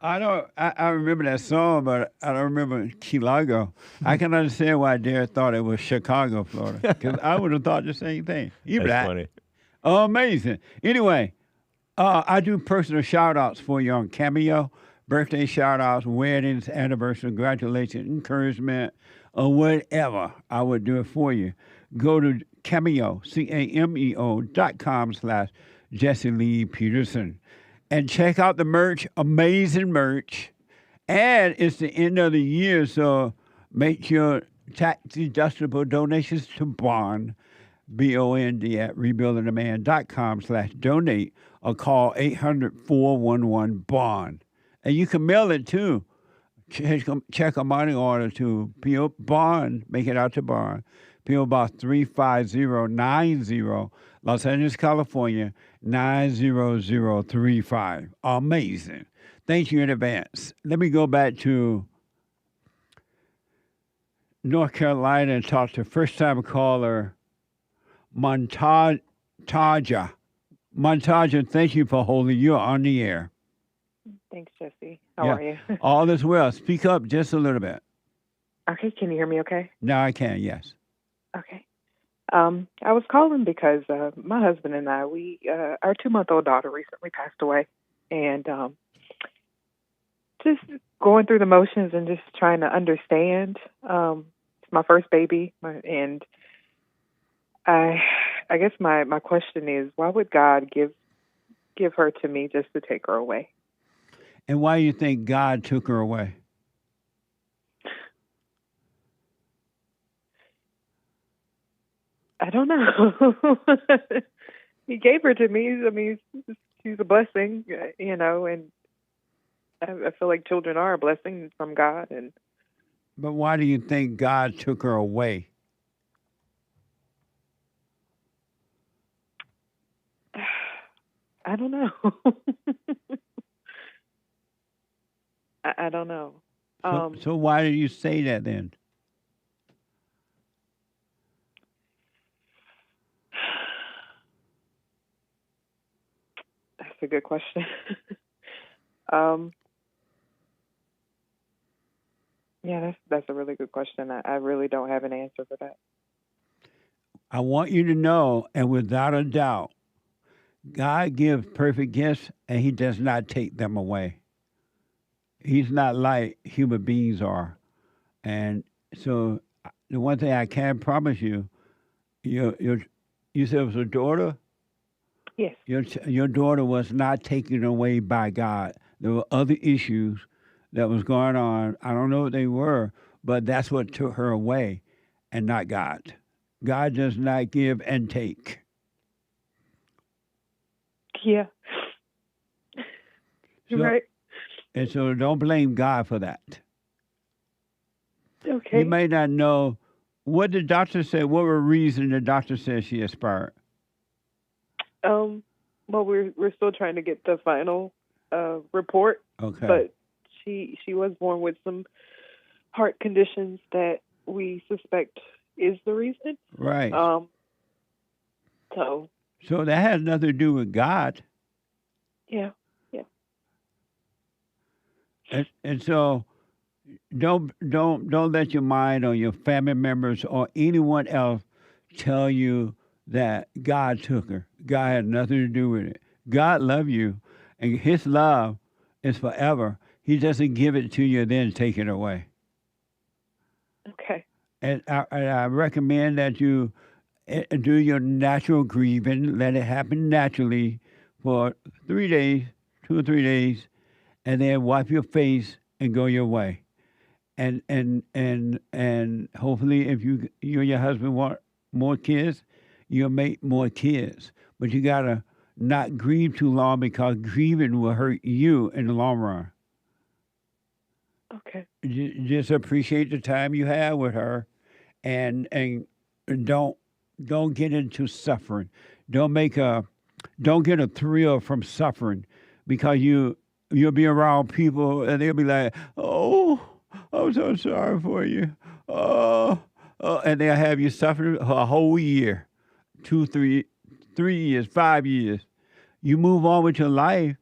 I remember that song, but I don't remember Key Largo. I can understand why Derrick thought it was Chicago, Florida, because I would have thought the same thing. That's funny. Oh, amazing. Anyway, I do personal shout-outs for you on Cameo, birthday shout-outs, weddings, anniversaries, congratulations, encouragement, or whatever. I would do it for you. Go to Cameo, CAMEO.com/Jesse Lee Peterson. And check out the merch, amazing merch. And it's the end of the year, so make your tax-deductible donations to Bond, B-O-N-D, at rebuildingaman.com/donate or call 800-411-BOND. And you can mail it too. Check a money order to P.O. Bond, make it out to Bond. P.O. Box 35090, Los Angeles, California, 90035. Amazing. Thank you in advance. Let me go back to North Carolina and talk to first-time caller MONTIJIA. MONTIJIA, thank you for holding. You're on the air. Thanks, Jesse. How are you? All is well. Speak up just a little bit. Okay, can you hear me okay? Now I can, yes. Okay. I was calling because my husband and I, our 2-month-old daughter recently passed away, and just going through the motions and just trying to understand. It's my first baby, and I guess my question is, why would God give her to me just to take her away? And why do you think God took her away? I don't know. He gave her to me. I mean, she's a blessing, and I feel like children are a blessing from God. But why do you think God took her away? I don't know. I don't know. So why do you say that then? That's a good question. Yeah, that's a really good question. I really don't have an answer for that. I want you to know, and without a doubt, God gives perfect gifts, and he does not take them away. He's not like human beings are. And so the one thing I can promise you, you said it was a daughter? Yes. Your daughter was not taken away by God. There were other issues that was going on. I don't know what they were, but that's what took her away, and not God. God does not give and take. Yeah. You're right. And so don't blame God for that. Okay. You may not know what the doctor said. What were reason the doctor said she expired? Well, we're still trying to get the final report. Okay. But she was born with some heart conditions that we suspect is the reason. Right. So that has nothing to do with God. yeah. And so don't let your mind or your family members or anyone else tell you that God took her. God had nothing to do with it. God loves you, and His love is forever. He doesn't give it to you and then take it away. Okay. And I recommend that you do your natural grieving, let it happen naturally for 3 days, 2 or 3 days, and then wipe your face and go your way. And hopefully, if you and your husband want more kids, you'll make more kids. But you gotta not grieve too long, because grieving will hurt you in the long run. Okay. Just appreciate the time you have with her, and don't get into suffering. Don't get a thrill from suffering, because you'll be around people and they'll be like, "Oh, I'm so sorry for you." And they'll have you suffering a whole year, 2, 3 years, 5 years. You move on with your life,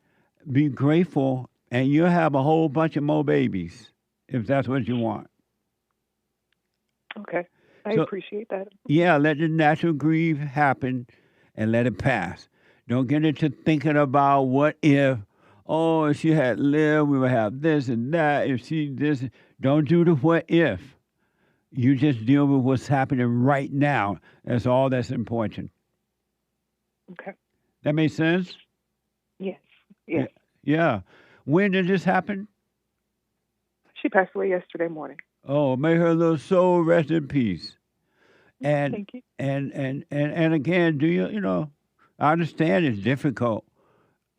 be grateful, and you'll have a whole bunch of more babies, if that's what you want. Okay. I appreciate that. Yeah, let the natural grief happen and let it pass. Don't get into thinking about what if. Oh, if she had lived, we would have this and that. If she this, don't do the what if. You just deal with what's happening right now. That's all that's important. Okay. That makes sense? Yes. Yes. Yeah. When did this happen? She passed away yesterday morning. Oh, may her little soul rest in peace. And Thank you. And again, do you I understand it's difficult,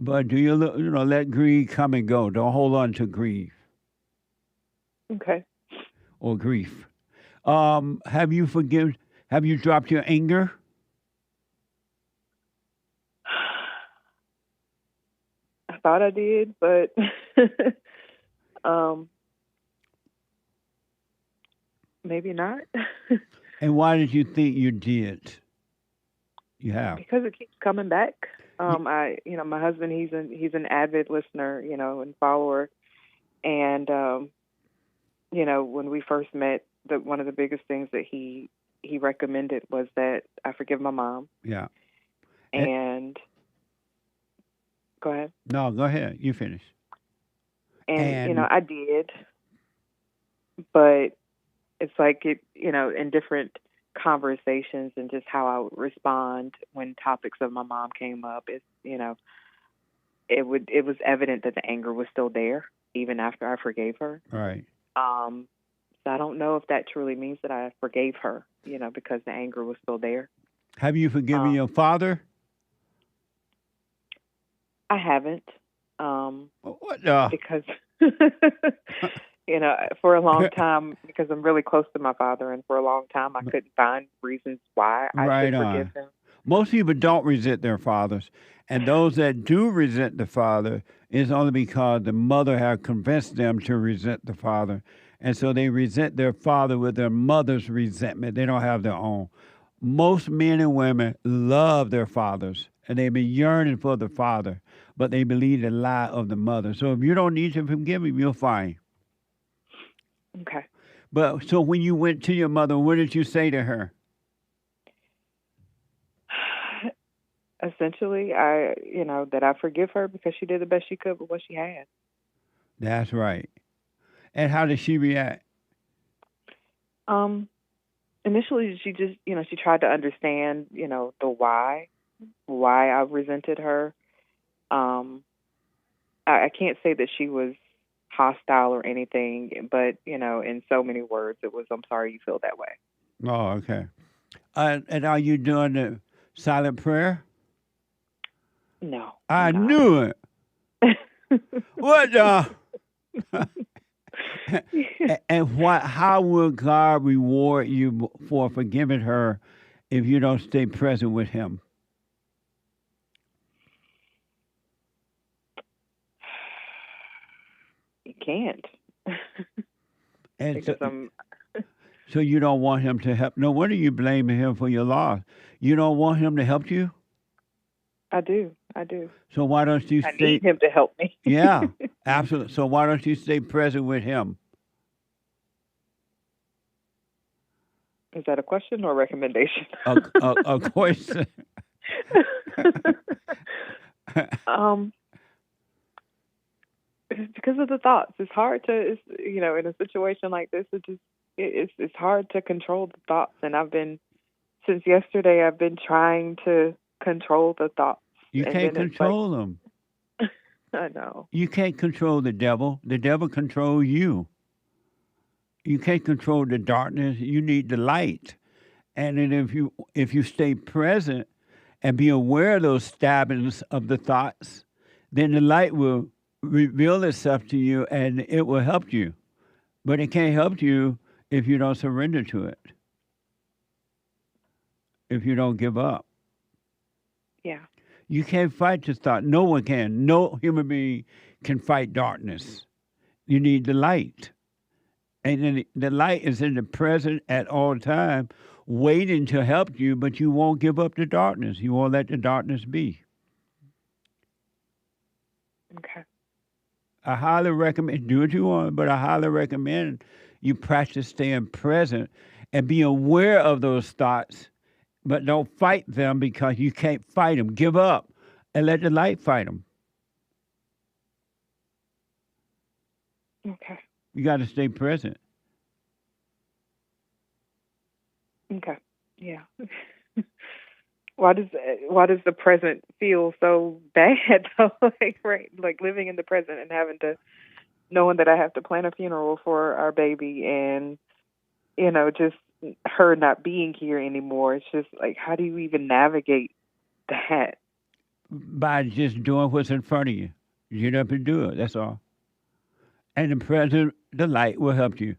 but do you let greed come and go? Don't hold on to grief. Okay. Or grief. Have you dropped your anger? I thought I did, but maybe not. And why did you think you did? You have. Because it keeps coming back. My husband, he's an avid listener, and follower. And, when we first met, one of the biggest things that he recommended was that I forgive my mom. Yeah. And go ahead. No, go ahead. You finish. And I did, but it's like in different conversations and just how I would respond when topics of my mom came up, it was evident that the anger was still there even after I forgave her. Right. So I don't know if that truly means that I forgave her, because the anger was still there. Have you forgiven your father? I haven't. What? Because for a long time, because I'm really close to my father, and for a long time I couldn't find reasons why I should forgive him. Most people don't resent their fathers, and those that do resent the father is only because the mother has convinced them to resent the father, and so they resent their father with their mother's resentment. They don't have their own. Most men and women love their fathers, and they've been yearning for the father, but they believe the lie of the mother. So if you don't need to forgive him, you're fine. Okay. But so when you went to your mother, what did you say to her? Essentially, that I forgive her because she did the best she could with what she had. That's right. And how did she react? Initially, she just, she tried to understand, the why I resented her. I can't say that she was hostile or anything, but, in so many words, it was, "I'm sorry you feel that way." Oh, okay. And are you doing the silent prayer? No. I knew it. What? And how will God reward you for forgiving her if you don't stay present with him? can't. And Because I'm so you don't want him to help. No wonder you blaming him for your loss. You don't want him to help you? I do. So why don't you I stay? need him to help me. Yeah, absolutely. So why don't you stay present with him? Is that a question or a recommendation? A question. It's because of the thoughts. It's hard to, in a situation like this, it's hard to control the thoughts. And since yesterday, I've been trying to control the thoughts. You can't control them. I know. You can't control the devil. The devil controls you. You can't control the darkness. You need the light. And then if you stay present and be aware of those stabbings of the thoughts, then the light will reveal itself to you and it will help you. But it can't help you if you don't surrender to it. If you don't give up. Yeah. You can't fight this thought. No one can. No human being can fight darkness. You need the light. And then the light is in the present at all time, waiting to help you, but you won't give up the darkness. You won't let the darkness be. Okay. I highly recommend, do what you want, but I highly recommend you practice staying present and be aware of those thoughts, but don't fight them because you can't fight them. Give up and let the light fight them. Okay. You got to stay present. Okay. Yeah. Why does the present feel so bad though? Like living in the present and knowing that I have to plan a funeral for our baby and just her not being here anymore. It's just like, how do you even navigate that? By just doing what's in front of you. Get up and do it. That's all. And the present, the light will help you.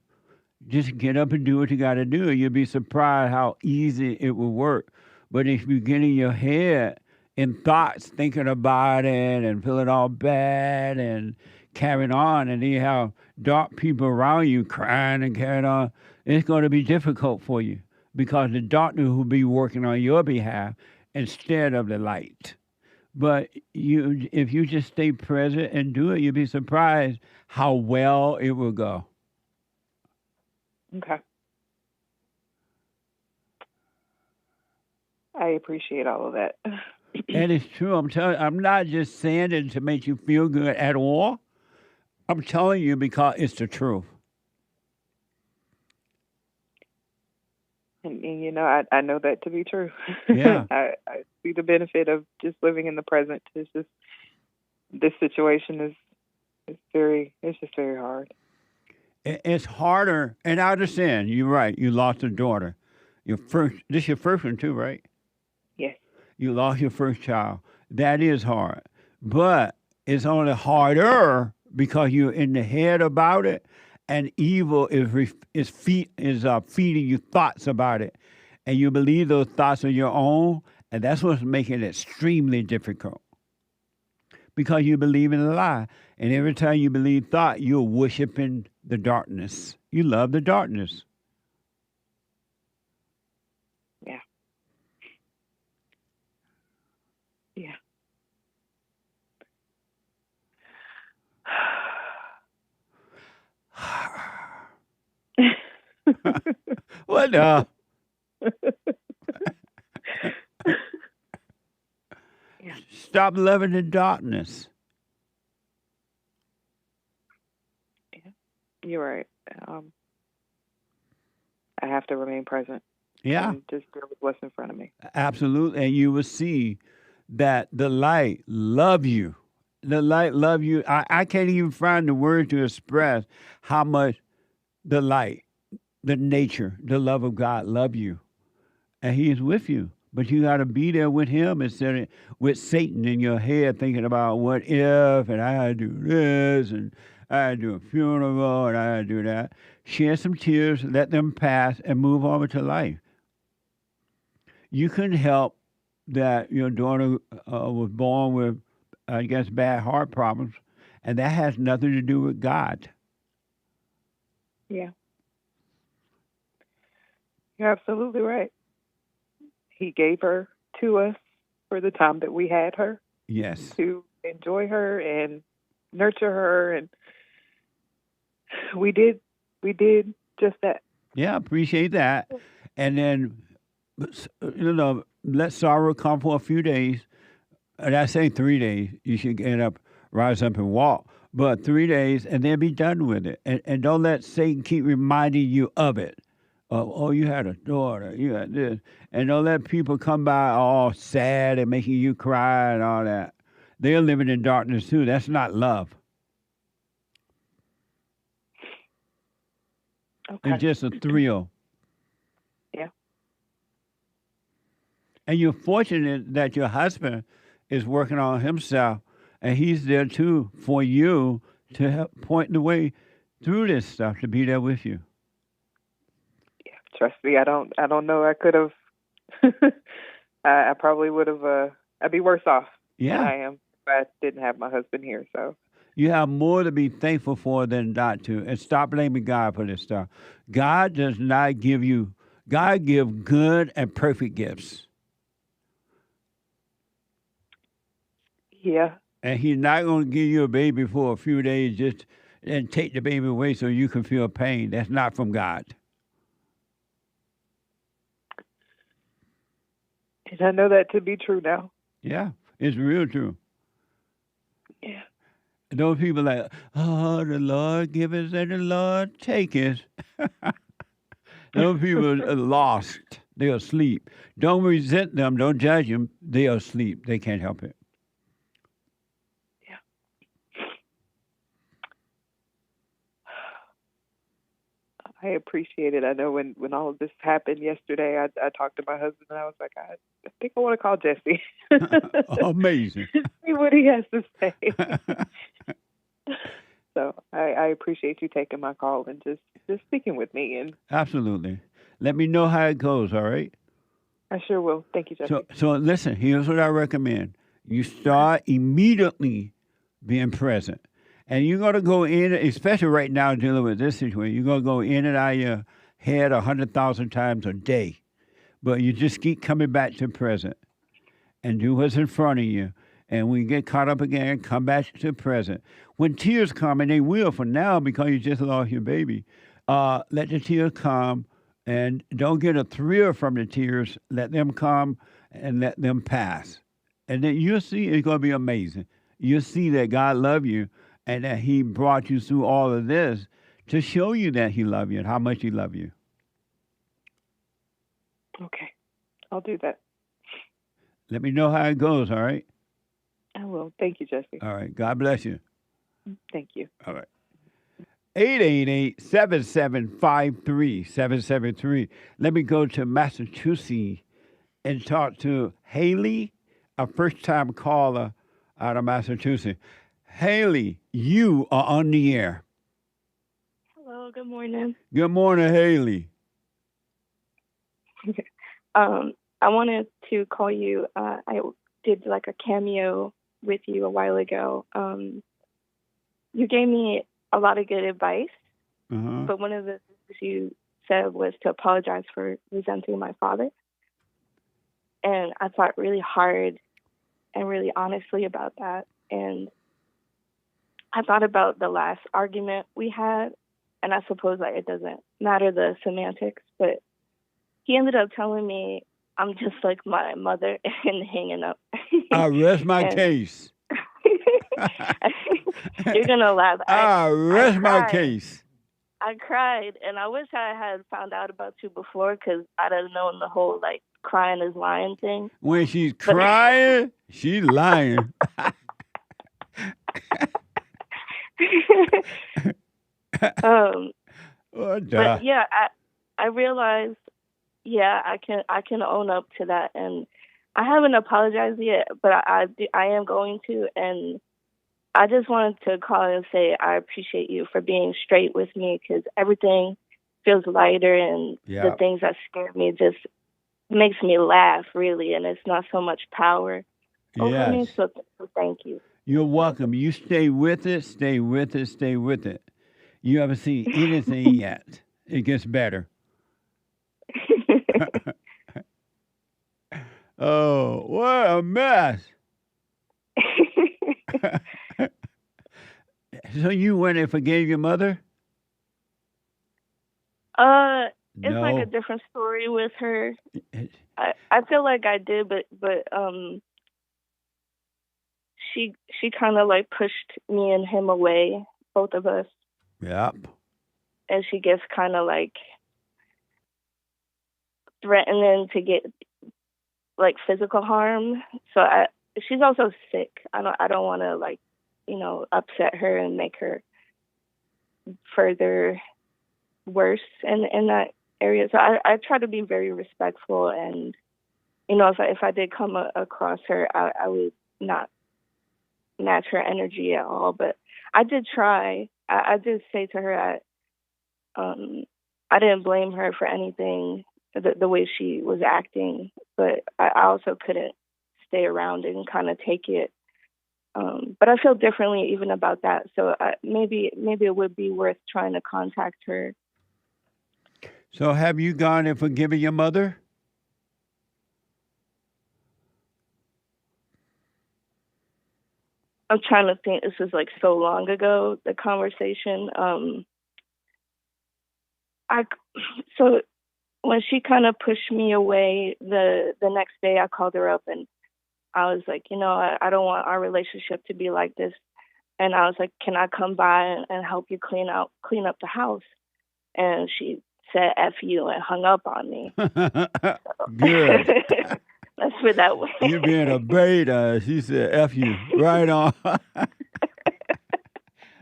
Just get up and do what you got to do. You'll be surprised how easy it will work. But if you get in your head in thoughts, thinking about it and feeling all bad and carrying on, and then you have dark people around you crying and carrying on, it's going to be difficult for you because the darkness will be working on your behalf instead of the light. But if you just stay present and do it, you'll be surprised how well it will go. Okay. I appreciate all of that. And it's true. I'm telling you, I'm not just saying it to make you feel good at all. I'm telling you because it's the truth. And I know that to be true. Yeah. I see the benefit of just living in the present. It's just, this situation it's just very hard. It's harder, and I understand. You're right. You lost a daughter. This is your first one too, right? Yes. You lost your first child. That is hard. But it's only harder because you're in the head about it, and evil is feeding you thoughts about it. And you believe those thoughts are your own, and that's what's making it extremely difficult. Because you believe in a lie. And every time you believe thought, you're worshiping the darkness. You love the darkness. Yeah. Yeah. What the? Yeah. Stop loving the darkness. Yeah. You're right. I have to remain present. Yeah. And just deal with what's in front of me. Absolutely. And you will see that the light love you. The light love you. I can't even find the word to express how much the light, the nature, the love of God love you. And he is with you. But you got to be there with him instead of with Satan in your head thinking about what if, and I got to do this, and I got to do a funeral, and I got to do that. Shed some tears, let them pass, and move on with your life. You couldn't help that your daughter was born with, I guess, bad heart problems, And that has nothing to do with God. Yeah. You're absolutely right. He gave her to us for the time that we had her. Yes. To enjoy her and nurture her, and we did just that. Yeah, appreciate that. And then, let sorrow come for a few days. And I say 3 days. You should get up, rise up and walk. But 3 days, and then be done with it. And don't let Satan keep reminding you of it. Oh, you had a daughter, you had this. And don't let people come by all sad and making you cry and all that. They're living in darkness too. That's not love. Okay. It's just a thrill. Yeah. And you're fortunate that your husband is working on himself, and he's there too for you to help point the way through this stuff, to be there with you. Trust me, I don't know. I could have. I probably would have. I'd be worse off than I am if I didn't have my husband here. So you have more to be thankful for than not to, and stop blaming God for this stuff. God does not give you. God gives good and perfect gifts. Yeah. And He's not going to give you a baby for a few days and take the baby away so you can feel pain. That's not from God. And I know that to be true now. Yeah, it's real true. Yeah. Those people like, oh, the Lord giveth and the Lord taketh. Those people are lost. They're asleep. Don't resent them. Don't judge them. They are asleep. They can't help it. I appreciate it. I know when all of this happened yesterday, I talked to my husband and I was like, I think I want to call Jesse. Amazing. See what he has to say. So I appreciate you taking my call and just speaking with me. And absolutely. Let me know how it goes, all right? I sure will. Thank you, Jesse. So listen, here's what I recommend. You start immediately being present. And you're going to go in, especially right now dealing with this situation, you're going to go in and out of your head 100,000 times a day. But you just keep coming back to present and do what's in front of you. And when you get caught up again, come back to present. When tears come, and they will for now because you just lost your baby, let the tears come and don't get a thrill from the tears. Let them come and let them pass. And then you'll see it's going to be amazing. You'll see that God loves you. And that He brought you through all of this to show you that He loves you and how much He loves you. Okay. I'll do that. Let me know how it goes, all right? I will. Thank you, Jesse. All right. God bless you. Thank you. All right. 888-7753-773. Let me go to Massachusetts and talk to Haley, a first-time caller out of Massachusetts. Haley, you are on the air. Hello, good morning. Good morning, Haley. I wanted to call you. I did like a cameo with you a while ago. You gave me a lot of good advice, but one of the things you said was to apologize for resenting my father. And I thought really hard and really honestly about that. And I thought about the last argument we had, and I suppose like it doesn't matter the semantics, but he ended up telling me I'm just like my mother and hanging up. I rest my case. You're going to laugh. I rest my case. I cried, and I wish I had found out about you before because I'd have known the whole like crying is lying thing. When she's crying, she's lying. But yeah, I realized, yeah, I can own up to that, and I haven't apologized yet, but I am going to, and I just wanted to call and say I appreciate you for being straight with me because everything feels lighter, and the things that scare me just makes me laugh, really, and it's not so much power over me, so thank you. You're welcome. You stay with it, stay with it, stay with it. You haven't seen anything yet. It gets better. Oh, what a mess. So you went and forgave your mother? It's like No. a different story with her. I feel like I did, but she kind of like pushed me and him away, both of us, Yep. and she gets kind of like threatening to get like physical harm. So she's also sick. I don't want to like, upset her and make her further worse in that area. So I try to be very respectful, and if I did come across her, I would not match her energy at all. But I did try. I did say to her, I didn't blame her for anything, the way she was acting, but I also couldn't stay around and kind of take it. But I feel differently even about that. So maybe it would be worth trying to contact her. So have you gone and forgiven your mother? I'm trying to think. This was like so long ago, the conversation. So when she kind of pushed me away, the next day I called her up and I was like, I don't want our relationship to be like this. And I was like, can I come by and help you clean up the house? And she said, F you, and hung up on me. Good. Let's put it that way. You're being a beta. She said, F you. Right on.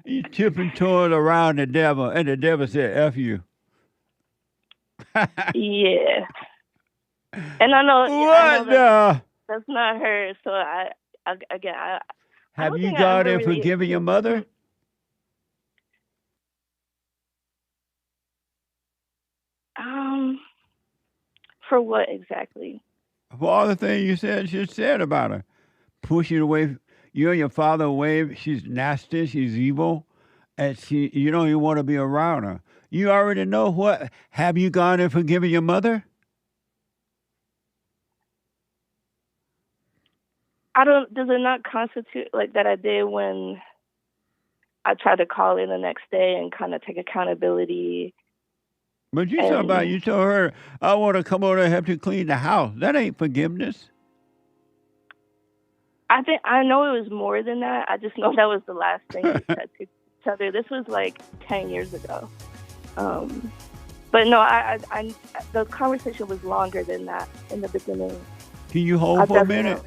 You tiptoeing around the devil, and the devil said, F you. Yeah. And I know that's not her. So I have you think gone I and ever really- forgiven your mother? For what exactly? For all the things she said about her. Push you away, you and your father away. She's nasty, she's evil, and you don't even want to be around her. You already know what. Have you gone and forgiven your mother? Does it not constitute like that I did when I tried to call in the next day and kind of take accountability? But you told her, I want to come over and help you clean the house. That ain't forgiveness. I know it was more than that. I just know that was the last thing we said to each other. This was like 10 years ago. But no, the conversation was longer than that in the beginning. Can you hold for a minute?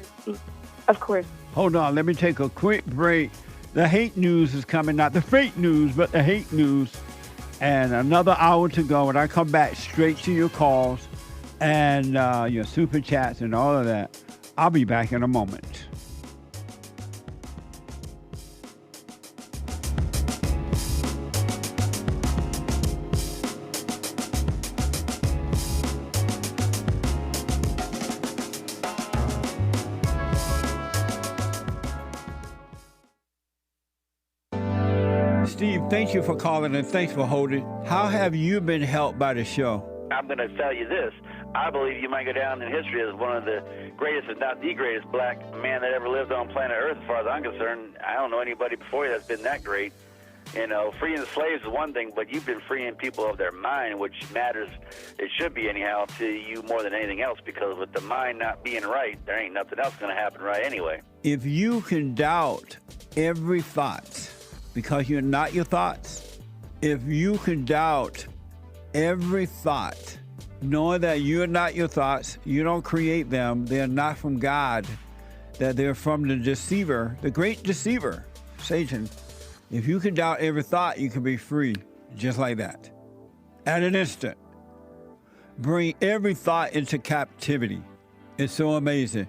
Of course. Hold on. Let me take a quick break. The hate news is coming, not the fake news, but the hate news. And another hour to go. And I come back straight to your calls and your super chats and all of that. I'll be back in a moment. Steve, thank you for calling and thanks for holding. How have you been helped by the show? I'm going to tell you this. I believe you might go down in history as one of the greatest, if not the greatest, black man that ever lived on planet Earth, as far as I'm concerned. I don't know anybody before you that's been that great. Freeing the slaves is one thing, but you've been freeing people of their mind, which matters, it should be anyhow, to you more than anything else, because with the mind not being right, there ain't nothing else going to happen right anyway. If you can doubt every thought, because you're not your thoughts, if you can doubt every thought, knowing that you're not your thoughts, you don't create them, they're not from God, that they're from the deceiver, the great deceiver, Satan. If you can doubt every thought, you can be free, just like that. At an instant. Bring every thought into captivity. It's so amazing.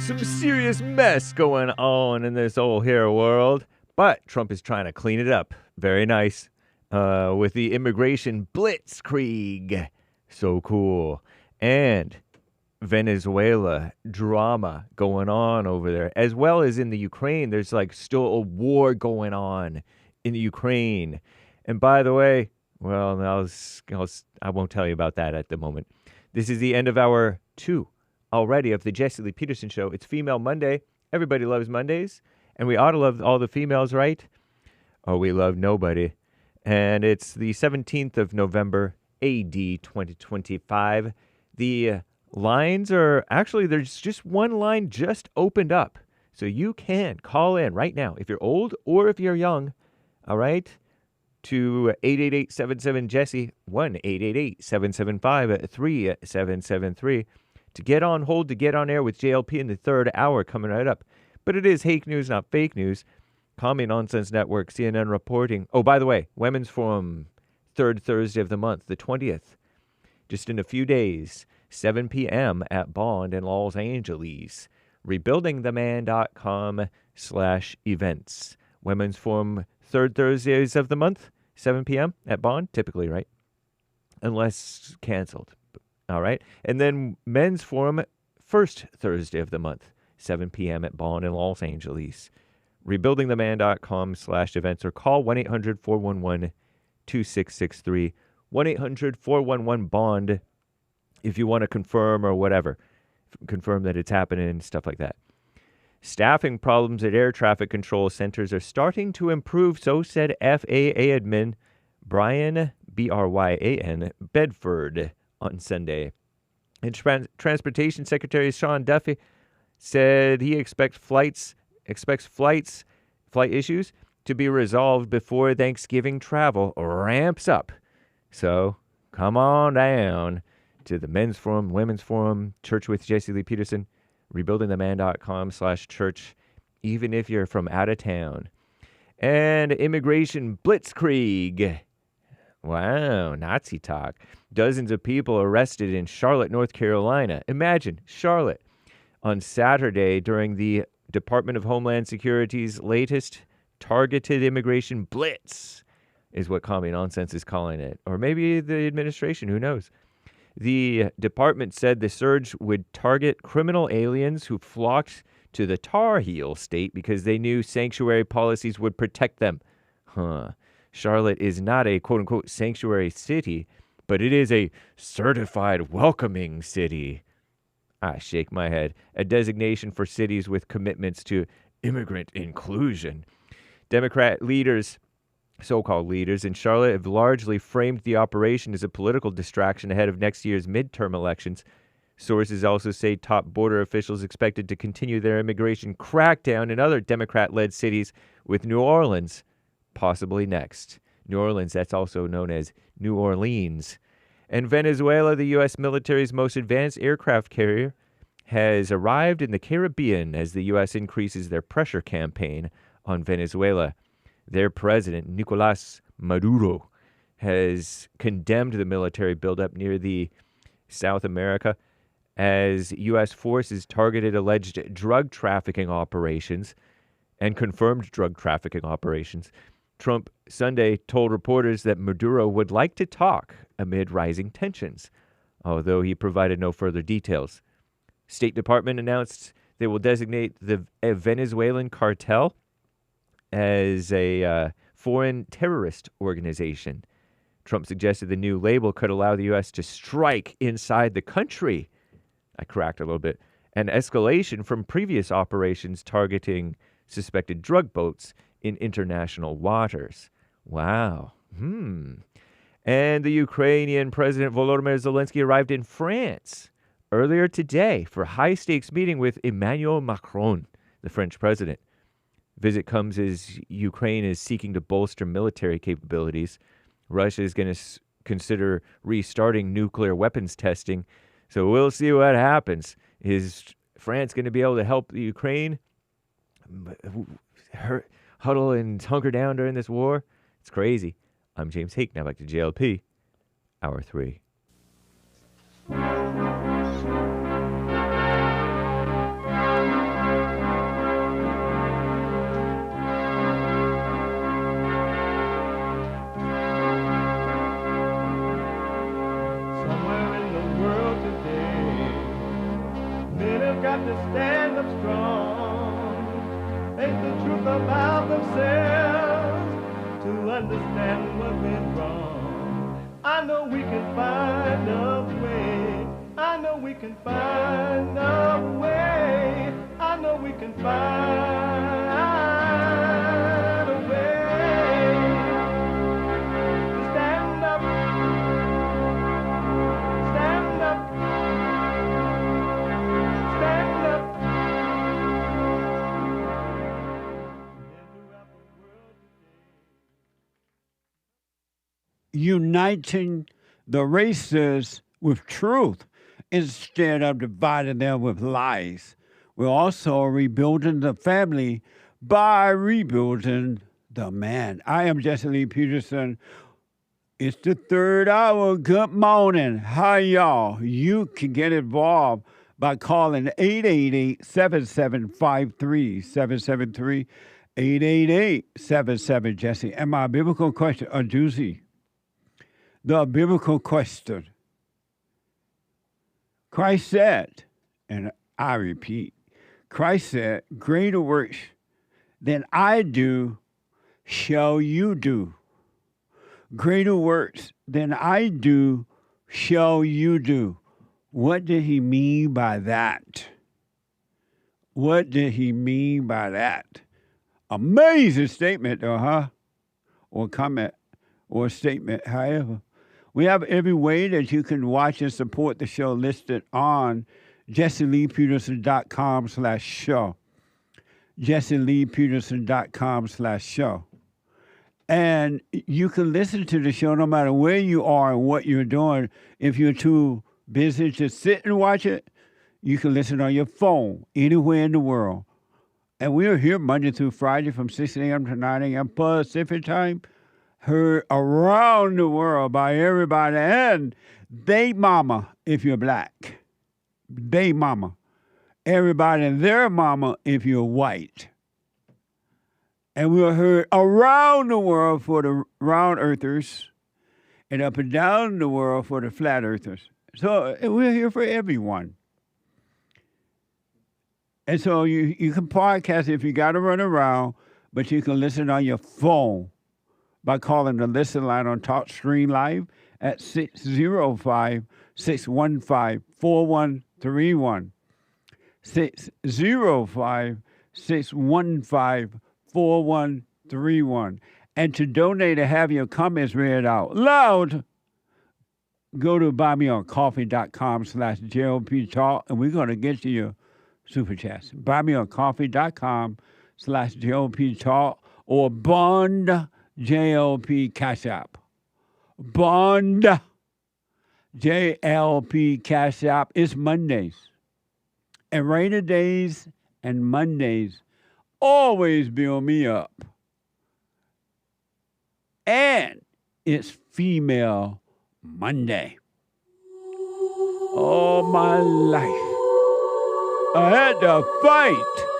Some serious mess going on in this old here world, but Trump is trying to clean it up. Very nice. with the immigration blitzkrieg. So cool. And Venezuela drama going on over there, as well as in the Ukraine. There's like still a war going on in the Ukraine. And by the way, well, I won't tell you about that at the moment. This is the end of hour 2 already of the Jesse Lee Peterson Show. It's Female Monday. Everybody loves Mondays, and we ought to love all the females, right? Oh, we love nobody. And it's the 17th of November, AD 2025. The lines are actually, there's just one line just opened up. So you can call in right now if you're old or if you're young, all right, to 888-77-JESSE, 1-888-775-3773 to get on hold, to get on air with JLP in the third hour coming right up. But it is hake news, not fake news. Commie Nonsense Network, CNN reporting. Oh, by the way, Women's Forum, third Thursday of the month, the 20th. Just in a few days, 7 p.m. at Bond in Los Angeles. Rebuildingtheman.com/events. Women's Forum, third Thursdays of the month, 7 p.m. at Bond, typically, right? Unless canceled. All right. And then Men's Forum, first Thursday of the month, 7 p.m. at Bond in Los Angeles. Rebuildingtheman.com/events or call 1-800-411-2663. 1-800-411-BOND if you want to confirm or whatever. Confirm that it's happening and stuff like that. Staffing problems at air traffic control centers are starting to improve, so said FAA admin Brian, B-R-Y-A-N, Bedford on Sunday. And Transportation Secretary Sean Duffy said he expects flight issues to be resolved before Thanksgiving travel ramps up. So come on down to the Men's Forum, Women's Forum, Church with Jesse Lee Peterson, rebuildingtheman.com/church, even if you're from out of town. And immigration blitzkrieg. Wow, Nazi talk. Dozens of people arrested in Charlotte, North Carolina. Imagine, Charlotte. On Saturday, during the Department of Homeland Security's latest targeted immigration blitz, is what Commie Nonsense is calling it. Or maybe the administration, who knows? The department said the surge would target criminal aliens who flocked to the Tar Heel state because they knew sanctuary policies would protect them. Charlotte is not a quote-unquote sanctuary city, but it is a certified welcoming city. I shake my head. A designation for cities with commitments to immigrant inclusion. Democrat leaders, so-called leaders in Charlotte, have largely framed the operation as a political distraction ahead of next year's midterm elections. Sources also say top border officials expected to continue their immigration crackdown in other Democrat-led cities, with New Orleans possibly next. New Orleans, that's also known as New Orleans. And Venezuela, the U.S. military's most advanced aircraft carrier, has arrived in the Caribbean as the U.S. increases their pressure campaign on Venezuela. Their president, Nicolás Maduro, has condemned the military buildup near the South America as U.S. forces targeted alleged drug trafficking operations and confirmed drug trafficking operations. Trump Sunday told reporters that Maduro would like to talk amid rising tensions, although he provided no further details. State Department announced they will designate the Venezuelan cartel as a foreign terrorist organization. Trump suggested the new label could allow the U.S. to strike inside the country. I cracked a little bit. An escalation from previous operations targeting suspected drug boats in international waters. Wow. And the Ukrainian President Volodymyr Zelensky arrived in France earlier today for a high-stakes meeting with Emmanuel Macron, the French president. Visit comes as Ukraine is seeking to bolster military capabilities. Russia is going to consider restarting nuclear weapons testing. So we'll see what happens. Is France going to be able to help the Ukraine huddle and hunker down during this war? It's crazy. I'm James Hake. Now back to JLP, Hour 3. have to stand up strong. Face the truth about themselves to understand what went wrong. I know we can find a way. I know we can find a way. I know we can find a way to stand up, stand up, stand up. Uniting the races with truth instead of dividing them with lies. We're also rebuilding the family by rebuilding the man. I am Jesse Lee Peterson. It's the third hour. Good morning. Hi, y'all. You can get involved by calling 888-7753-773, 888-77-JESSE. And my biblical question, a doozy. The biblical question. Christ said, and I repeat, Christ said, greater works than I do shall you do. Greater works than I do shall you do. What did he mean by that? What did he mean by that? Amazing statement, though, huh? Or comment or statement, however. We have every way that you can watch and support the show listed on jesseleepeterson.com/show. jesseleepeterson.com/show. And you can listen to the show no matter where you are and what you're doing. If you're too busy to sit and watch it, you can listen on your phone anywhere in the world. And we are here Monday through Friday from 6 a.m. to 9 a.m. Pacific time. Heard around the world by everybody and they mama if you're black. They mama. Everybody and their mama if you're white. And we are heard around the world for the round earthers and up and down the world for the flat earthers. So we're here for everyone. And so you can podcast if you got to run around, but you can listen on your phone by calling the listen line on TalkStream Live at 605-615-4131. 605-615-4131. And to donate and have your comments read out loud, go to buymeacoffee.com/JLP Talk, and we're going to get to your super chats. Buymeacoffee.com/JLP Talk or Bond JLP Cash App. Bond JLP Cash App. It's Mondays. And rainy days and Mondays always build me up. And it's Female Monday. All my life, I had to fight.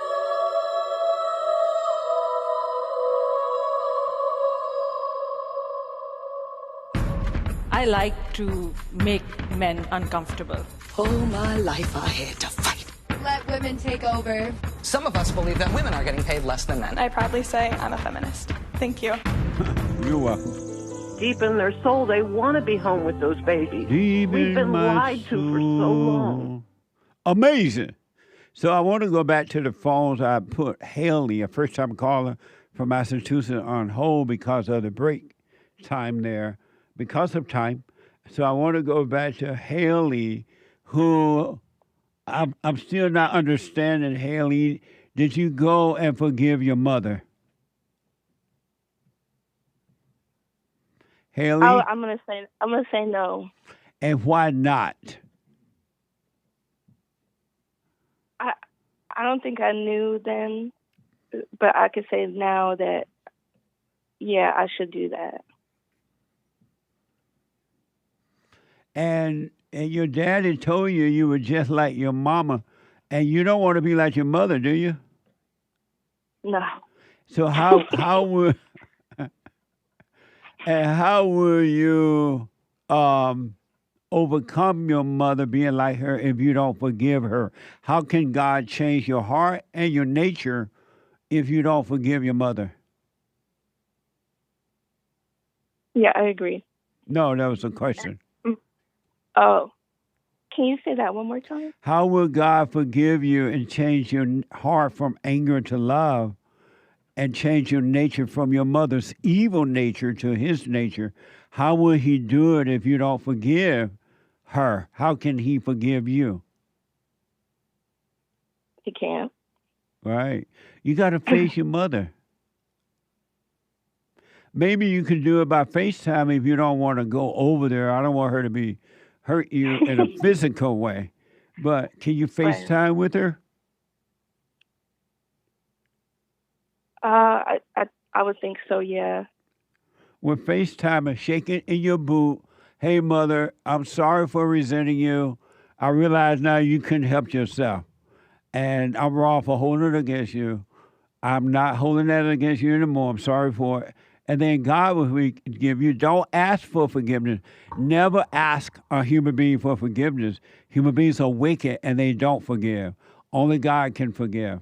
I like to make men uncomfortable. All my life I had to fight. Let women take over. Some of us believe that women are getting paid less than men. I proudly say I'm a feminist. Thank you. You're welcome. Deep in their soul, they want to be home with those babies. Deep We've been lied to for so long. Amazing. So I want to go back to the phones. I put Haley, a first-time caller from Massachusetts, on hold because of the break time there. Because of time. So I want to go back to Haley, who I'm still not understanding. Haley, did you go and forgive your mother? Haley? I'm gonna say no. And why not? I don't think I knew then, but I could say now that yeah, I should do that. And your daddy told you you were just like your mama, and you don't want to be like your mother, do you? No. So how would and how will you overcome your mother being like her if you don't forgive her? How can God change your heart and your nature if you don't forgive your mother? Yeah, I agree. No, that was a question. Oh, can you say that one more time? How will God forgive you and change your heart from anger to love and change your nature from your mother's evil nature to his nature? How will he do it if you don't forgive her? How can he forgive you? He can't. Right. You got to face your mother. Maybe you can do it by FaceTime if you don't want to go over there. I don't want her to hurt you in a physical way. But can you FaceTime with her? I would think so, yeah. With FaceTime and shaking in your boot, hey, mother, I'm sorry for resenting you. I realize now you couldn't help yourself. And I'm wrong for holding it against you. I'm not holding that against you anymore. I'm sorry for it. And then God will forgive you. Don't ask for forgiveness. Never ask a human being for forgiveness. Human beings are wicked and they don't forgive. Only God can forgive.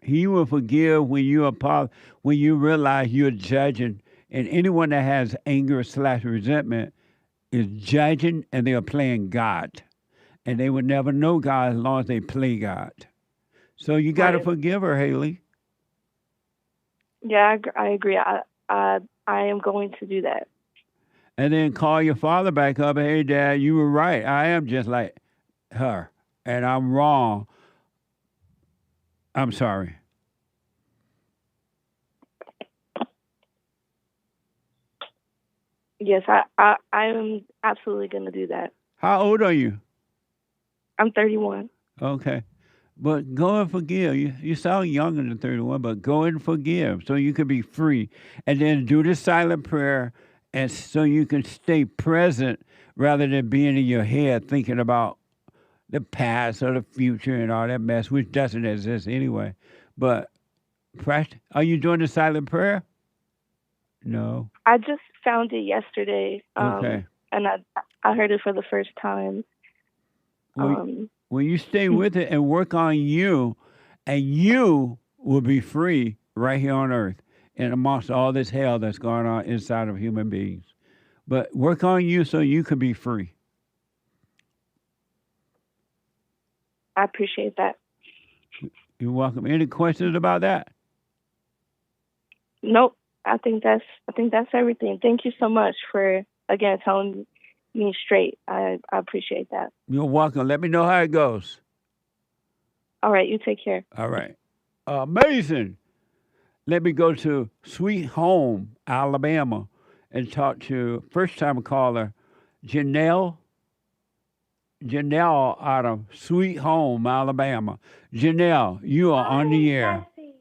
He will forgive when you realize you're judging. And anyone that has anger / resentment is judging and they are playing God. And they would never know God as long as they play God. So you got to forgive her, Haley. Yeah, I agree. I am going to do that. And then call your father back up. Hey, Dad, you were right. I am just like her. And I'm wrong. I'm sorry. Yes, I am absolutely going to do that. How old are you? I'm 31. Okay. But go and forgive. You sound younger than 31, but go and forgive so you can be free. And then do the silent prayer and so you can stay present rather than being in your head thinking about the past or the future and all that mess, which doesn't exist anyway. But are you doing the silent prayer? No. I just found it yesterday. Okay. And I heard it for the first time. When you stay with it and work on you, and you will be free right here on earth and amongst all this hell that's going on inside of human beings. But work on you so you can be free. I appreciate that. You're welcome. Any questions about that? Nope. I think that's everything. Thank you so much for, again, telling me straight. I appreciate that. You're welcome. Let me know how it goes. All right. You take care. All right. Amazing. Let me go to Sweet Home, Alabama, and talk to first-time caller, Janelle out of Sweet Home, Alabama. Janelle, you are on the air. Jesse.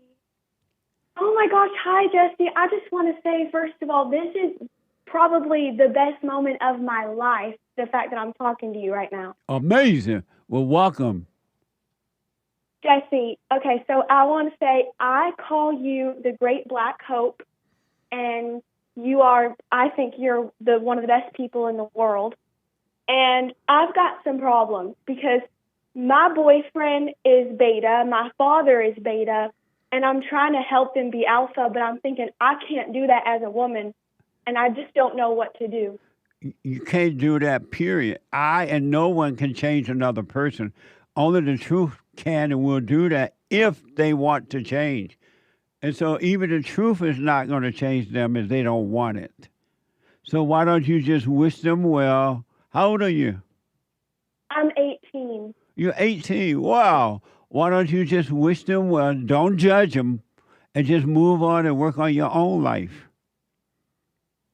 Oh my gosh. Hi, Jesse. I just want to say, first of all, this is probably the best moment of my life, the fact that I'm talking to you right now. Amazing. Well, welcome. Jesse, okay, so I want to say I call you the Great Black Hope, and I think you're one of the best people in the world. And I've got some problems because my boyfriend is beta, my father is beta, and I'm trying to help him be alpha, but I'm thinking I can't do that as a woman, and I just don't know what to do. You can't do that, period. I and no one can change another person. Only the truth can and will do that if they want to change. And so even the truth is not going to change them if they don't want it. So why don't you just wish them well? How old are you? I'm 18. You're 18. Wow. Why don't you just wish them well? Don't judge them and just move on and work on your own life.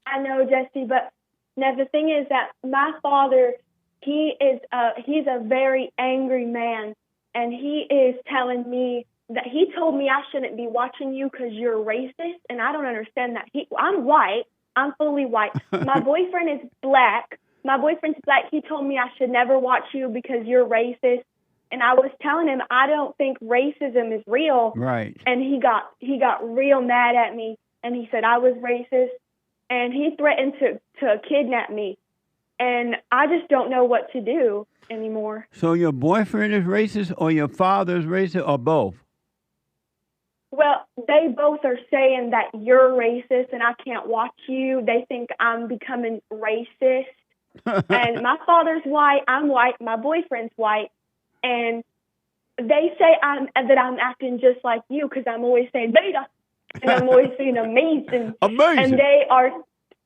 I know, Jesse, but now the thing is that my father, he's a very angry man, and he is telling me that he told me I shouldn't be watching you because you're racist, and I don't understand that. I'm white. I'm fully white. My boyfriend is black. My boyfriend's black. He told me I should never watch you because you're racist, and I was telling him I don't think racism is real. Right. And he got real mad at me. and he said I was racist, and he threatened to kidnap me. And I just don't know what to do anymore. So your boyfriend is racist or your father is racist or both? Well, they both are saying that you're racist and I can't watch you. They think I'm becoming racist. And my father's white, I'm white, my boyfriend's white. And they say that I'm acting just like you because I'm always saying beta. And I'm always saying amazing. Amazing. And they are,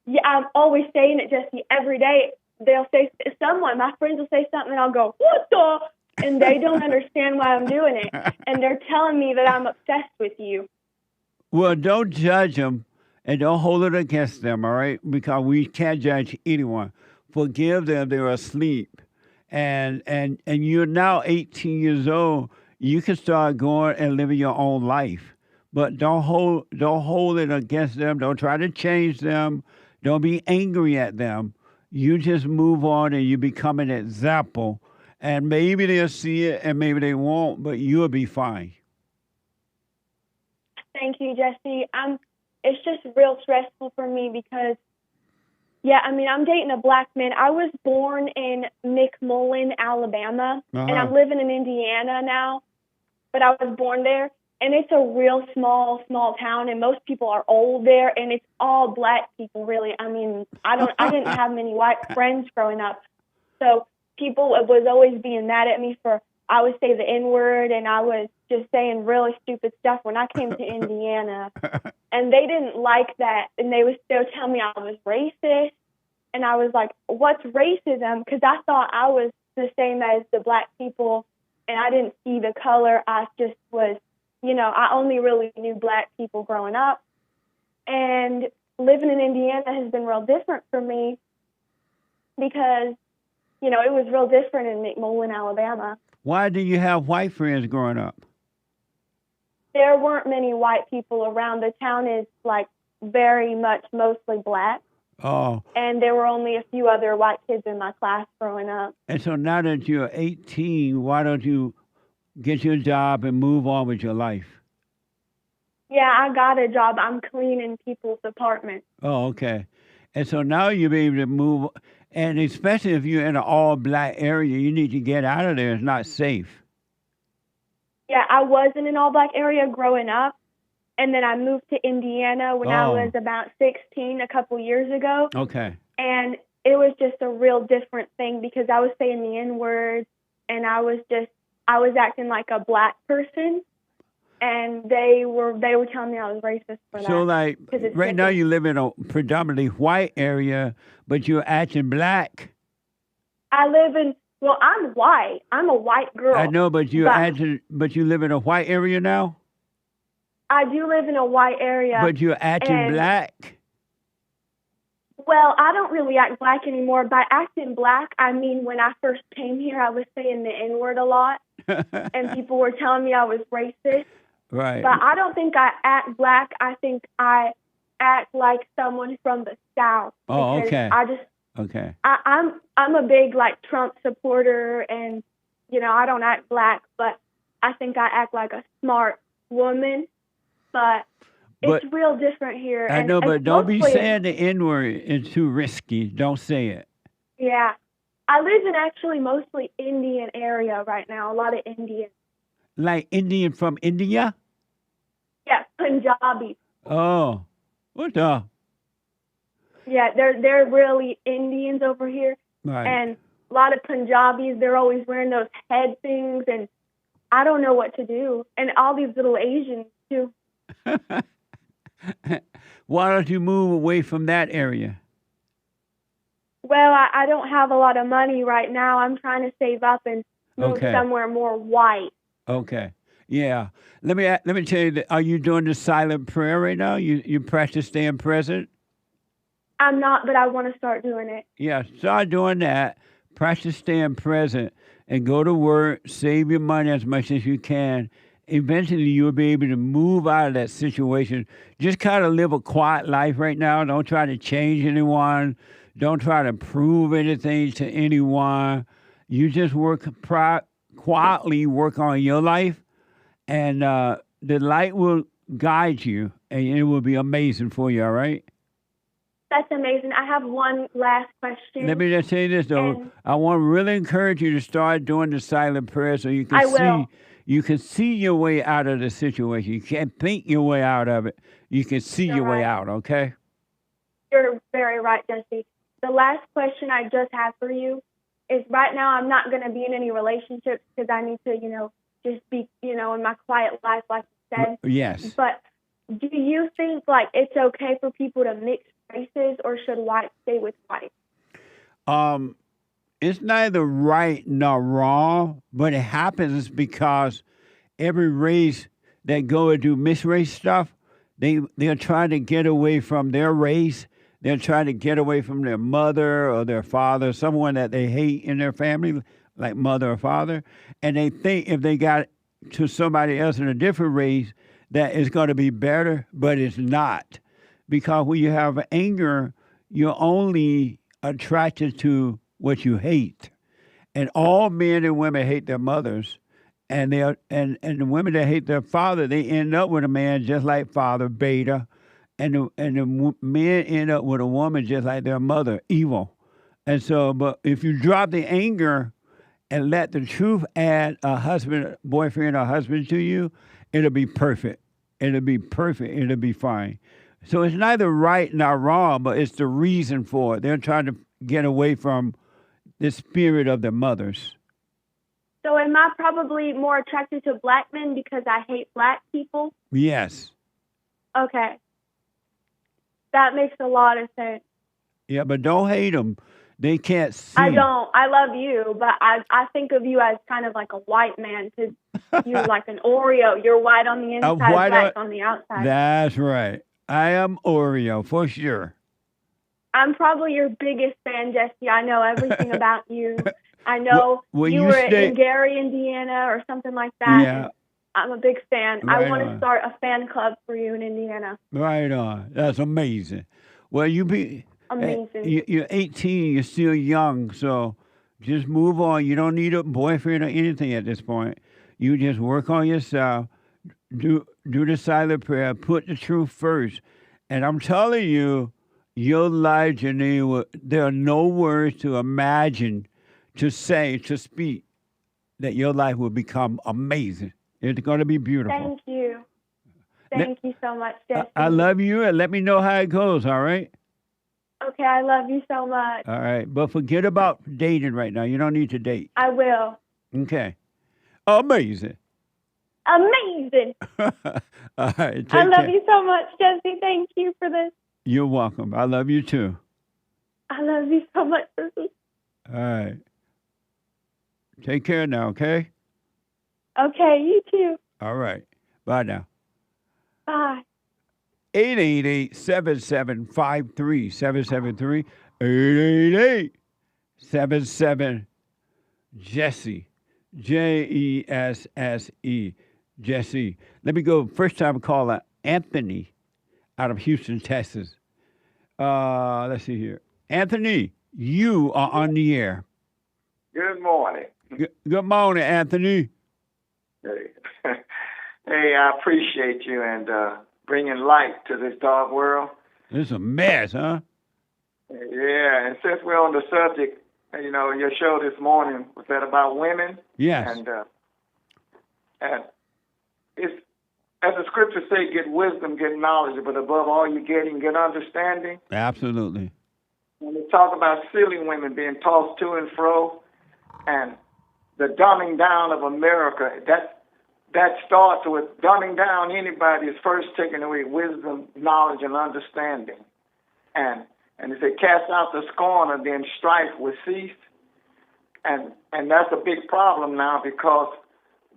yeah, I'm always saying it, Jesse, every day. They'll say, my friends will say something and I'll go, what the? And they don't understand why I'm doing it. And they're telling me that I'm obsessed with you. Well, don't judge them and don't hold it against them, all right? Because we can't judge anyone. Forgive them, they're asleep. And you're now 18 years old. You can start going and living your own life. But don't hold it against them. Don't try to change them. Don't be angry at them. You just move on and you become an example. And maybe they'll see it and maybe they won't, but you'll be fine. Thank you, Jesse. It's just real stressful for me because, I'm dating a black man. I was born in Mourne, Alabama, and I'm living in Indiana now, but I was born there. And it's a real small town, and most people are old there, and it's all black people, really. I didn't have many white friends growing up. So people was always being mad at me for, I would say the N-word, and I was just saying really stupid stuff when I came to Indiana. And they didn't like that, and they would tell me I was racist. And I was like, what's racism? Because I thought I was the same as the black people, and I didn't see the color. I just was... I only really knew black people growing up. And living in Indiana has been real different for me because, it was real different in Mourne, Alabama. Why did you have white friends growing up? There weren't many white people around. The town is, very much mostly black. Oh. And there were only a few other white kids in my class growing up. And so now that you're 18, why don't you get your job and move on with your life? Yeah, I got a job. I'm cleaning people's apartments. Oh, okay. And so now you'll be able to move, and especially if you're in an all-black area, you need to get out of there. It's not safe. Yeah, I was in an all-black area growing up, and then I moved to Indiana when I was about 16 a couple years ago. Okay. And it was just a real different thing because I was saying the N-word, and I was acting like a black person, and they were telling me I was racist for that. So, right now you live in a predominantly white area, but you're acting black. I'm white. I'm a white girl. I know, but you live in a white area now? I do live in a white area. But you're acting black? Well, I don't really act black anymore. By acting black, I mean when I first came here, I was saying the N-word a lot. And people were telling me I was racist. Right. But I don't think I act black. I think I act like someone from the South. Oh, okay. Okay. I'm a big Trump supporter, and I don't act black, but I think I act like a smart woman. But it's real different here. I know, but don't be saying the N-word. It's too risky. Don't say it. Yeah. I live in actually mostly Indian area right now, a lot of Indian. Like Indian from India? Yeah, Punjabi. Oh, what the? Yeah, they're really Indians over here. Right. And a lot of Punjabis, they're always wearing those head things, and I don't know what to do. And all these little Asians, too. Why don't you move away from that area? Well, I don't have a lot of money right now. I'm trying to save up and move somewhere more white. Okay. Yeah. Let me tell you, are you doing the silent prayer right now? You practice staying present? I'm not, but I want to start doing it. Yeah, start doing that. Practice staying present and go to work. Save your money as much as you can. Eventually, you'll be able to move out of that situation. Just kind of live a quiet life right now. Don't try to change anyone. Don't try to prove anything to anyone. You just quietly work on your life, and the light will guide you, and it will be amazing for you, all right? That's amazing. I have one last question. Let me just say this, though. And I want to really encourage you to start doing the silent prayer so you I can will. you can see your way out of the situation. You can't think your way out of it. You can see You're your way right. out, okay? You're very right, Jesse. The last question I just have for you is right now I'm not going to be in any relationships because I need to, just be, in my quiet life, like you said. Yes. But do you think, it's okay for people to mix races, or should white stay with white? It's neither right nor wrong, but it happens because every race that go and do mixed race stuff, they're trying to get away from their race. They're trying to get away from their mother or their father, someone that they hate in their family, like mother or father. And they think if they got to somebody else in a different race, that it's going to be better, but it's not. Because when you have anger, you're only attracted to what you hate. And all men and women hate their mothers. And the women that hate their father, they end up with a man just like father, beta. And the men end up with a woman just like their mother, evil. And so, but if you drop the anger and let the truth add a boyfriend or husband to you, it'll be perfect. It'll be perfect. It'll be fine. So it's neither right nor wrong, but it's the reason for it. They're trying to get away from the spirit of their mothers. So am I probably more attracted to black men because I hate black people? Yes. Okay. That makes a lot of sense. Yeah, but don't hate them. They can't see. I don't. I love you, but I think of you as kind of like a white man. To you, like an Oreo. You're white on the inside, black on the outside. That's right. I am Oreo, for sure. I'm probably your biggest fan, Jesse. I know everything about you. I know you were in Gary, Indiana, or something like that. Yeah. I'm a big fan. Right I want on. to start a fan club for you in Indiana. Right on. That's amazing. Well, Amazing. You're 18. You're still young, so just move on. You don't need a boyfriend or anything at this point. You just work on yourself. Do the silent prayer. Put the truth first. And I'm telling you, your life, Janelle, there are no words to imagine, to say, to speak, that your life will become amazing. It's going to be beautiful. Thank you. Thank you so much, Jesse. I love you, and let me know how it goes, all right? Okay, I love you so much. All right, but forget about dating right now. You don't need to date. I will. Okay. Amazing. Amazing. All right, I love you so much, Jesse. Thank you for this. You're welcome. I love you, too. I love you so much, Jesse. All right. Take care now, okay? Okay, you too. All right. Bye now. Bye. 888-7753-773. 888-77-JESSE. Jesse. Jesse. Let me go. First time caller, Anthony, out of Houston, Texas. Let's see here. Anthony, you are on the air. Good morning. Good morning, Anthony. Hey, hey, I appreciate you and bringing light to this dark world. It's a mess, huh? Yeah, and since we're on the subject, your show this morning was that about women. Yes. And it's, as the scriptures say, get wisdom, get knowledge, but above all you get understanding. Absolutely. When we talk about silly women being tossed to and fro, and the dumbing down of America, that starts with dumbing down anybody is first taking away wisdom, knowledge, and understanding. And they say, cast out the scorner, then strife will cease. And that's a big problem now because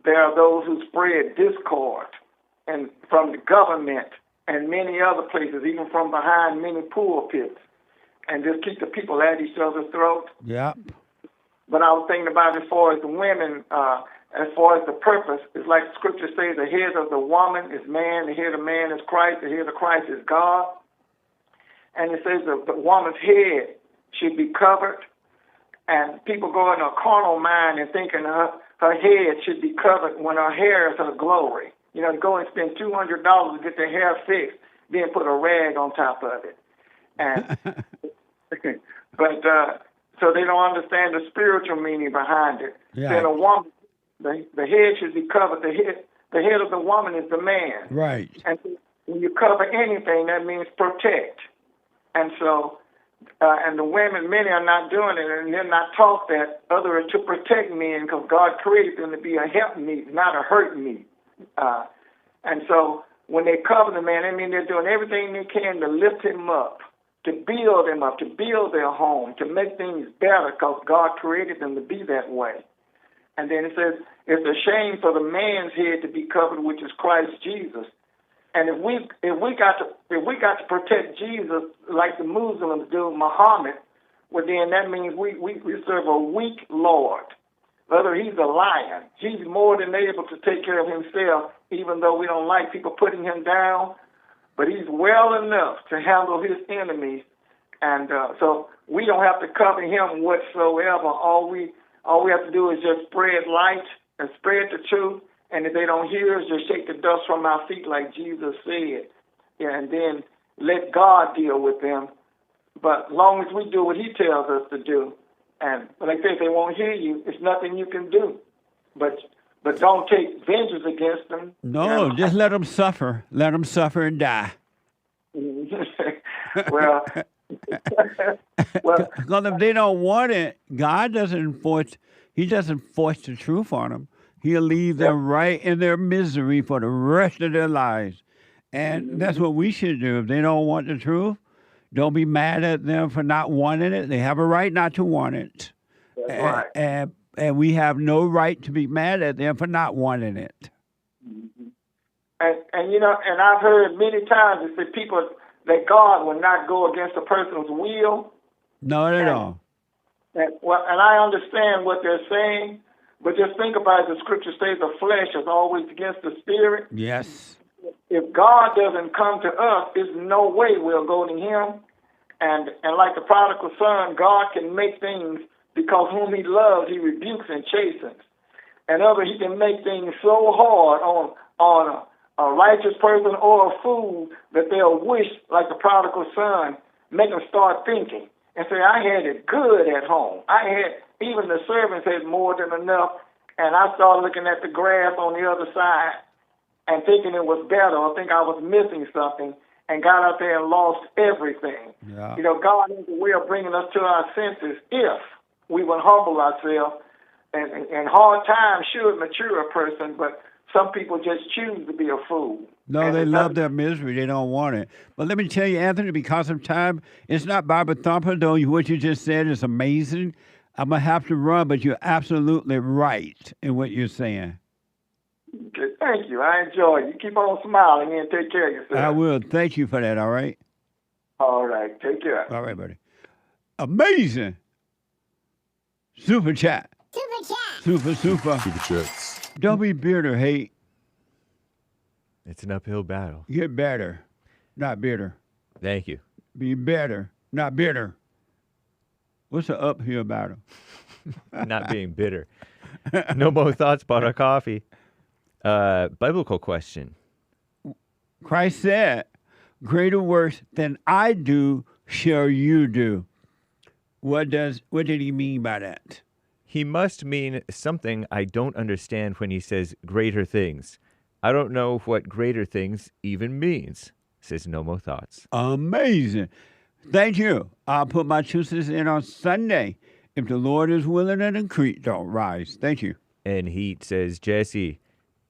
there are those who spread discord and from the government and many other places, even from behind many pulpits, and just keep the people at each other's throat. Yeah. But I was thinking about as far as the women, as far as the purpose, it's like the scripture says, the head of the woman is man, the head of man is Christ, the head of Christ is God. And it says the woman's head should be covered. And people go in a carnal mind and thinking her head should be covered when her hair is her glory. to go and spend $200 to get their hair fixed, then put a rag on top of it. And but so they don't understand the spiritual meaning behind it. Yeah. Then a woman, the head should be covered. The head of the woman is the man. Right. And when you cover anything, that means protect. And so, and the women, many are not doing it, and they're not taught that other are to protect men because God created them to be a helpmeet, not a hurt meet. And so when they cover the man, I mean they're doing everything they can to lift him up, to build him up, to build their home, to make things better because God created them to be that way. And then it says, it's a shame for the man's head to be covered, which is Christ Jesus. And if we got to protect Jesus like the Muslims do Muhammad, well then that means we serve a weak Lord. Whether he's a lion, he's more than able to take care of himself, even though we don't like people putting him down. But he's well enough to handle his enemies, and so we don't have to cover him whatsoever. All we have to do is just spread light and spread the truth. And if they don't hear us, just shake the dust from our feet like Jesus said. Yeah, and then let God deal with them. But as long as we do what he tells us to do, and like I say, if they won't hear you, it's nothing you can do. But don't take vengeance against them. No, just let them suffer. Let them suffer and die. Well, because if they don't want it, God doesn't force. He doesn't force the truth on them. He'll leave them right in their misery for the rest of their lives. And that's what we should do. If they don't want the truth, don't be mad at them for not wanting it. They have a right not to want it. That's right. And we have no right to be mad at them for not wanting it. And I've heard many times that people that God will not go against a person's will. Not at all. And I understand what they're saying. But just think about it. The scripture says the flesh is always against the spirit. Yes. If God doesn't come to us, there's no way we'll go to him. And like the prodigal son, God can make things, because whom he loves, he rebukes and chastens. And he can make things so hard on a righteous person or a fool that they'll wish, like the prodigal son, make them start thinking and say, I had it good at home. Even the servants had more than enough, and I started looking at the grass on the other side and thinking it was better, or think I was missing something, and got out there and lost everything. Yeah. God has a way of bringing us to our senses if we would humble ourselves, and hard times should mature a person, but some people just choose to be a fool. No, they love their misery. They don't want it. But let me tell you, Anthony, because of time, it's not Bible thumper, though. What you just said is amazing. I'm going to have to run, but you're absolutely right in what you're saying. Okay, thank you. I enjoy it. You keep on smiling and take care of yourself. I will. Thank you for that, all right? All right. Take care. All right, buddy. Amazing. Super chat. Super chat. Super. Super chats. Don't be bitter, hate. It's an uphill battle. Get better, not bitter. Thank you. Be better, not bitter. What's the uphill battle? Not being bitter. No more thoughts about our coffee. Biblical question. Christ said, greater works than I do shall you do. What did he mean by that? He must mean something I don't understand when he says greater things. I don't know what greater things even means, says No More Thoughts. Amazing. Thank you. I'll put my 2 cents in on Sunday if the Lord is willing and the creek don't rise. Thank you. And Heat says, Jesse,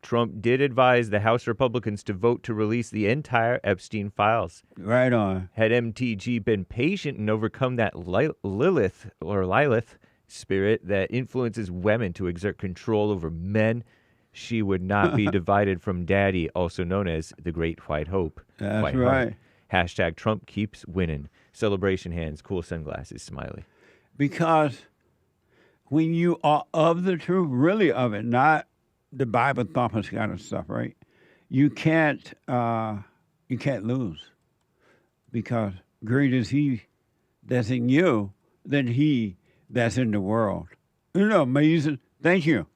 Trump did advise the House Republicans to vote to release the entire Epstein files. Right on. Had MTG been patient and overcome that Lilith spirit that influences women to exert control over men, she would not be divided from Daddy, also known as the Great White Hope. That's White right. Heart. Hashtag Trump keeps winning. Celebration hands, cool sunglasses, smiley. Because when you are of the truth, really of it, not the Bible thumpers kind of stuff, right? You can't lose, because greater is he that's in you than he that's in the world. Isn't it amazing? Thank you.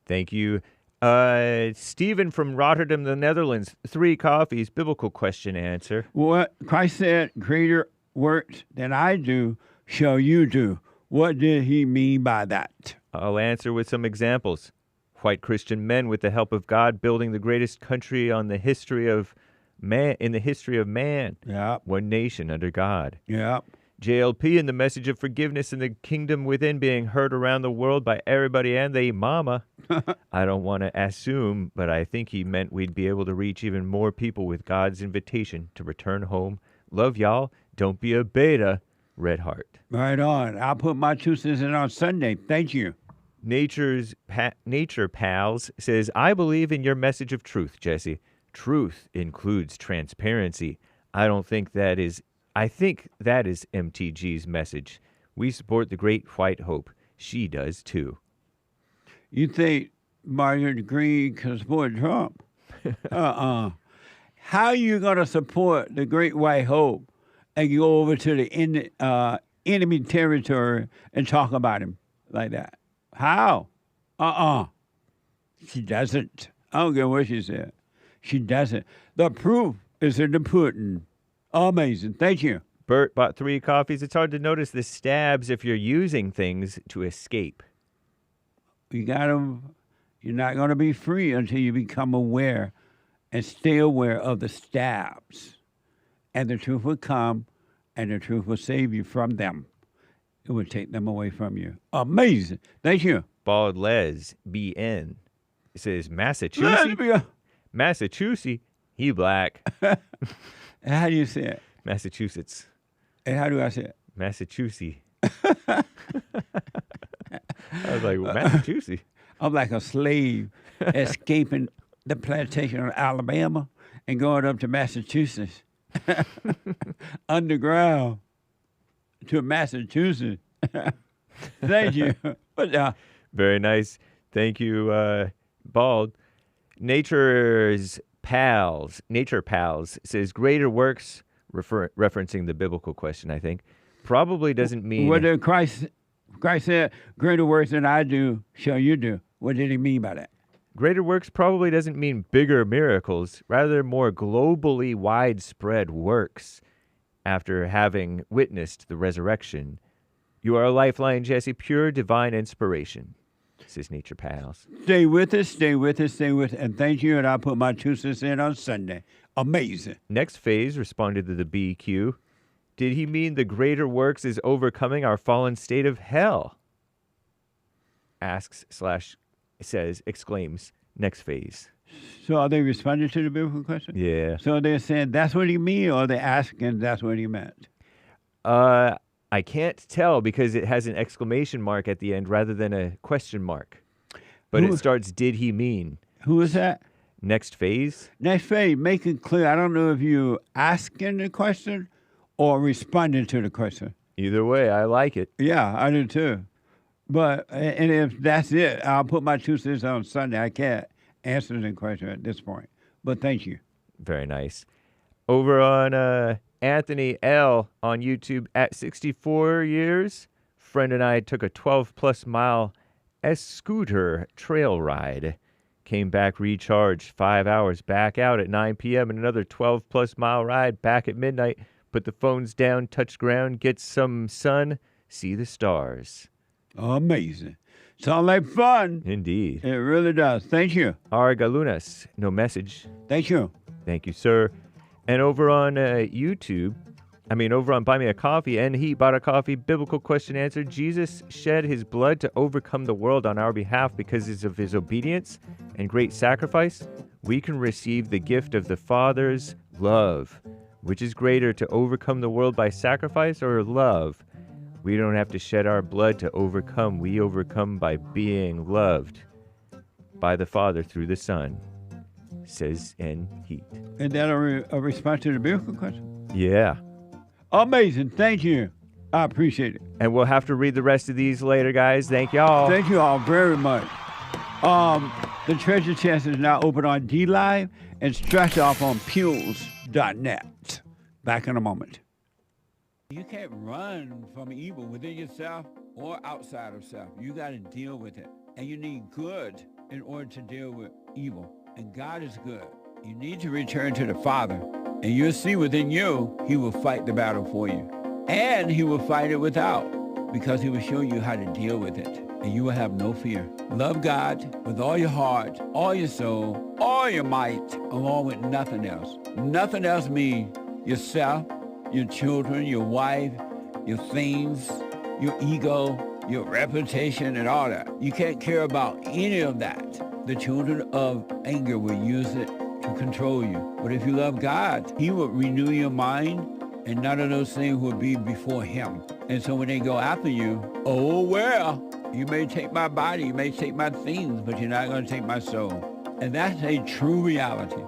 Thank you. Stephen from Rotterdam, the Netherlands. 3 coffees. Biblical question answer. What Christ said, greater works than I do shall you do. What did he mean by that? I'll answer with some examples. White Christian men, with the help of God, building the greatest country on the history of man, in the history of man. Yeah. One nation under God. Yeah. JLP and the message of forgiveness and the kingdom within being heard around the world by everybody and they mama. I don't want to assume, but I think he meant we'd be able to reach even more people with God's invitation to return home. Love y'all. Don't be a beta. Red Heart. Right on. I'll put my 2 cents in on Sunday. Thank you. Nature Pals says, I believe in your message of truth, Jesse. Truth includes transparency. I think that is MTG's message. We support the great white hope. She does too. You think Marjorie Greene can support Trump? How are you going to support the great white hope and you go over to the enemy territory and talk about him like that? How? She doesn't. I don't care what she said. She doesn't. The proof is in the pudding. Amazing. Thank you. Bert bought 3 coffees. It's hard to notice the stabs if you're using things to escape. You're not going to be free until you become aware and stay aware of the stabs. And the truth will come, and the truth will save you from them. It will take them away from you. Amazing. Thank you. Bald Les, BN. It says, Massachusetts. Massachusetts. He black. How do you say it? Massachusetts. And how do I say it? Massachusetts. I was like, Massachusetts. I'm like a slave escaping the plantation of Alabama and going up to Massachusetts. Underground to Massachusetts. Thank you. Very nice. Thank you, Bald. Nature Pals says greater works, referencing the biblical question, I think, probably doesn't mean... What did Christ said, greater works than I do shall you do. What did he mean by that? Greater works probably doesn't mean bigger miracles, rather more globally widespread works after having witnessed the resurrection. You are a lifeline, Jesse, pure divine inspiration, says Nature Pals. Stay with us, and thank you, and I'll put my 2 cents in on Sunday. Amazing. Next phase responded to the BQ. Did he mean the greater works is overcoming our fallen state of hell? Exclaims, next phase. So are they responding to the biblical question? Yeah. So they're saying that's what he mean, or they're asking that's what he meant? I can't tell because it has an exclamation mark at the end rather than a question mark. But it starts, did he mean? Who is that? Next phase. Next phase, make it clear. I don't know if you asking the question or responding to the question. Either way, I like it. Yeah, I do too. But, and if that's it, I'll put my 2 cents on Sunday. I can't answer the question at this point. But thank you. Very nice. Over on Anthony L. on YouTube at 64 years, friend and I took a 12-plus mile scooter trail ride. Came back recharged 5 hours, back out at 9 p.m. and another 12-plus mile ride back at midnight. Put the phones down, touch ground, get some sun, see the stars. Amazing. Sounds like fun. Indeed. It really does. Thank you. Argalunas, no message. Thank you. Thank you, sir. And over on over on Buy Me a Coffee, and he bought a coffee, biblical question answer. Jesus shed his blood to overcome the world on our behalf because of his obedience and great sacrifice. We can receive the gift of the Father's love. Which is greater, to overcome the world by sacrifice or love? We don't have to shed our blood to overcome. We overcome by being loved by the Father through the Son, says N. Heat. Is that a response to the biblical question? Yeah. Amazing. Thank you. I appreciate it. And we'll have to read the rest of these later, guys. Thank y'all. Thank you all very much. The treasure chest is now open on DLive and stretched off on Pules.net. Back in a moment. You can't run from evil within yourself or outside of self. You got to deal with it. And you need good in order to deal with evil. And God is good. You need to return to the Father, and you'll see within you, he will fight the battle for you. And he will fight it without, because he will show you how to deal with it, and you will have no fear. Love God with all your heart, all your soul, all your might, along with nothing else. Nothing else means yourself, your children, your wife, your things, your ego, your reputation, and all that. You can't care about any of that. The children of anger will use it to control you. But if you love God, he will renew your mind, and none of those things will be before him. And so when they go after you, oh, well, you may take my body, you may take my things, but you're not going to take my soul. And that's a true reality.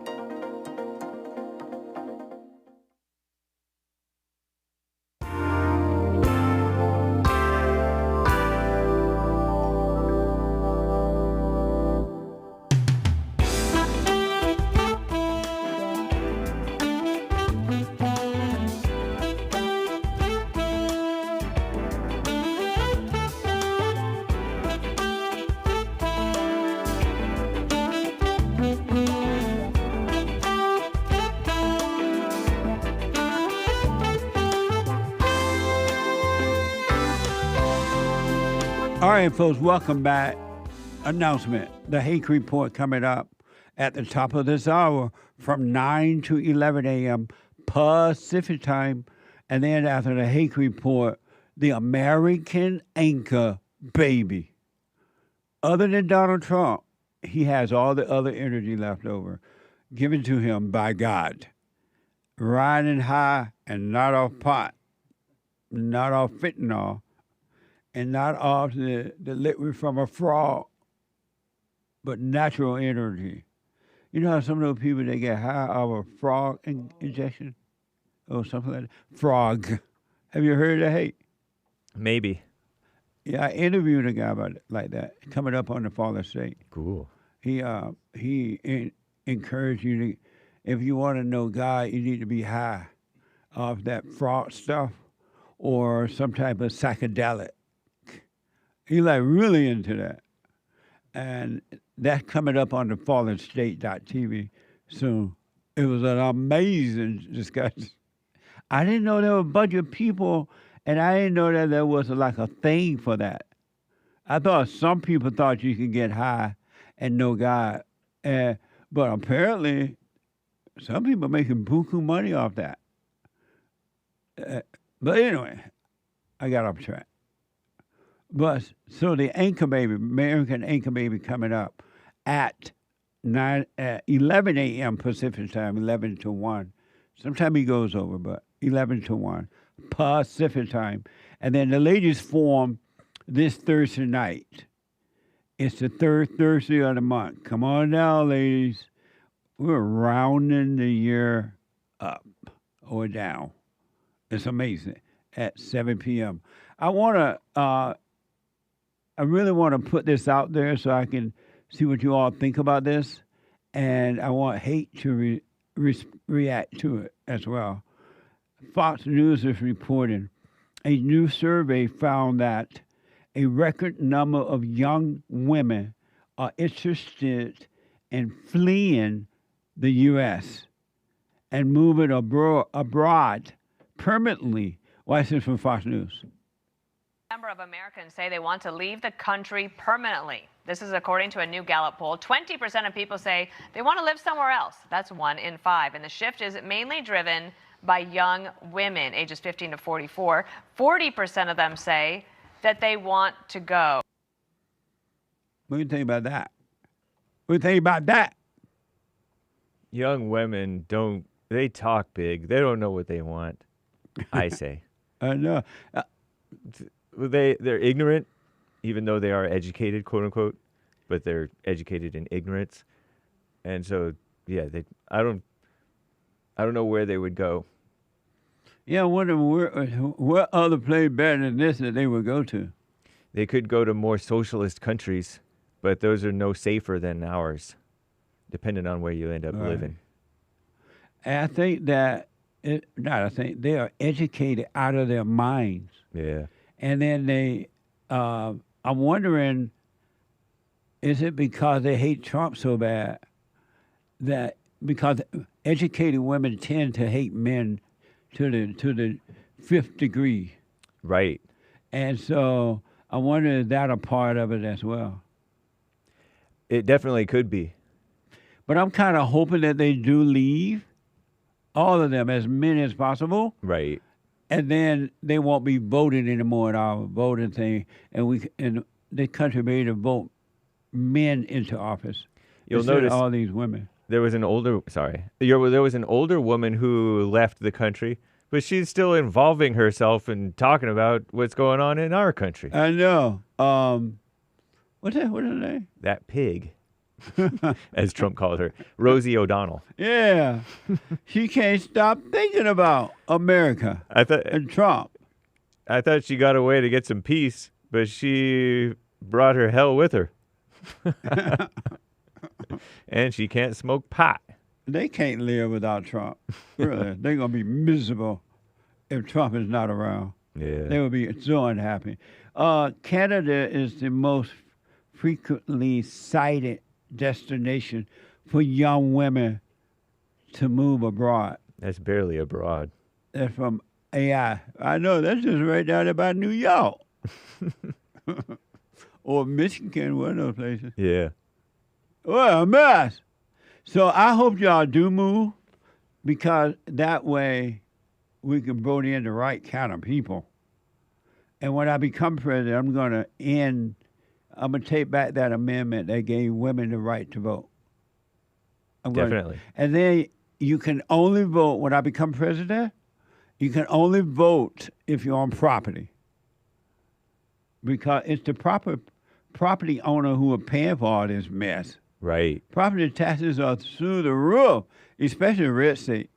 All right, folks, welcome back. Announcement. The Hake Report coming up at the top of this hour from 9 to 11 a.m. Pacific time. And then after the Hake Report, the American anchor baby. Other than Donald Trump, he has all the other energy left over, given to him by God. Riding high and not off pot, not off fentanyl, and not off the liquid from a frog, but natural energy. You know how some of those people, they get high off a frog injection? Or something like that? Frog. Have you heard of that, Hake? Maybe. Yeah, I interviewed a guy about it like that, coming up on the Fallen State. Cool. He encouraged you to, if you want to know God, you need to be high off that frog stuff or some type of psychedelic. He's like really into that. And that's coming up on the fallenstate.tv soon. It was an amazing discussion. I didn't know there were a bunch of people, and I didn't know that there was like a thing for that. I thought some people thought you could get high and know God. But apparently, some people are making buku money off that. But anyway, I got off track. But so the anchor baby, American anchor baby, coming up at 11 a.m. Pacific time, 11 to 1. Sometimes he goes over, but 11 to 1 Pacific time. And then the ladies form this Thursday night. It's the third Thursday of the month. Come on now, ladies. We're rounding the year up or down. It's amazing. At 7 p.m. I really want to put this out there so I can see what you all think about this. And I want Hake to react to it as well. Fox News is reporting a new survey found that a record number of young women are interested in fleeing the U.S. and moving abroad permanently. Why is this from Fox News? Number of Americans say they want to leave the country permanently. This is according to a new Gallup poll. 20% of people say they want to live somewhere else. That's 1 in 5. And the shift is mainly driven by young women, ages 15 to 44. 40% of them say that they want to go. What do you think about that? What do you think about that? Young women they talk big. They don't know what they want, I say. I know. They're ignorant, even though they are educated, quote unquote, but they're educated in ignorance, and so yeah, I don't know where they would go. Yeah, I wonder what other place better than this that they would go to. They could go to more socialist countries, but those are no safer than ours, depending on where you end up living. And I think that they are educated out of their minds. Yeah. And then I'm wondering Is it because they hate Trump so bad that because educated women tend to hate men to the fifth degree? Right. And so I wonder if that a part of it as well. It definitely could be. But I'm kind of hoping that they do leave, all of them, as many as possible. Right. And then they won't be voting anymore in our voting thing, and the country be able to vote men into office. You'll notice all these women. There was an older woman who left the country, but she's still involving herself and talking about what's going on in our country. I know. What's her name? That pig, as Trump called her, Rosie O'Donnell. Yeah, she can't stop thinking about America and Trump. I thought she got away to get some peace, but she brought her hell with her. And she can't smoke pot. They can't live without Trump. Really, they're gonna be miserable if Trump is not around. Yeah, they will be so unhappy. Canada is the most frequently cited destination for young women to move abroad. That's barely abroad. That's from AI. I know, that's just right down there by New York. Or Michigan, one of those places. Yeah. Well, a mess. So I hope y'all do move, because that way we can vote in the right kind of people. And when I become president, I'm going to take back that amendment that gave women the right to vote. Definitely. And then you can only vote, when I become president, you can only vote if you're on property. Because it's the property owner who are paying for all this mess. Right. Property taxes are through the roof, especially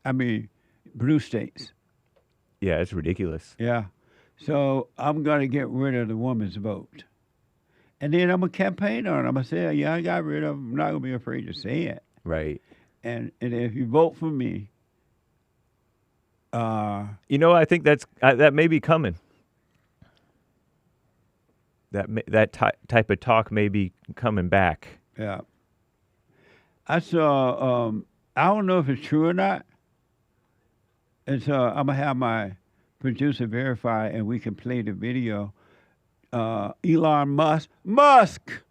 blue states. Yeah, it's ridiculous. Yeah. So I'm going to get rid of the woman's vote. And then I'm going to campaign on it. I'm going to say, yeah, I got rid of it. I'm not going to be afraid to say it. Right. And if you vote for me. I think that may be coming. That type of talk may be coming back. Yeah. I saw, I don't know if it's true or not. And so I'm going to have my producer verify, and we can play the video. Elon Musk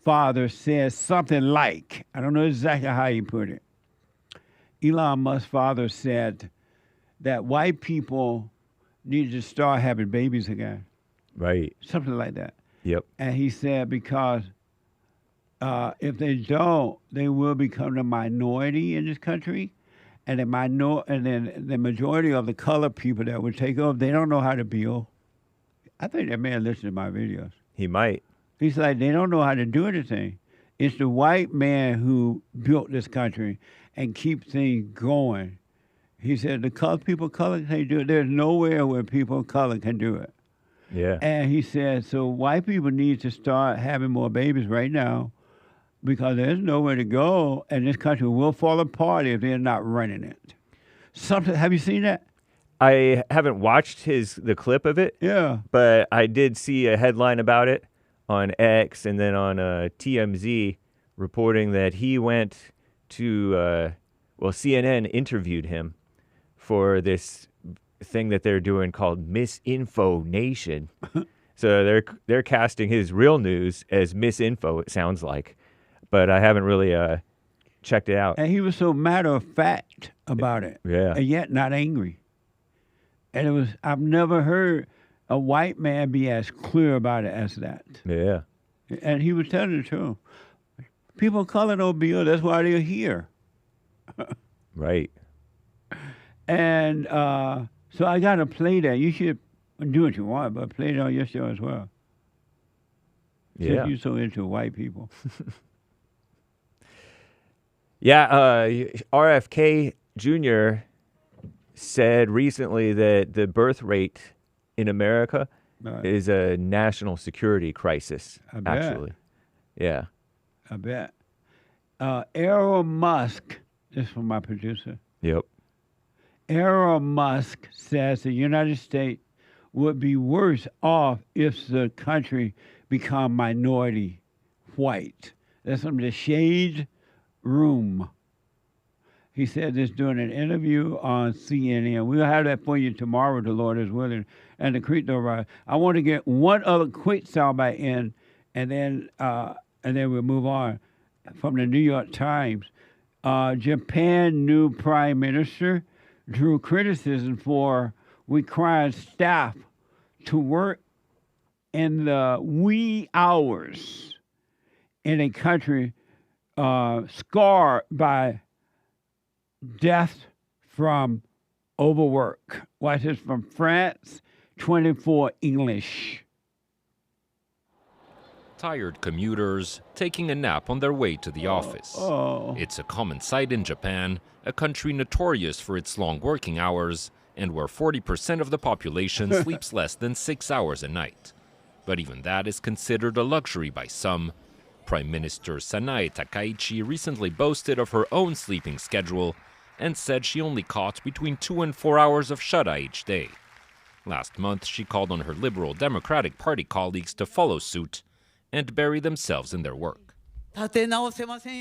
father says something like, I don't know exactly how he put it. Elon Musk's father said that white people need to start having babies again. Right. Something like that. Yep. And he said because if they don't, they will become the minority in this country. And then the majority of the colored people that would take over, they don't know how to build. I think that man listened to my videos. He might. He's like, they don't know how to do anything. It's the white man who built this country and keep things going. He said the people of color can't do it. There's nowhere where people of color can do it. Yeah. And he said, so white people need to start having more babies right now, because there's nowhere to go, and this country will fall apart if they're not running it. Have you seen that? I haven't watched the clip of it. Yeah. But I did see a headline about it on X and then on TMZ reporting that he went to, CNN interviewed him for this thing that they're doing called Misinfo Nation. So they're casting his real news as misinfo, it sounds like. But I haven't really checked it out. And he was so matter of fact about it. Yeah. And yet not angry. And I've never heard a white man be as clear about it as that. Yeah. And he was telling the truth. People of color don't build, that's why they're here. Right. And so I got to play that. You should do what you want, but play it on your show as well. Yeah. Since you're so into white people. Yeah, RFK Jr. said recently that the birth rate in America is a national security crisis, actually. Yeah. I bet. Errol Musk, this is from my producer. Yep. Errol Musk says the United States would be worse off if the country become minority white. That's from the Shade Room. He said this during an interview on CNN. We'll have that for you tomorrow, the Lord is willing, and the creek don't rise. I want to get one other quick soundbite in, and then we'll move on. From the New York Times, Japan new prime minister drew criticism for requiring staff to work in the wee hours in a country scarred by death from overwork. Watch this from France 24 English. Tired commuters taking a nap on their way to the office. It's a common sight in Japan, a country notorious for its long working hours and where 40% of the population sleeps less than 6 hours a night. But even that is considered a luxury by some. Prime Minister Sanae Takaichi recently boasted of her own sleeping schedule and said she only caught between 2 and 4 hours of shut-eye each day. Last month, she called on her Liberal Democratic Party colleagues to follow suit and bury themselves in their work. I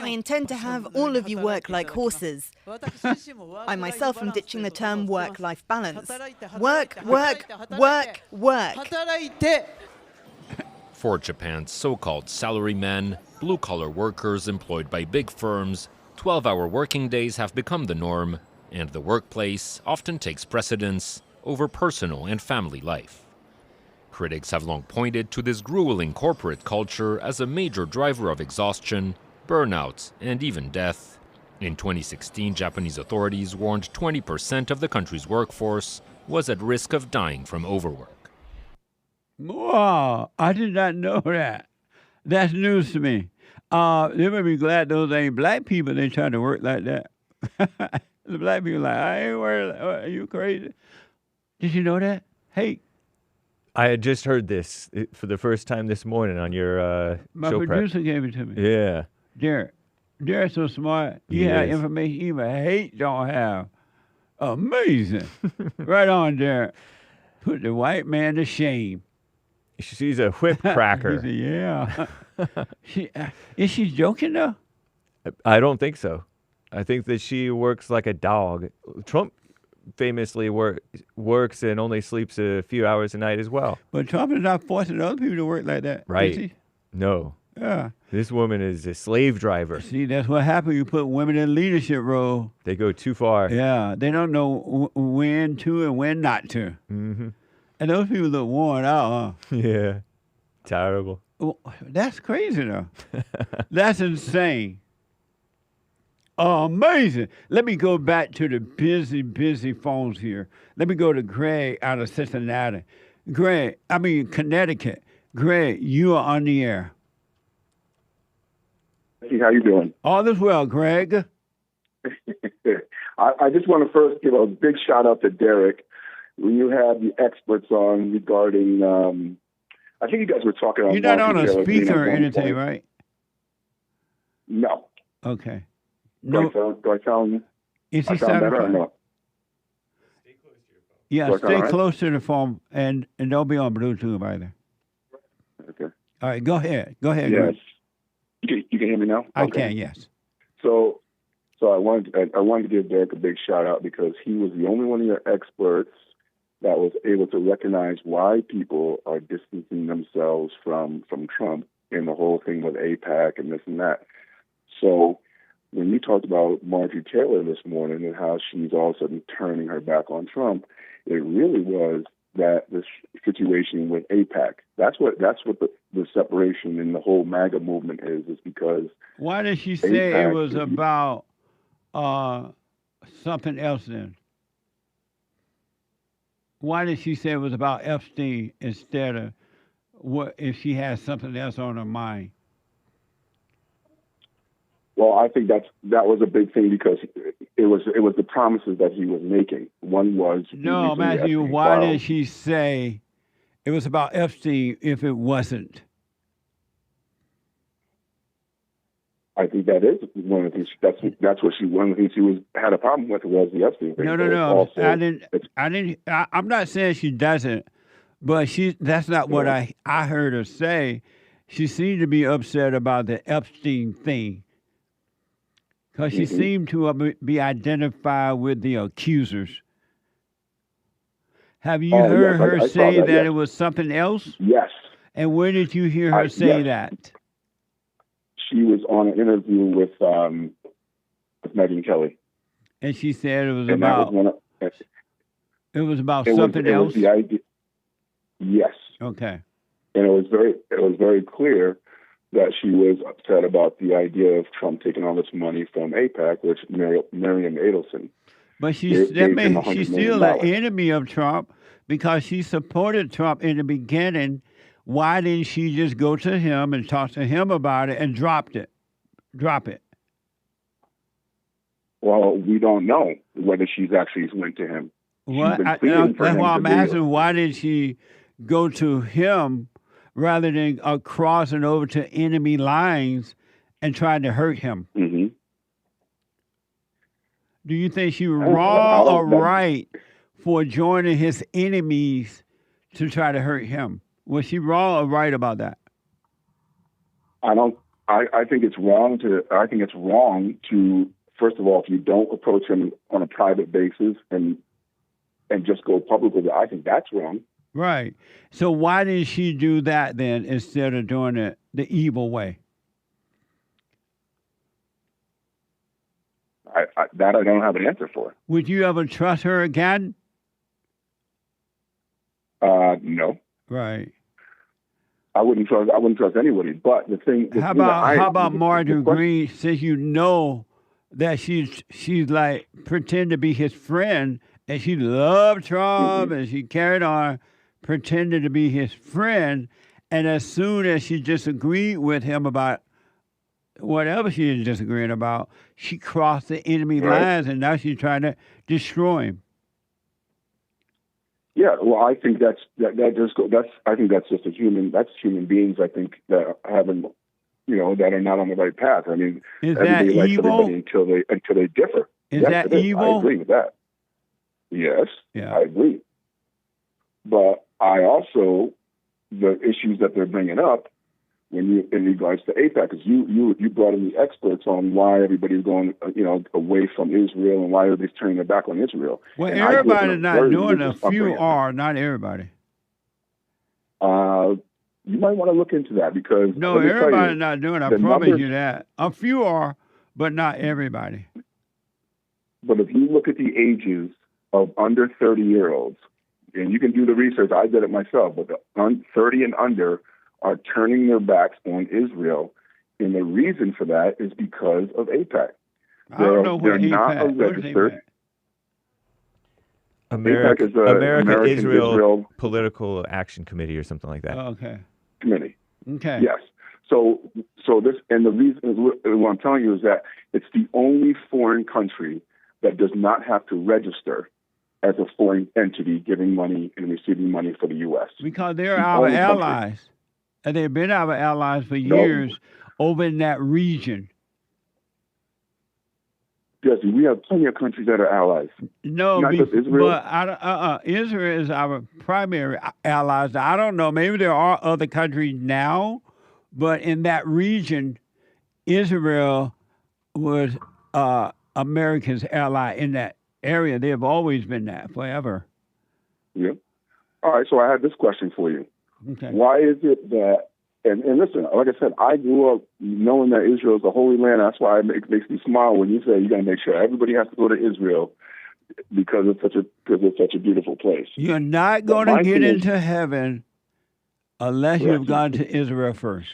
intend to have all of you work like horses. I myself am ditching the term work-life balance. Work, work, work, work. For Japan's so-called salarymen, blue-collar workers employed by big firms, 12-hour working days have become the norm, and the workplace often takes precedence over personal and family life. Critics have long pointed to this grueling corporate culture as a major driver of exhaustion, burnout, and even death. In 2016, Japanese authorities warned 20% of the country's workforce was at risk of dying from overwork. Wow, I did not know that. That's news to me. They may be glad those ain't black people they trying to work like that. The black people like, I ain't worried. Are you crazy? Did you know that? Hey. I had just heard this for the first time this morning on your My show producer prep. gave it to me. Yeah. Derrick. Derrick's so smart. He had information even hate don't have. Amazing. Right on, Derrick. Put the white man to shame. She's a whip cracker. He said, yeah. Is she joking, though? I don't think so. I think that she works like a dog. Trump famously works and only sleeps a few hours a night as well. But Trump is not forcing other people to work like that. Right. Is he? No. Yeah. This woman is a slave driver. See, that's what happens. You put women in leadership role. They go too far. Yeah. They don't know when to and when not to. Mm-hmm. And those people look worn out, huh? Yeah. Terrible. Well, that's crazy, though. That's insane. Amazing. Let me go back to the busy phones here. Let me go to Greg out of Cincinnati. Connecticut. Greg, you are on the air. Hey, how you doing? All is well, Greg. I just want to first give a big shout out to Derrick. When you had the experts on regarding, I think you guys were talking about. You're not on a speaker or anything, right? No. Okay. No. Do I sound? Is he sound better or no? Yeah, stay close to the phone and don't be on Bluetooth either. Okay. All right, go ahead. Go ahead. Yes. You can hear me now? I can, yes. So I wanted to give Derrick a big shout out because he was the only one of your experts that was able to recognize why people are distancing themselves from Trump and the whole thing with AIPAC and this and that. So when you talked about Marjorie Taylor this morning and how she's all of a sudden turning her back on Trump, it really was that this situation with AIPAC. That's what the separation in the whole MAGA movement is because. Why did she say it was about something else then? Why did she say it was about Epstein instead of what if she had something else on her mind? Well, I think that was a big thing because it was the promises that he was making. One was no, Matthew. Why did she say it was about Epstein if it wasn't? I think that is one of the things. That's what one of the things she had a problem with was the Epstein thing. No. I'm not saying she doesn't, but that's not what I heard her say. she seemed to be upset about the Epstein thing because she seemed to be identified with the accusers. Have you heard her say that it was something else? Yes. And where did you hear her say that? She was on an interview with Megyn Kelly. And she said it was and about it was something else? Was the idea. Yes. Okay. And it was very clear that she was upset about the idea of Trump taking all this money from AIPAC, which Miriam Adelson. But she's still an enemy of Trump because she supported Trump in the beginning. Why didn't she just go to him and talk to him about it and drop it? Well, we don't know whether she's actually went to him. That's why I'm asking, why did she go to him rather than crossing over to enemy lines and trying to hurt him? Mm-hmm. Do you think she was wrong or right for joining his enemies to try to hurt him? Was she wrong or right about that? I think it's wrong to, first of all, if you don't approach him on a private basis and just go public with it, I think that's wrong. Right. So why did she do that then instead of doing it the evil way? That I don't have an answer for. Would you ever trust her again? No. Right. I wouldn't trust anybody. But the thing. How about Marjorie Greene? Since you know that she's like pretend to be his friend, and she loved Trump, and she carried on pretending to be his friend, and as soon as she disagreed with him about whatever she is disagreeing about, she crossed the enemy lines, and now she's trying to destroy him. Yeah, well, I think that's just human beings. I think that haven't, that are not on the right path. I mean, is everybody that likes evil? Everybody until they differ. Is that evil? I agree with that. Yes, yeah. I agree. But I also, the issues that they're bringing up in regards to AIPAC, because you brought in the experts on why everybody's going, away from Israel and why everybody's turning their back on Israel. Well, and everybody's not doing it. A few are, not everybody. You might want to look into that because no, everybody's not doing it. I promise you that. A few are, but not everybody. But if you look at the ages of under 30-year-olds, and you can do the research, I did it myself, but the 30 and under are turning their backs on Israel, and the reason for that is because of AIPAC. I don't know what they're not a registered. AIPAC is American Israel Political Action Committee or something like that. Oh, okay. Committee. Okay. Yes. So this, and the reason is what I'm telling you is that it's the only foreign country that does not have to register as a foreign entity giving money and receiving money for the U.S. Because they're our allies. And they've been our allies for years over in that region. Jesse, we have plenty of countries that are allies. No, not just Israel. But Israel is our primary allies. I don't know. Maybe there are other countries now, but in that region, Israel was America's ally in that area. They have always been that forever. Yeah. All right. So I have this question for you. Okay. Why is it that, and listen, like I said, I grew up knowing that Israel is a holy land. That's why it makes me smile when you say you got to make sure everybody has to go to Israel because it's such a beautiful place. You're not going to get into heaven unless you've gone to Israel first.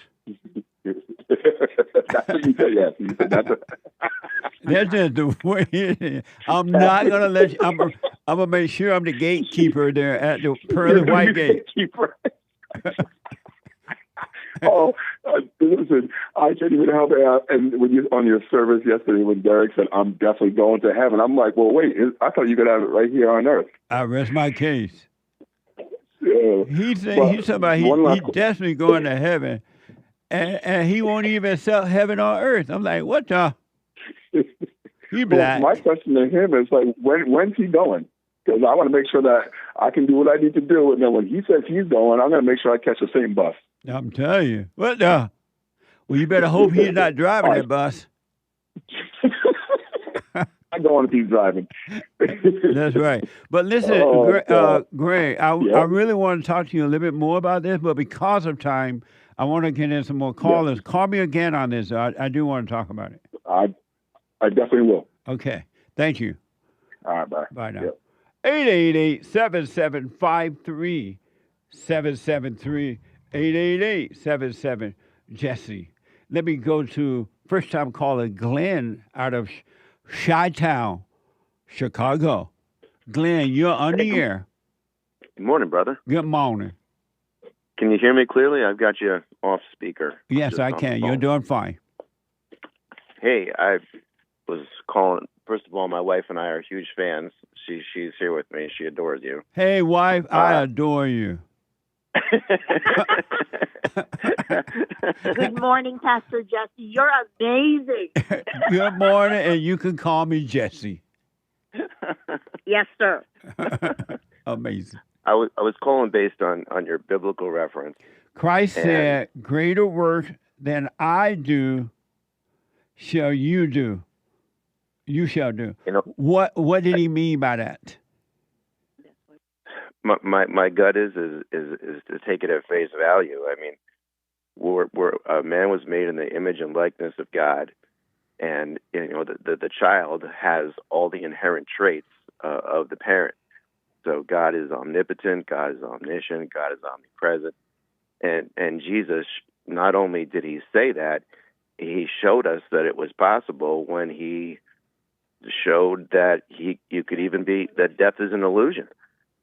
That's what you said, yes. You said that's just the way it is. I'm not going to let you, I'm going to make sure I'm the gatekeeper there at the pearly white gate. Listen, I can't even help it. And when you on your service yesterday, when Derrick said, "I'm definitely going to heaven," I'm like, "Well, wait, I thought you could have it right here on earth." I rest my case. Yeah. He's definitely going to heaven, and he won't even accept heaven on earth. I'm like, what the? He black. Well, my question to him is like, when's he going? Because I want to make sure that I can do what I need to do, and then when he says he's going, I'm going to make sure I catch the same bus. I'm telling you. What the? Well, you better hope he's not driving that bus. I don't want to keep driving. That's right. But listen, Greg, I really want to talk to you a little bit more about this, but because of time, I want to get in some more callers. Yeah. Call me again on this. I do want to talk about it. I definitely will. Okay. Thank you. All right, bye. Bye now. Yep. 888-7753-773. 888-77-JESSE. Let me go to first-time caller Glenn out of Chi-Town, Chicago. Glenn, you're on the air. Good morning, brother. Good morning. Can you hear me clearly? I've got you off speaker. Yes, I can. You're doing fine. Hey, I was calling. First of all, my wife and I are huge fans. She's here with me. She adores you. Hey, wife, I adore you. Good morning, Pastor Jesse. You're amazing. Good morning, and you can call me Jesse. Yes, sir. Amazing. I was calling based on your biblical reference. Christ said, "Greater work than I do shall you do. You shall do." You know, what did he mean by that? My gut is to take it at face value. I mean, a man was made in the image and likeness of God, and the child has all the inherent traits of the parent. So God is omnipotent, God is omniscient, God is omnipresent, and Jesus, not only did he say that, he showed us that it was possible when he showed that you could even be that death is an illusion.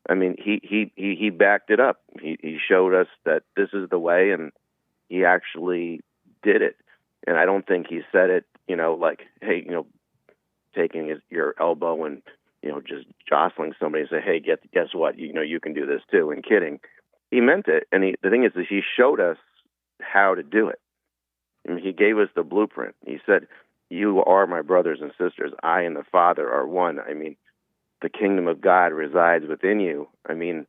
I mean, he backed it up. He showed us that this is the way, and he actually did it. And I don't think he said it, like, hey, taking your elbow and, just jostling somebody and say, hey, guess what? You can do this too, and kidding. He meant it. And the thing is that he showed us how to do it. I mean, he gave us the blueprint. He said, you are my brothers and sisters. I and the Father are one. I mean, the kingdom of God resides within you. I mean,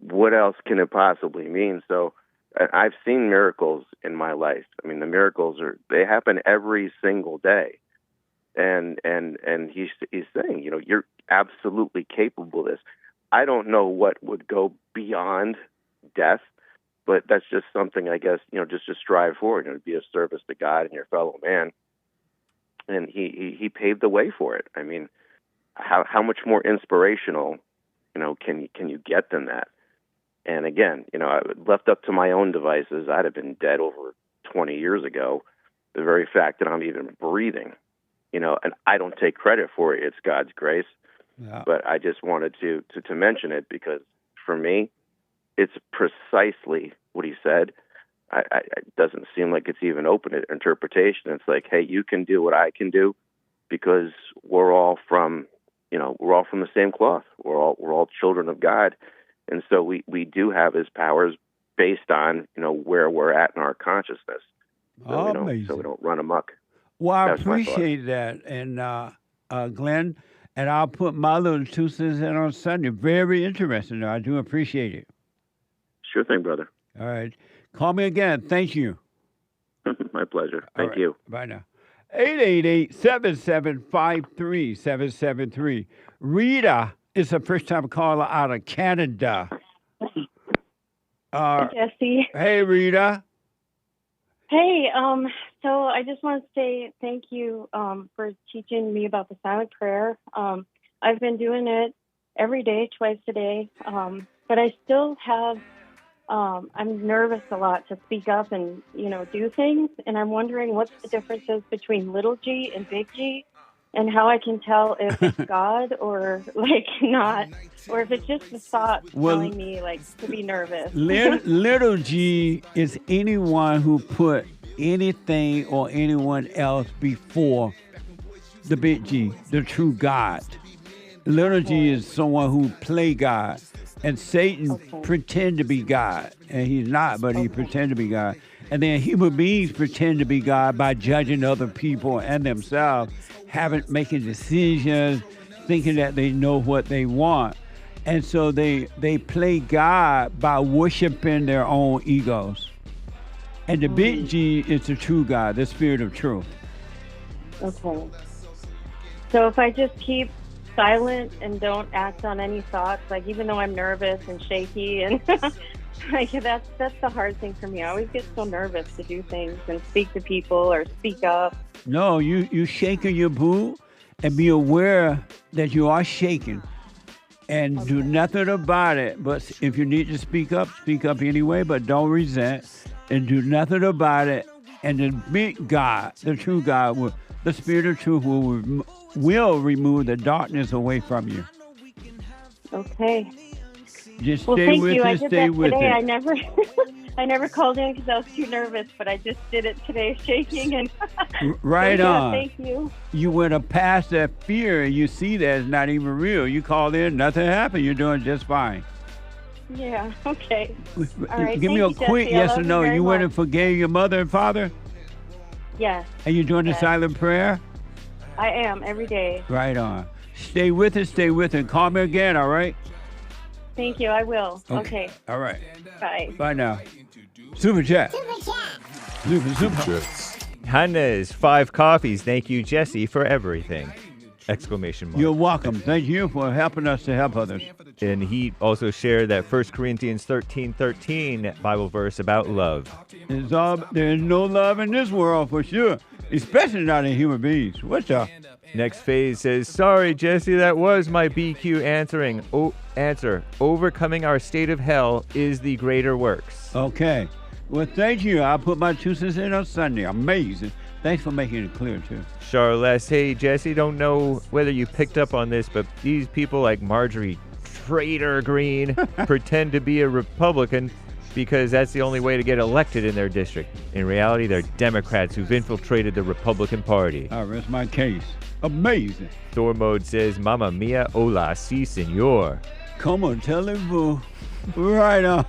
what else can it possibly mean? So I've seen miracles in my life. I mean, the miracles they happen every single day. And he's saying, you're absolutely capable of this. I don't know what would go beyond death, but that's just something, I guess, just to strive for, to be of service to God and your fellow man. And he paved the way for it. I mean, how much more inspirational, can you get than that? And again, left up to my own devices, I'd have been dead over 20 years ago. The very fact that I'm even breathing, and I don't take credit for it. It's God's grace. Yeah. But I just wanted to mention it because for me, it's precisely what he said. It doesn't seem like it's even open to interpretation. It's like, hey, you can do what I can do because we're all from the same cloth. We're all children of God. And so we do have his powers based on, where we're at in our consciousness. So, we don't run amok. Well, I appreciate that. And Glenn, and I'll put my little 2 cents in on Sunday. Very interesting. I do appreciate it. Sure thing, brother. All right. Call me again. Thank you. My pleasure. Thank you. Bye now. 888-7753-773. Rita is a first-time caller out of Canada. Jesse. Hey, Rita. Hey, so I just want to say thank you for teaching me about the silent prayer. I've been doing it every day, twice a day, but I still have, I'm nervous a lot to speak up and, do things, and I'm wondering what the difference is between little g and big G, and how I can tell if it's God or, not, or if it's just the thought telling me, to be nervous. Little g is anyone who put anything or anyone else before the big G, the true God. Little g is someone who play God. And Satan pretend to be God. And he's not, but he pretend to be God. And then human beings pretend to be God by judging other people and themselves, making decisions, thinking that they know what they want. And so they play God by worshiping their own egos. And the big G is the true God, the spirit of truth. Okay. So if I just keep silent and don't act on any thoughts, like even though I'm nervous and shaky, and like that's the hard thing for me. I always get so nervous to do things and speak to people or speak up. No, you shaking your boo and be aware that you are shaking. And do nothing about it. But if you need to speak up anyway, but don't resent. And do nothing about it. And the big God, the true God, the spirit of truth will remove the darkness away from you. Okay. Just well, stay thank with you. I it, did stay that with today. it. I never called in because I was too nervous, but I just did it today, shaking and. Right on. Thank you. You went past that fear, and you see that it's not even real. You called in, nothing happened. You're doing just fine. Yeah. Okay. All right. Give me a quick yes or no. You went and forgave your mother and father? Yes. And you're doing the silent prayer? I am every day. Right on. Stay with it. Stay with it. Call me again. All right. Thank you. I will. Okay. All right. Bye. Bye now. Super chat. Super chat. Hannah's 5 coffees. Thank you, Jesse, for everything. Exclamation mark. You're welcome. Thank you for helping us to help others. And he also shared that 1 Corinthians 13:13 Bible verse about love. There's no love in this world for sure, especially not in human beings. What's up? Next phase says, sorry, Jesse, that was my BQ answering. Answer, overcoming our state of hell is the greater works. Okay. Well, thank you. I'll put my 2 cents in on Sunday. Amazing. Thanks for making it clear, too. Charles, hey, Jesse, don't know whether you picked up on this, but these people like Marjorie Traitor Greene pretend to be a Republican because that's the only way to get elected in their district. In reality, they're Democrats who've infiltrated the Republican Party. I rest my case. Amazing. Thor Mode says, Mamma mia, hola, si, senor. Come on, tell him, boo. Right on.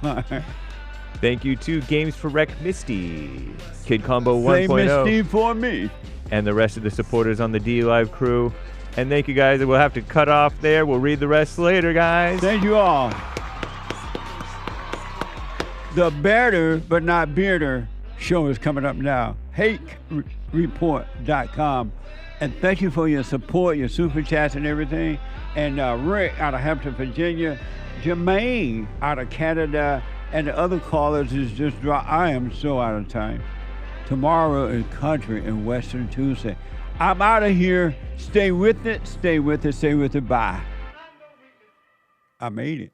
Thank you to Games for Rec Misty, Kid Combo 1.0. Say Misty for me. And the rest of the supporters on the D Live crew. And thank you guys. We'll have to cut off there. We'll read the rest later, guys. Thank you all. The Better But Not Bearder show is coming up now. HateReport.com. And thank you for your support, your super chats and everything. And Rick out of Hampton, Virginia. Jermaine out of Canada. And the other callers is just dropped. I am so out of time. Tomorrow is Country and Western Tuesday. I'm out of here. Stay with it. Stay with it. Stay with it. Bye. I made it.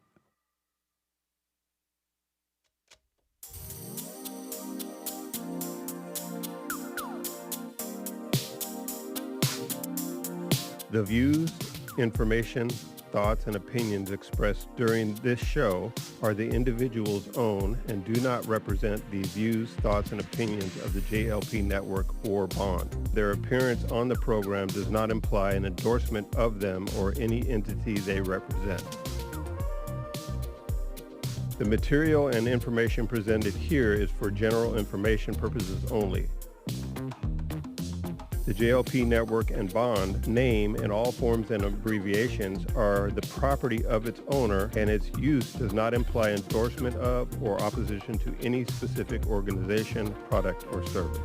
The views, information, thoughts, and opinions expressed during this show are the individual's own and do not represent the views, thoughts, and opinions of the JLP Network or Bond. Their appearance on the program does not imply an endorsement of them or any entity they represent. The material and information presented here is for general information purposes only. The JLP Network and Bond name and all forms and abbreviations are the property of its owner, and its use does not imply endorsement of or opposition to any specific organization, product, or service.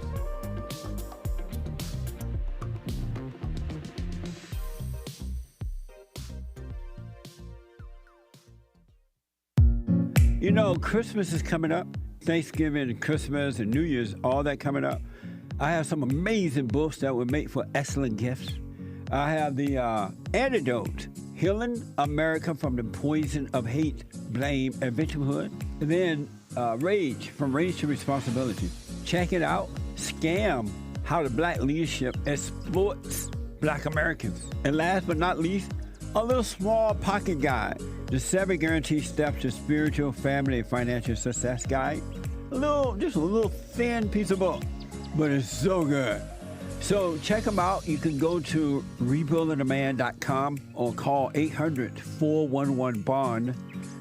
You know, Christmas is coming up. Thanksgiving and Christmas and New Year's, all that coming up. I have some amazing books that would make for excellent gifts. I have the Antidote, Healing America from the Poison of Hate, Blame, and Victimhood. And then Rage, From Rage to Responsibility. Check it out. Scam, How the Black Leadership Exploits Black Americans. And last but not least, a little small pocket guide, the 7 Guaranteed Steps to Spiritual, Family, and Financial Success Guide. Just a little thin piece of book. But it's so good. So check them out. You can go to rebuildingaman.com or call 800-411-BOND,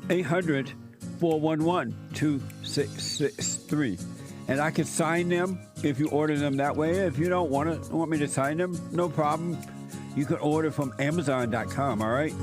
800-411-2663. And I can sign them if you order them that way. If you don't want me to sign them, no problem. You can order from Amazon.com, all right?